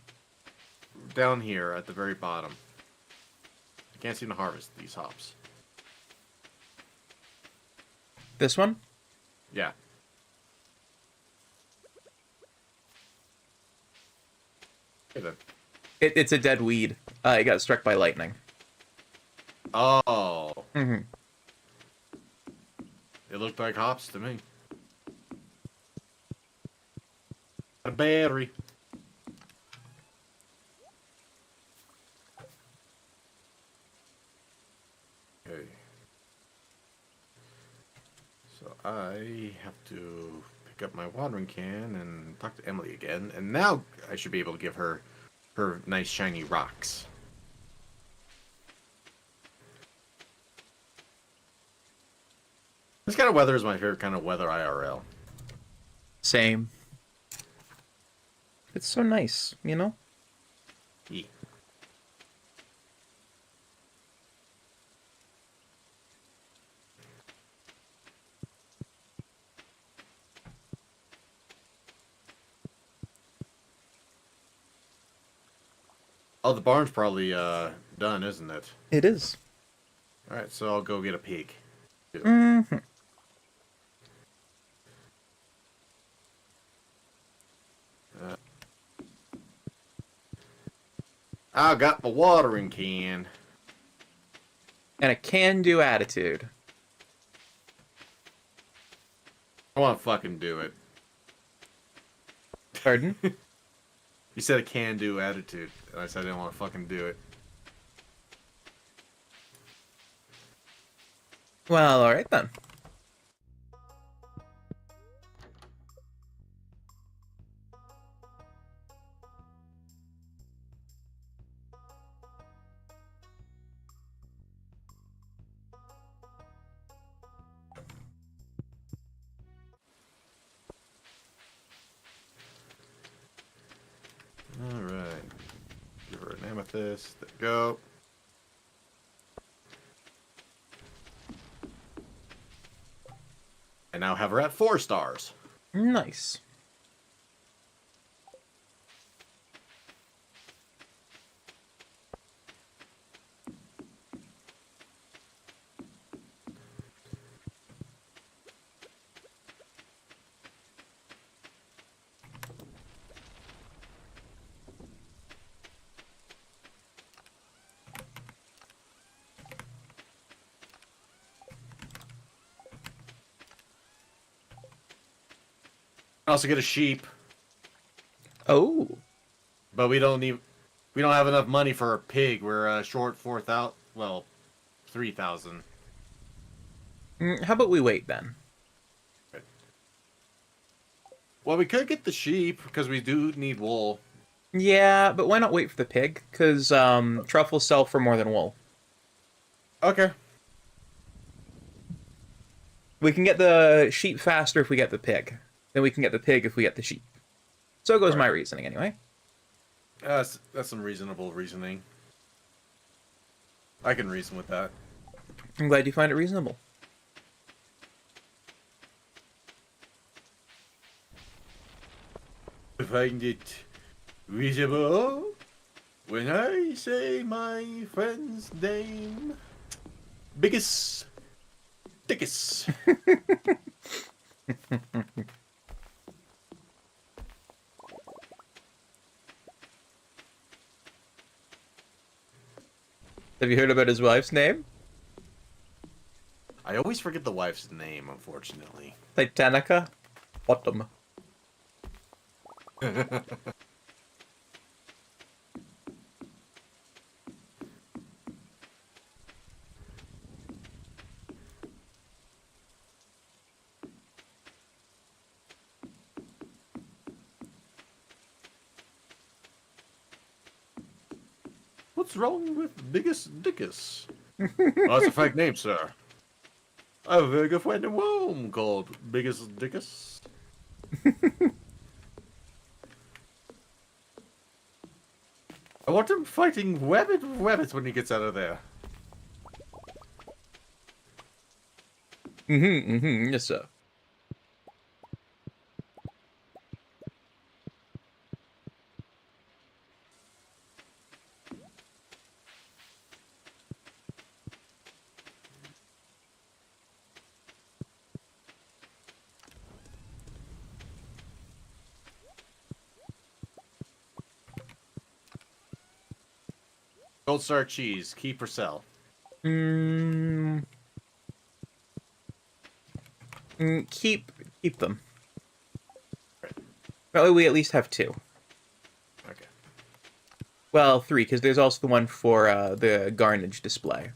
Down here at the very bottom. I can't seem to harvest these hops. This one? Yeah. Okay then. It's a dead weed. It got struck by lightning. Oh. Mm-hmm. It looked like hops to me. A battery. Okay. So I have to pick up my watering can and talk to Emily again, and now I should be able to give her her nice shiny rocks. This kind of weather is my favorite kind of weather IRL. Same. It's so nice, you know? Yeah. Oh, the barn's probably done, isn't it? It is. Alright, so I'll go get a pig. Mm-hmm. I got the watering can. And a can-do attitude. I want to fucking do it. Pardon? You said a can-do attitude, and I said I didn't want to fucking do it. Well, alright then. Alright. Give her an amethyst. There we go. And now have her at 4 stars. Nice. Also get a sheep, Oh. but we don't have enough money for a pig. We're short 4,000, well, 3,000. How about we wait then? Well, we could get the sheep because we do need wool. Yeah, but why not wait for the pig? Because truffles sell for more than wool. Okay. We can get the sheep faster if we get the pig. Then we can get the pig if we get the sheep. So goes my reasoning anyway. That's some reasonable reasoning. I can reason with that. I'm glad you find it reasonable. I find it reasonable when I say my friend's name. Biggest, thickest. Have you heard about his wife's name? I always forget the wife's name, unfortunately. Titanica? Bottom. What's wrong with biggest dickus? Oh, it's a fake name, sir. I have a very good friend in Rome called Biggest Dickus. I want him fighting rabbits when he gets out of there. Yes, sir. Gold Star cheese, keep or sell. Keep them. Well, we at least have 2. Okay. Well, 3, because there's also the one for the garnage display.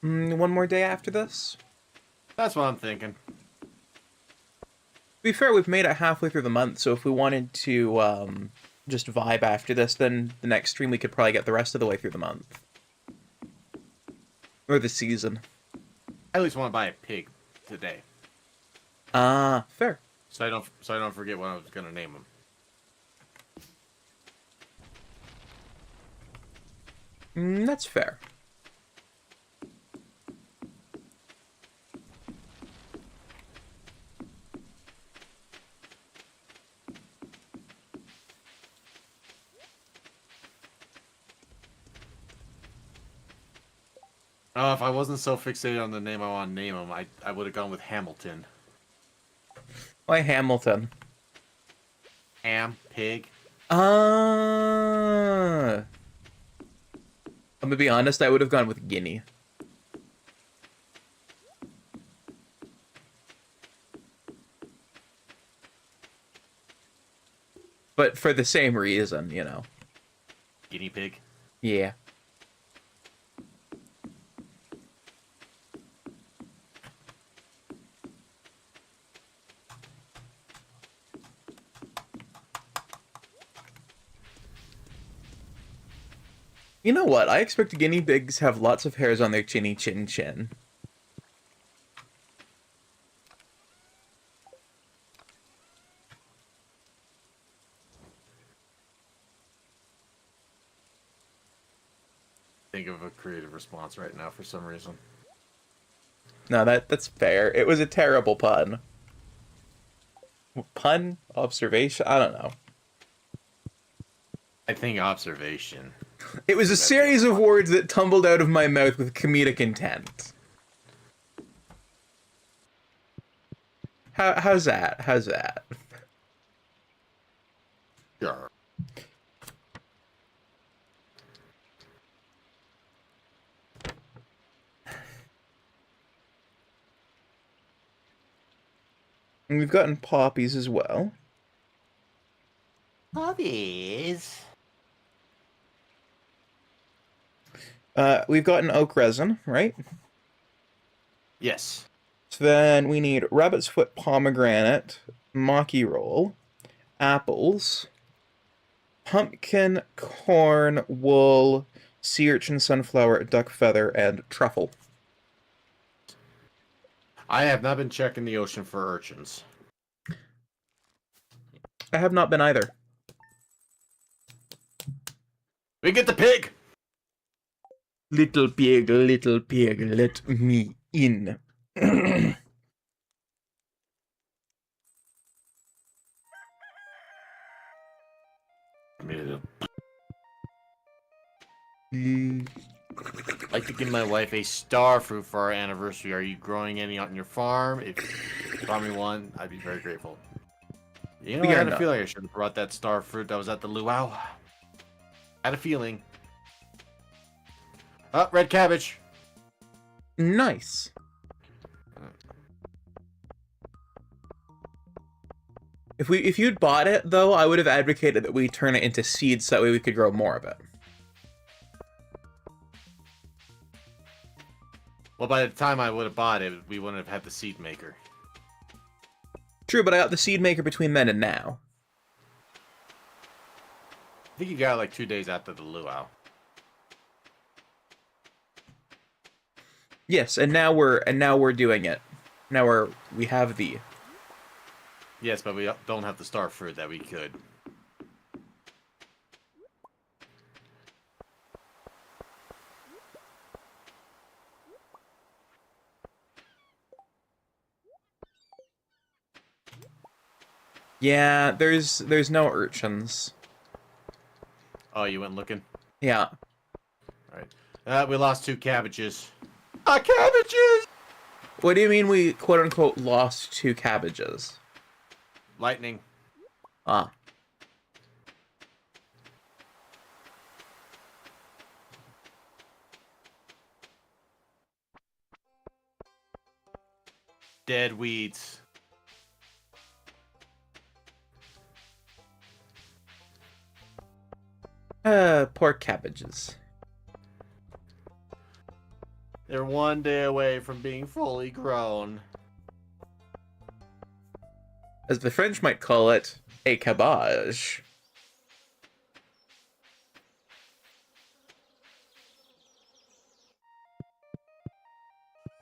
One more day after this? That's what I'm thinking. To be fair, we've made it halfway through the month, so if we wanted to just vibe after this, then the next stream we could probably get the rest of the way through the month. Or the season. I at least want to buy a pig today, Ah, fair. so I don't forget what I was gonna name him. That's fair. Oh, if I wasn't so fixated on the name I want to name him, I would have gone with Hamilton. Why Hamilton? Ham, pig. Ah. I'm gonna be honest, I would have gone with Guinea. But for the same reason, you know. Guinea pig. Yeah. You know what? I expect guinea pigs have lots of hairs on their chinny chin chin. Think of a creative response right now for some reason. No, that's fair. It was a terrible pun. Pun? Observation? I don't know. I think observation. It was a series of words that tumbled out of my mouth with comedic intent. How's that? How's that? Sure. And we've gotten poppies as well. Hobbies. We've gotten oak resin, right? Yes. So then we need rabbit's foot pomegranate, maki roll, apples, pumpkin, corn, wool, sea urchin, sunflower, duck feather, and truffle. I have not been checking the ocean for urchins. I have not been either. We get the pig! Little pig, let me in. I'd like to give my wife a star fruit for our anniversary. Are you growing any on your farm? If you brought me one, I'd be very grateful. You know, We I are had a not. feeling I should have brought that star fruit that was at the luau. I had a feeling. Oh, red cabbage. Nice. If you'd bought it though, I would have advocated that we turn it into seeds so that way we could grow more of it. Well, by the time I would have bought it, we wouldn't have had the seed maker. True, but I got the seed maker between then and now. I think you got it like 2 days after the luau. Yes, and now we're doing it. Now we have the. Yes, but we don't have the star fruit that we could. Yeah, there's no urchins. Oh, you went looking? Yeah. Alright. We lost 2 cabbages. Cabbages! What do you mean we quote unquote lost 2 cabbages? Lightning. Ah. Dead weeds. Poor cabbages. They're 1 day away from being fully grown. As the French might call it, a cabbage.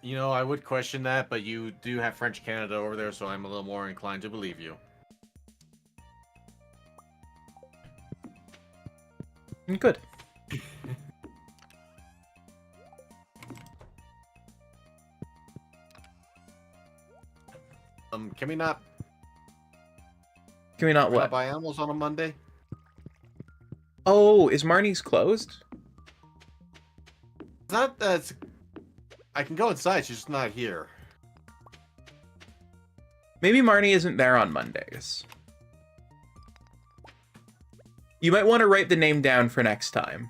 You know, I would question that, but you do have French Canada over there, so I'm a little more inclined to believe you. Good. Can we not Can we not what? buy animals on a Monday? Oh, is Marnie's closed? It's not that I can go inside, she's just not here. Maybe Marnie isn't there on Mondays. You might want to write the name down for next time.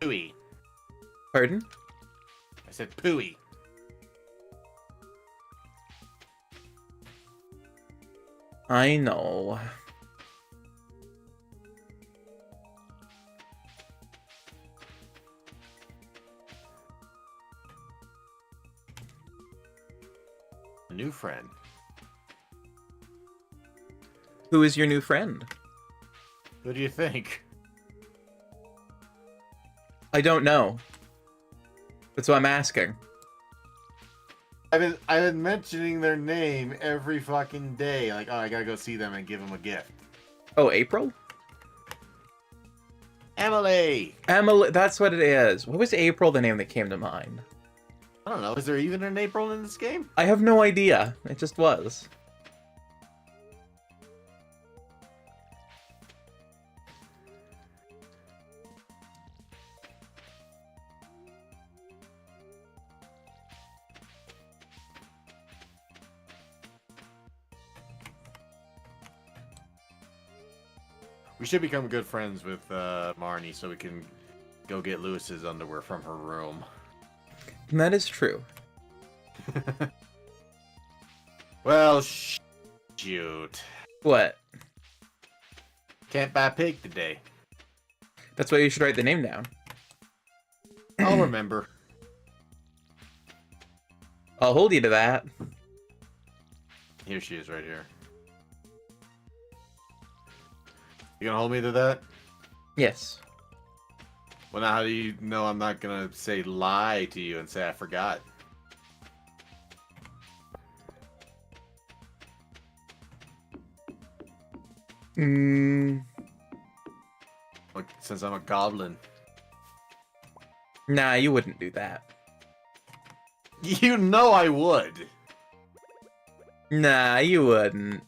Pooey. Pardon? I said pooey. I know. A new friend. Who is your new friend? Who do you think? I don't know. That's what I'm asking. I've been mentioning their name every fucking day. Like, oh, I gotta go see them and give them a gift. Oh, April? Emily! Emily, that's what it is. What was April the name that came to mind? I don't know. Is there even an April in this game? I have no idea. It just was. We should become good friends with Marnie so we can go get Lewis's underwear from her room. And that is true. Well, shoot. What? Can't buy pig today. That's why you should write the name down. I'll remember. I'll hold you to that. Here she is right here. You gonna hold me to that? Yes. Well, now how do you know I'm not gonna say lie to you and say I forgot? Like, since I'm a goblin. Nah, you wouldn't do that. You know I would. Nah, you wouldn't.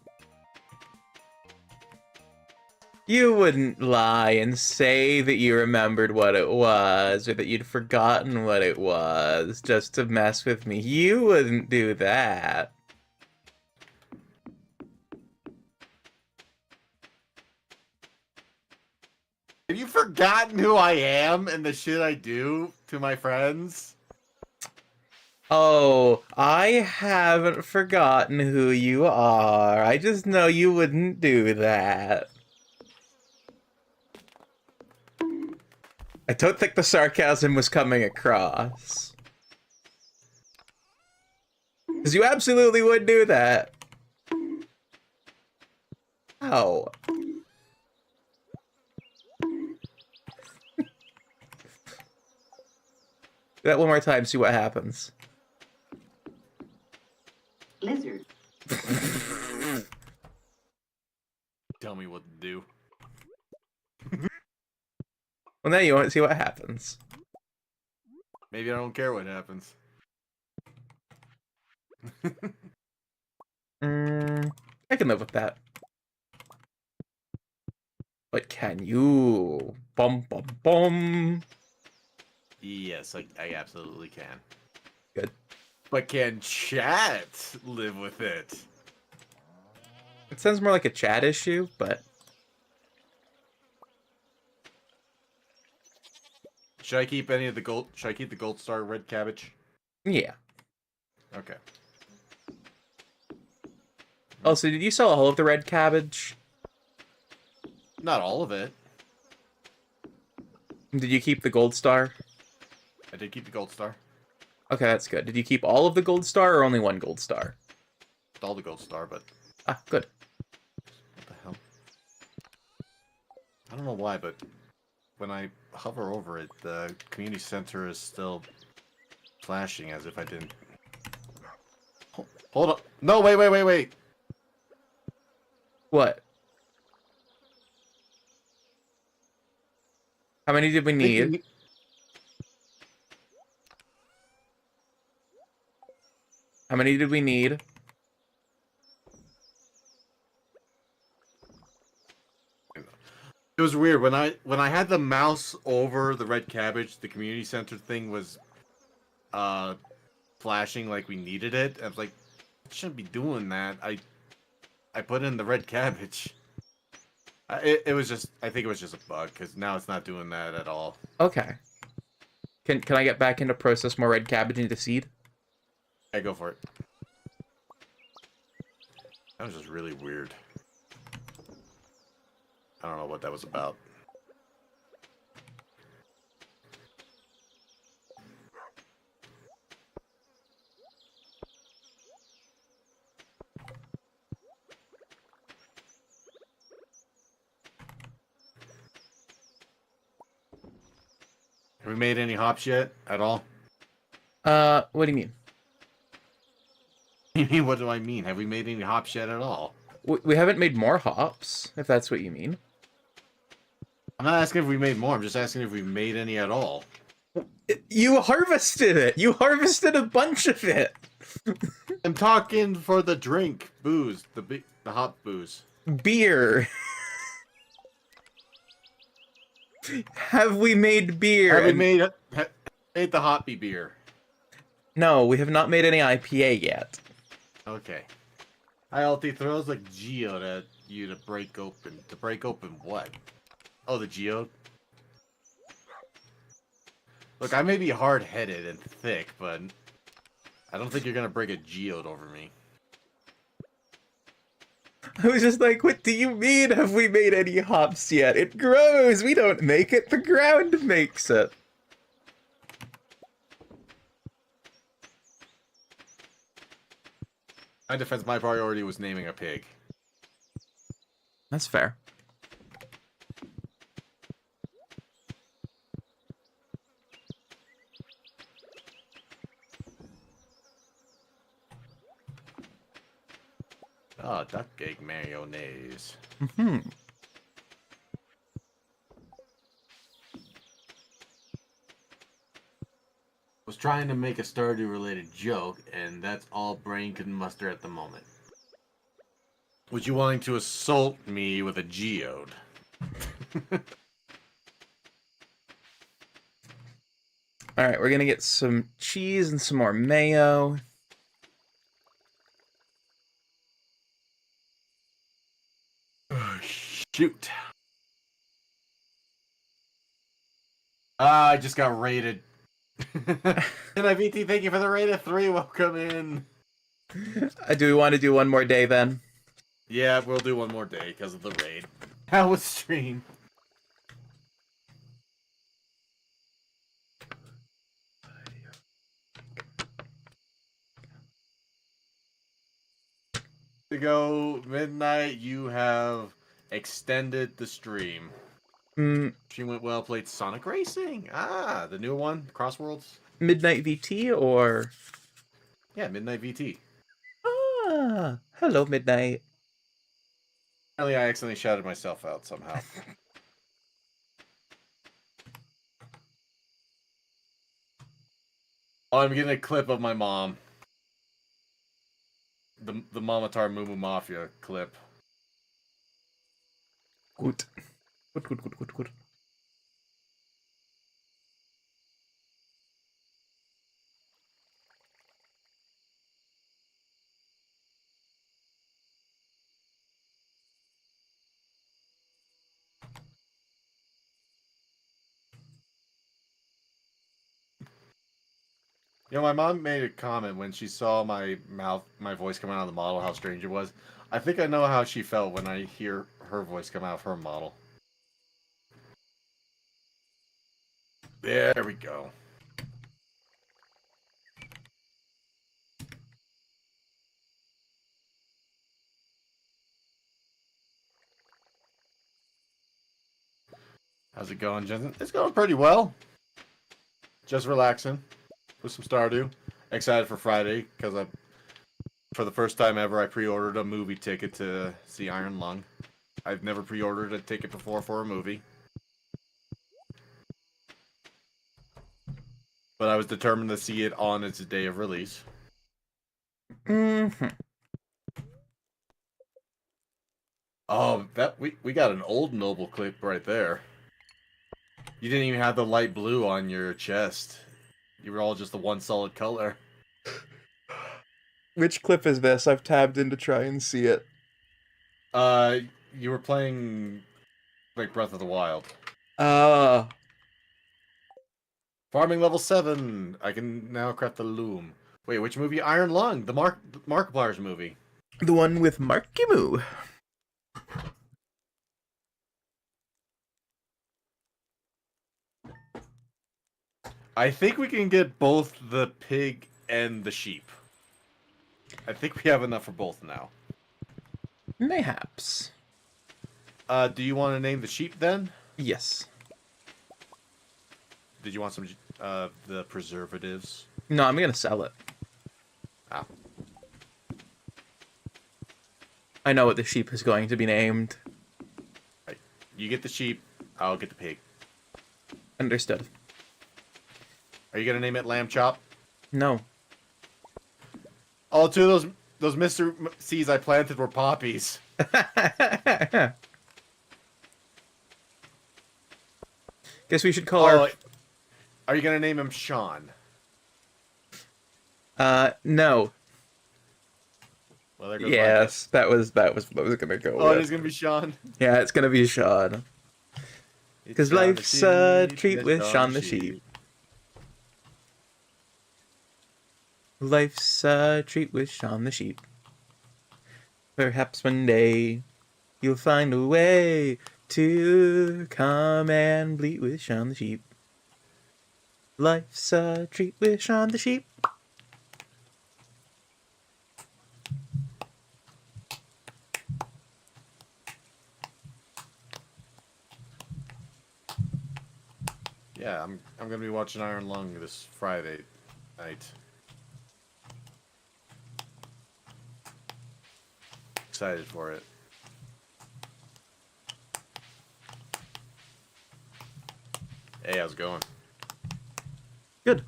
You wouldn't lie and say that you remembered what it was, or that you'd forgotten what it was, just to mess with me. You wouldn't do that. Have you forgotten who I am and the shit I do to my friends? Oh, I haven't forgotten who you are. I just know you wouldn't do that. I don't think the sarcasm was coming across. Because you absolutely would do that. Oh. Do that one more time, see what happens. Lizard. Tell me what to do. Well, now you want to see what happens. Maybe I don't care what happens. I can live with that. But can you? Bum bum bum. Yes, I absolutely can. Good. But can chat live with it? It sounds more like a chat issue, but Should I keep any of the gold? Should I keep the gold star red cabbage? yeah. Okay. Also, did you sell all of the red cabbage? Not all of it. Did you keep the gold star? I did keep the gold star. Okay, that's good. Did you keep all of the gold star or only one gold star? All the gold star, but Ah, good. what the hell? I don't know why, but when I hover over it, the community center is still flashing as if I didn't. Hold up! No, wait! What? How many did we need? How many did we need? It was weird when I had the mouse over the red cabbage. The community center thing was flashing like we needed it. I was like, I shouldn't be doing that. I put in the red cabbage. It was just, I think it was just a bug because now it's not doing that at all. Okay. Can I get back into process more red cabbage into seed? I go for it. That was just really weird. I don't know what that was about. Have we made any hops yet at all? What do you mean? You mean, what do I mean? Have we made any hops yet at all? We haven't made more hops, if that's what you mean. I'm not asking if we made more. I'm just asking if we made any at all. You harvested it! You harvested a bunch of it! I'm talking for the drink, booze, the hop booze. Beer. Have we made beer? Have we made the hoppy beer? No, we have not made any IPA yet. Okay. ILT throws like geode at you to break open. To break open what? Oh, the geode? Look, I may be hard-headed and thick, but I don't think you're gonna break a geode over me. I was just like, what do you mean, have we made any hops yet? It grows! We don't make it, the ground makes it! In my defense, my priority was naming a pig. That's fair. Oh, duck egg mayonnaise. Hmm. Was trying to make a Stardew related joke, and that's all brain could muster at the moment. Would you willing to assault me with a geode? Alright, we're gonna get some cheese and some more mayo. Shoot. I just got raided. NIVT, thank you for the raid of 3. Welcome in. Do we want to do one more day then? Yeah, we'll do one more day because of the raid. How was stream? To go midnight, you have extended the stream. Stream went well, played Sonic Racing. Ah, the new one, Crossworlds. Midnight VT or... Yeah, Midnight VT. Ah, hello Midnight. Apparently, I accidentally shouted myself out somehow. Oh, I'm getting a clip of my mom. The Minotaur Moo Mafia clip. Good. Good. You know, my mom made a comment when she saw my voice come out of the model, how strange it was. I think I know how she felt when I hear her voice come out of her model. There we go. How's it going, Jensen? It's going pretty well. Just relaxing with some Stardew. Excited for Friday because for the first time ever, I pre-ordered a movie ticket to see Iron Lung. I've never pre-ordered a ticket before for a movie. But I was determined to see it on its day of release. Mm-hmm. Oh, we got an old Nobel clip right there. You didn't even have the light blue on your chest. You were all just the one solid color. Which clip is this? I've tabbed in to try and see it. You were playing like Breath of the Wild. Farming level 7. I can now craft the loom. Wait, which movie? Iron Lung, the Markiplier's movie. The one with Marky Moo. I think we can get both the pig and the sheep. I think we have enough for both now. Mayhaps. Do you want to name the sheep then? Yes. Did you want some the preservatives? No, I'm gonna sell it. Ah. I know what the sheep is going to be named. Right. You get the sheep, I'll get the pig. Understood. Are you gonna name it Lamb Chop? No. Oh, two of those Mr. Seeds I planted were poppies. Guess we should call our... Are you gonna name him Sean? No. Well, there goes Yes, that was what I was gonna go Oh, with. it is gonna be Sean. Yeah, it's gonna be Sean. Because life's a treat with Sean the sheep. Life's a treat with Sean the sheep. Perhaps one day you'll find a way to come and bleat with Sean the sheep. Life's a treat with Sean the sheep. Yeah, I'm gonna be watching Iron Lung this Friday night. Excited for it. Hey, how's it going? Good.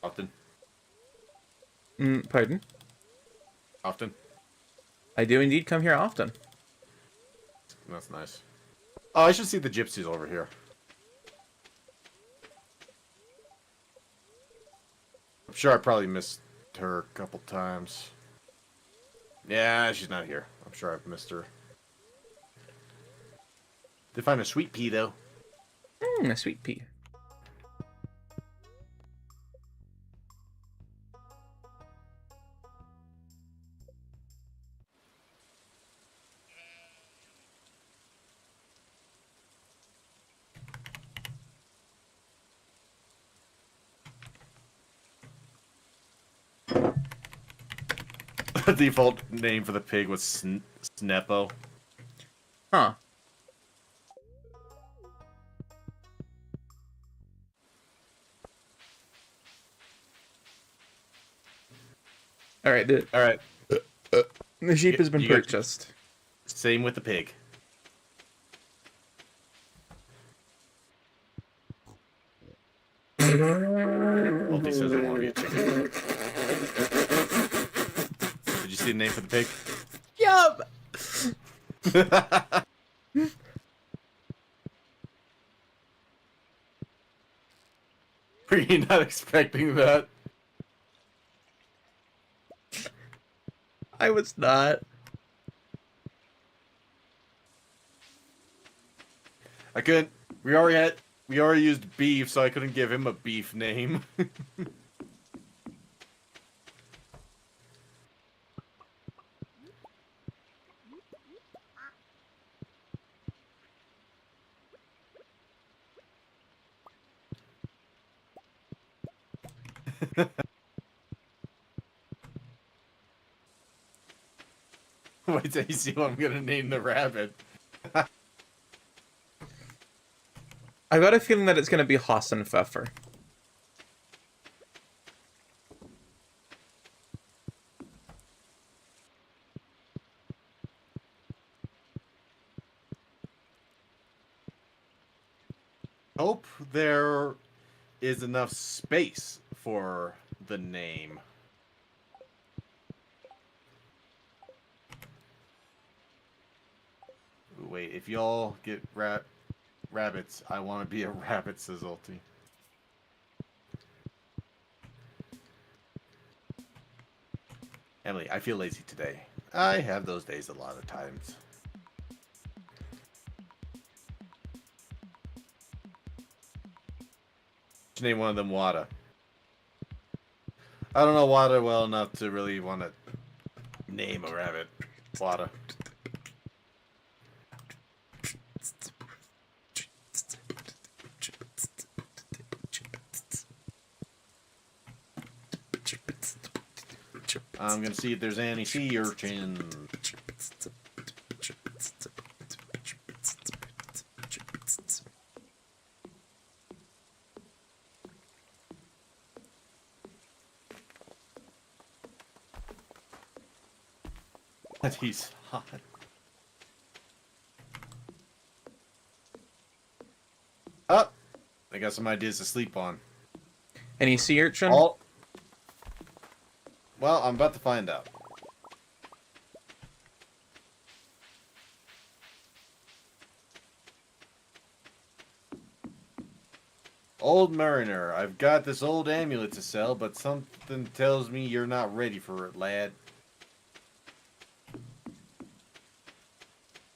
Often? Pardon? Often? I do indeed come here often. That's nice. Oh, I should see the gypsies over here. I'm sure I probably missed her a couple times. Yeah, she's not here. I'm sure I've missed her. Did find a sweet pea, though. A sweet pea. The default name for the pig was Sneppo. Huh. Alright, Alright, the sheep has been you got- purchased. same with the pig. Multi says I want to be a chicken. Did you see the name for the pig? Yup! Were you not expecting that? I was not. I couldn't. We already used beef, so I couldn't give him a beef name. Wait till you see what I'm gonna name the rabbit. I got a feeling that it's gonna be Hassenpfeffer. Hope there is enough space for the name. Wait, if y'all get rabbits, I want to be a rabbit, says Ulti. Emily, I feel lazy today. I have those days a lot of times. Name one of them Wada. I don't know Wada well enough to really want to name a rabbit. Wada. I'm gonna see if there's any sea urchins. He's hot. Up. I got some ideas to sleep on. Any sea urchin? Well, I'm about to find out. Old Mariner, I've got this old amulet to sell, but something tells me you're not ready for it, lad.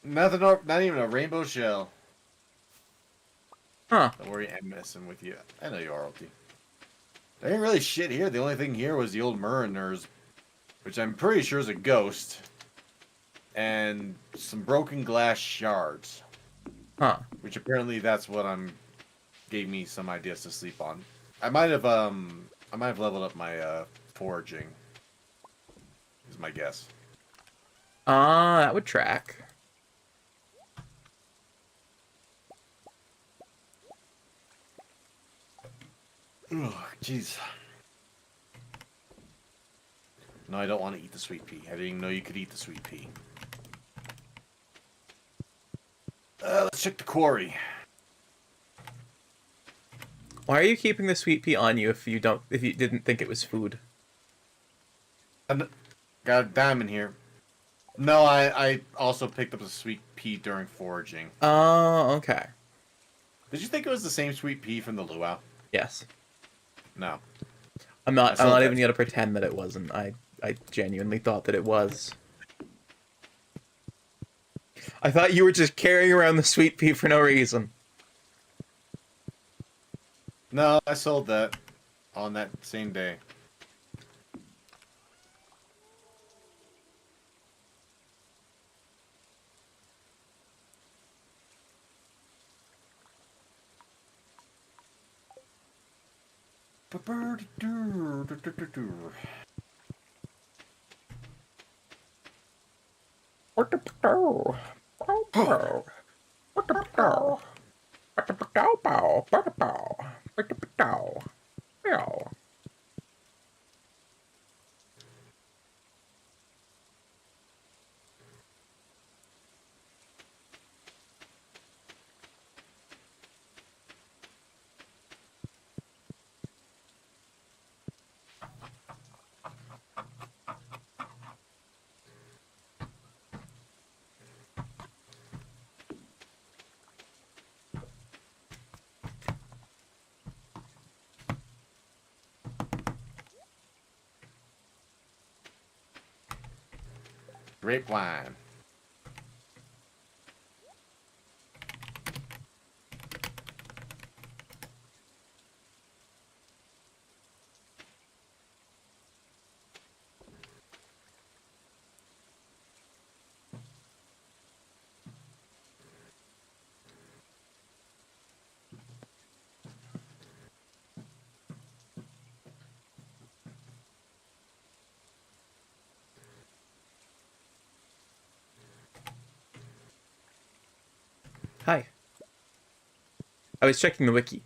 Nothing, not even a rainbow shell. Huh. Don't worry, I'm messing with you. I know you are, LT. There ain't really shit here. The only thing here was the old Mariners, which I'm pretty sure is a ghost, and some broken glass shards. Huh. Which apparently that's what gave me some ideas to sleep on. I might have leveled up my foraging. Is my guess. That would track. Oh, jeez. No, I don't want to eat the sweet pea. I didn't even know you could eat the sweet pea. Let's check the quarry. Why are you keeping the sweet pea on you if you didn't think it was food? Got a diamond here. No, I also picked up a sweet pea during foraging. Oh, okay. Did you think it was the same sweet pea from the luau? Yes. No. I'm I not sold that. even gonna pretend that it wasn't. I genuinely thought that it was. I thought you were just carrying around the sweet pea for no reason. No, I sold that on that same day. Grape wine. Hi. I was checking the wiki.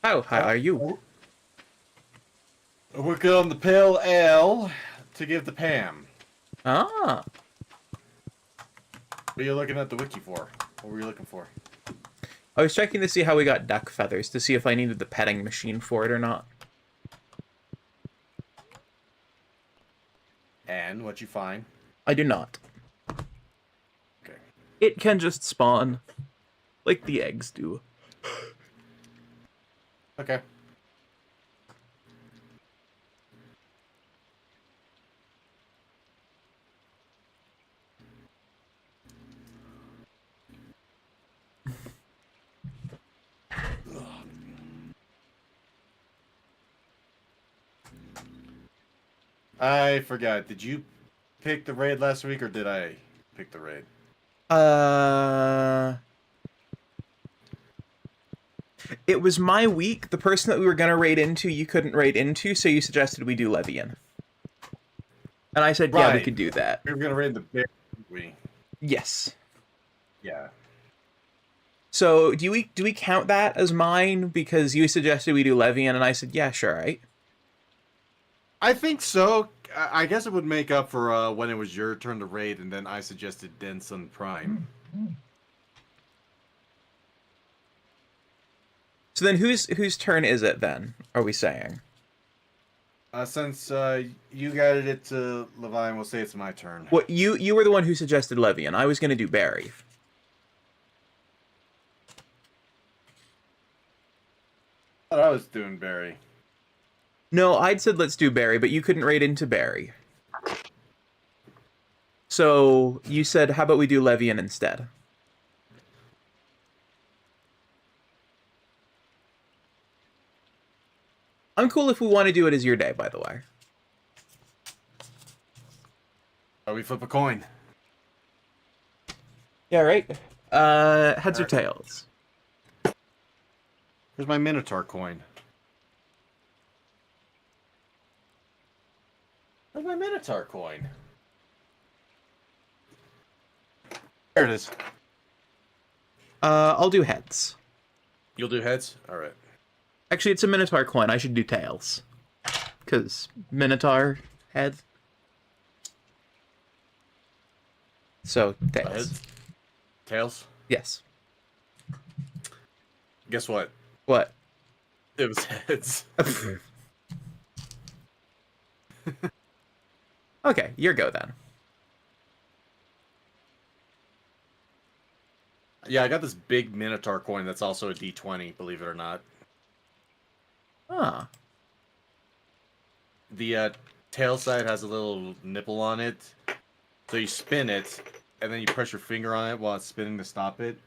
How are you? We're good on the pale ale to give to Pam. Ah. What are you looking at the wiki for? What were you looking for? I was checking to see how we got duck feathers, to see if I needed the petting machine for it or not. And what you find? I do not. Okay. It can just spawn, like the eggs do. Okay. I forgot. Did you pick the raid last week, or did I pick the raid? It was my week. The person that we were gonna raid into, you couldn't raid into, so you suggested we do Levian. And I said, yeah, we Right. could do that. We were gonna raid the bear. We. Yes. Yeah. So do we count that as mine because you suggested we do Levian, and I said, yeah, sure, right? I think so. I guess it would make up for when it was your turn to raid, and then I suggested Denson Prime. So then whose turn is it then? Are we saying? Since you guided it to Levine, we'll say it's my turn. What you were the one who suggested Levian. I was gonna do Barry. I thought I was doing Barry. No, I'd said let's do Barry, but you couldn't raid into Barry. So you said, how about we do Levian instead? I'm cool if we want to do it as your day, by the way. Oh, we flip a coin. Yeah, right? Heads or tails? Here's my Minotaur coin. Where's my Minotaur coin? There it is. I'll do heads. You'll do heads? Alright. Actually, it's a Minotaur coin. I should do tails. Because Minotaur head. So, tails. Heads? Tails? Yes. Guess what? What? It was heads. Okay, your go then. Yeah, I got this big Minotaur coin that's also a D20, believe it or not. Ah. The tail side has a little nipple on it. So you spin it, and then you press your finger on it while it's spinning to stop it.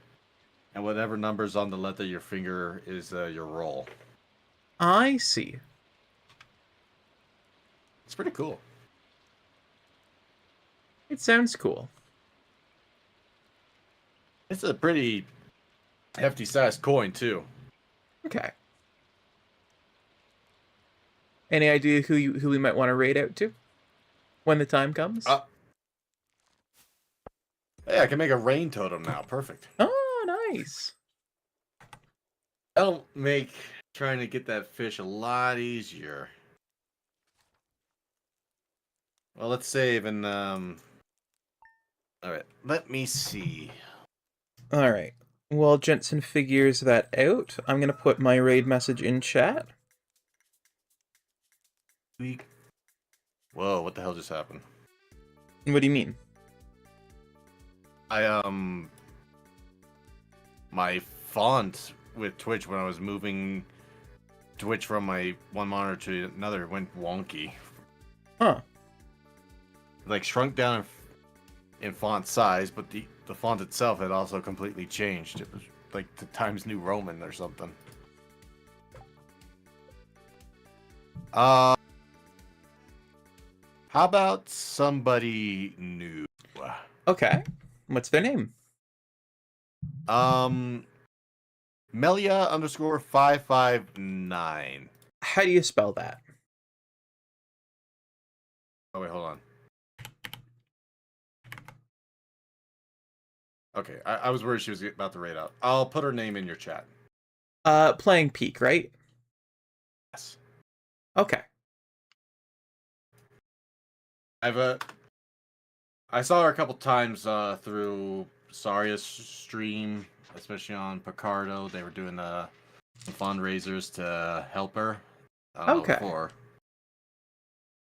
And whatever number's on the left of your finger is your roll. I see. It's pretty cool. It sounds cool. It's a pretty hefty sized coin, too. Okay. Any idea who we might want to raid out to when the time comes? Hey, I can make a rain totem now. Perfect. Oh, nice. That'll make trying to get that fish a lot easier. Well, let's save and all right, let me see. All right. While Jensen figures that out, I'm gonna put my raid message in chat. Whoa, what the hell just happened? What do you mean? My font with Twitch when I was moving Twitch from my one monitor to another went wonky. Huh. Like shrunk down in font size, but the font itself had also completely changed. It was like the Times New Roman or something. How about somebody new? Okay. What's their name? Melia_559. How do you spell that? Oh wait, hold on. Okay, I was worried she was about to raid out. I'll put her name in your chat. Playing Peak, right? Yes. Okay. I saw her a couple times through Saria's stream, especially on Picardo. They were doing fundraisers to help her. Okay. Before.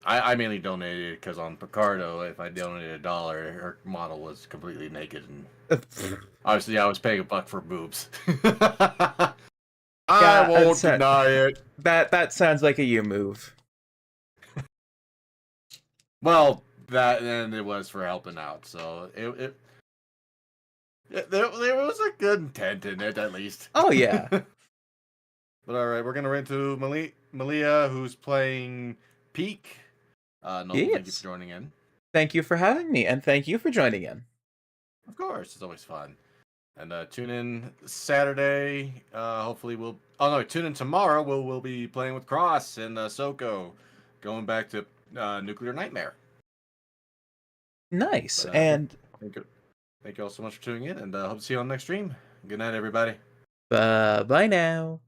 I mainly donated because on Picardo, if I donated $1, her model was completely naked, and obviously I was paying $1 for boobs. I won't deny it. That sounds like a you move. Well, that and it was for helping out, so there was a good intent in it, at least. Oh yeah. But all right, we're gonna run to Malia, who's playing Peak. Noble, yes. Thank you for joining in. Thank you for having me, and thank you for joining in. Of course, it's always fun. And tune in Saturday. Hopefully we'll. Oh no, tune in tomorrow. We'll be playing with Cross and Soko, going back to Nuclear Nightmare. Nice. But, and thank you all so much for tuning in, and hope to see you on the next stream. Good night, everybody. bye now.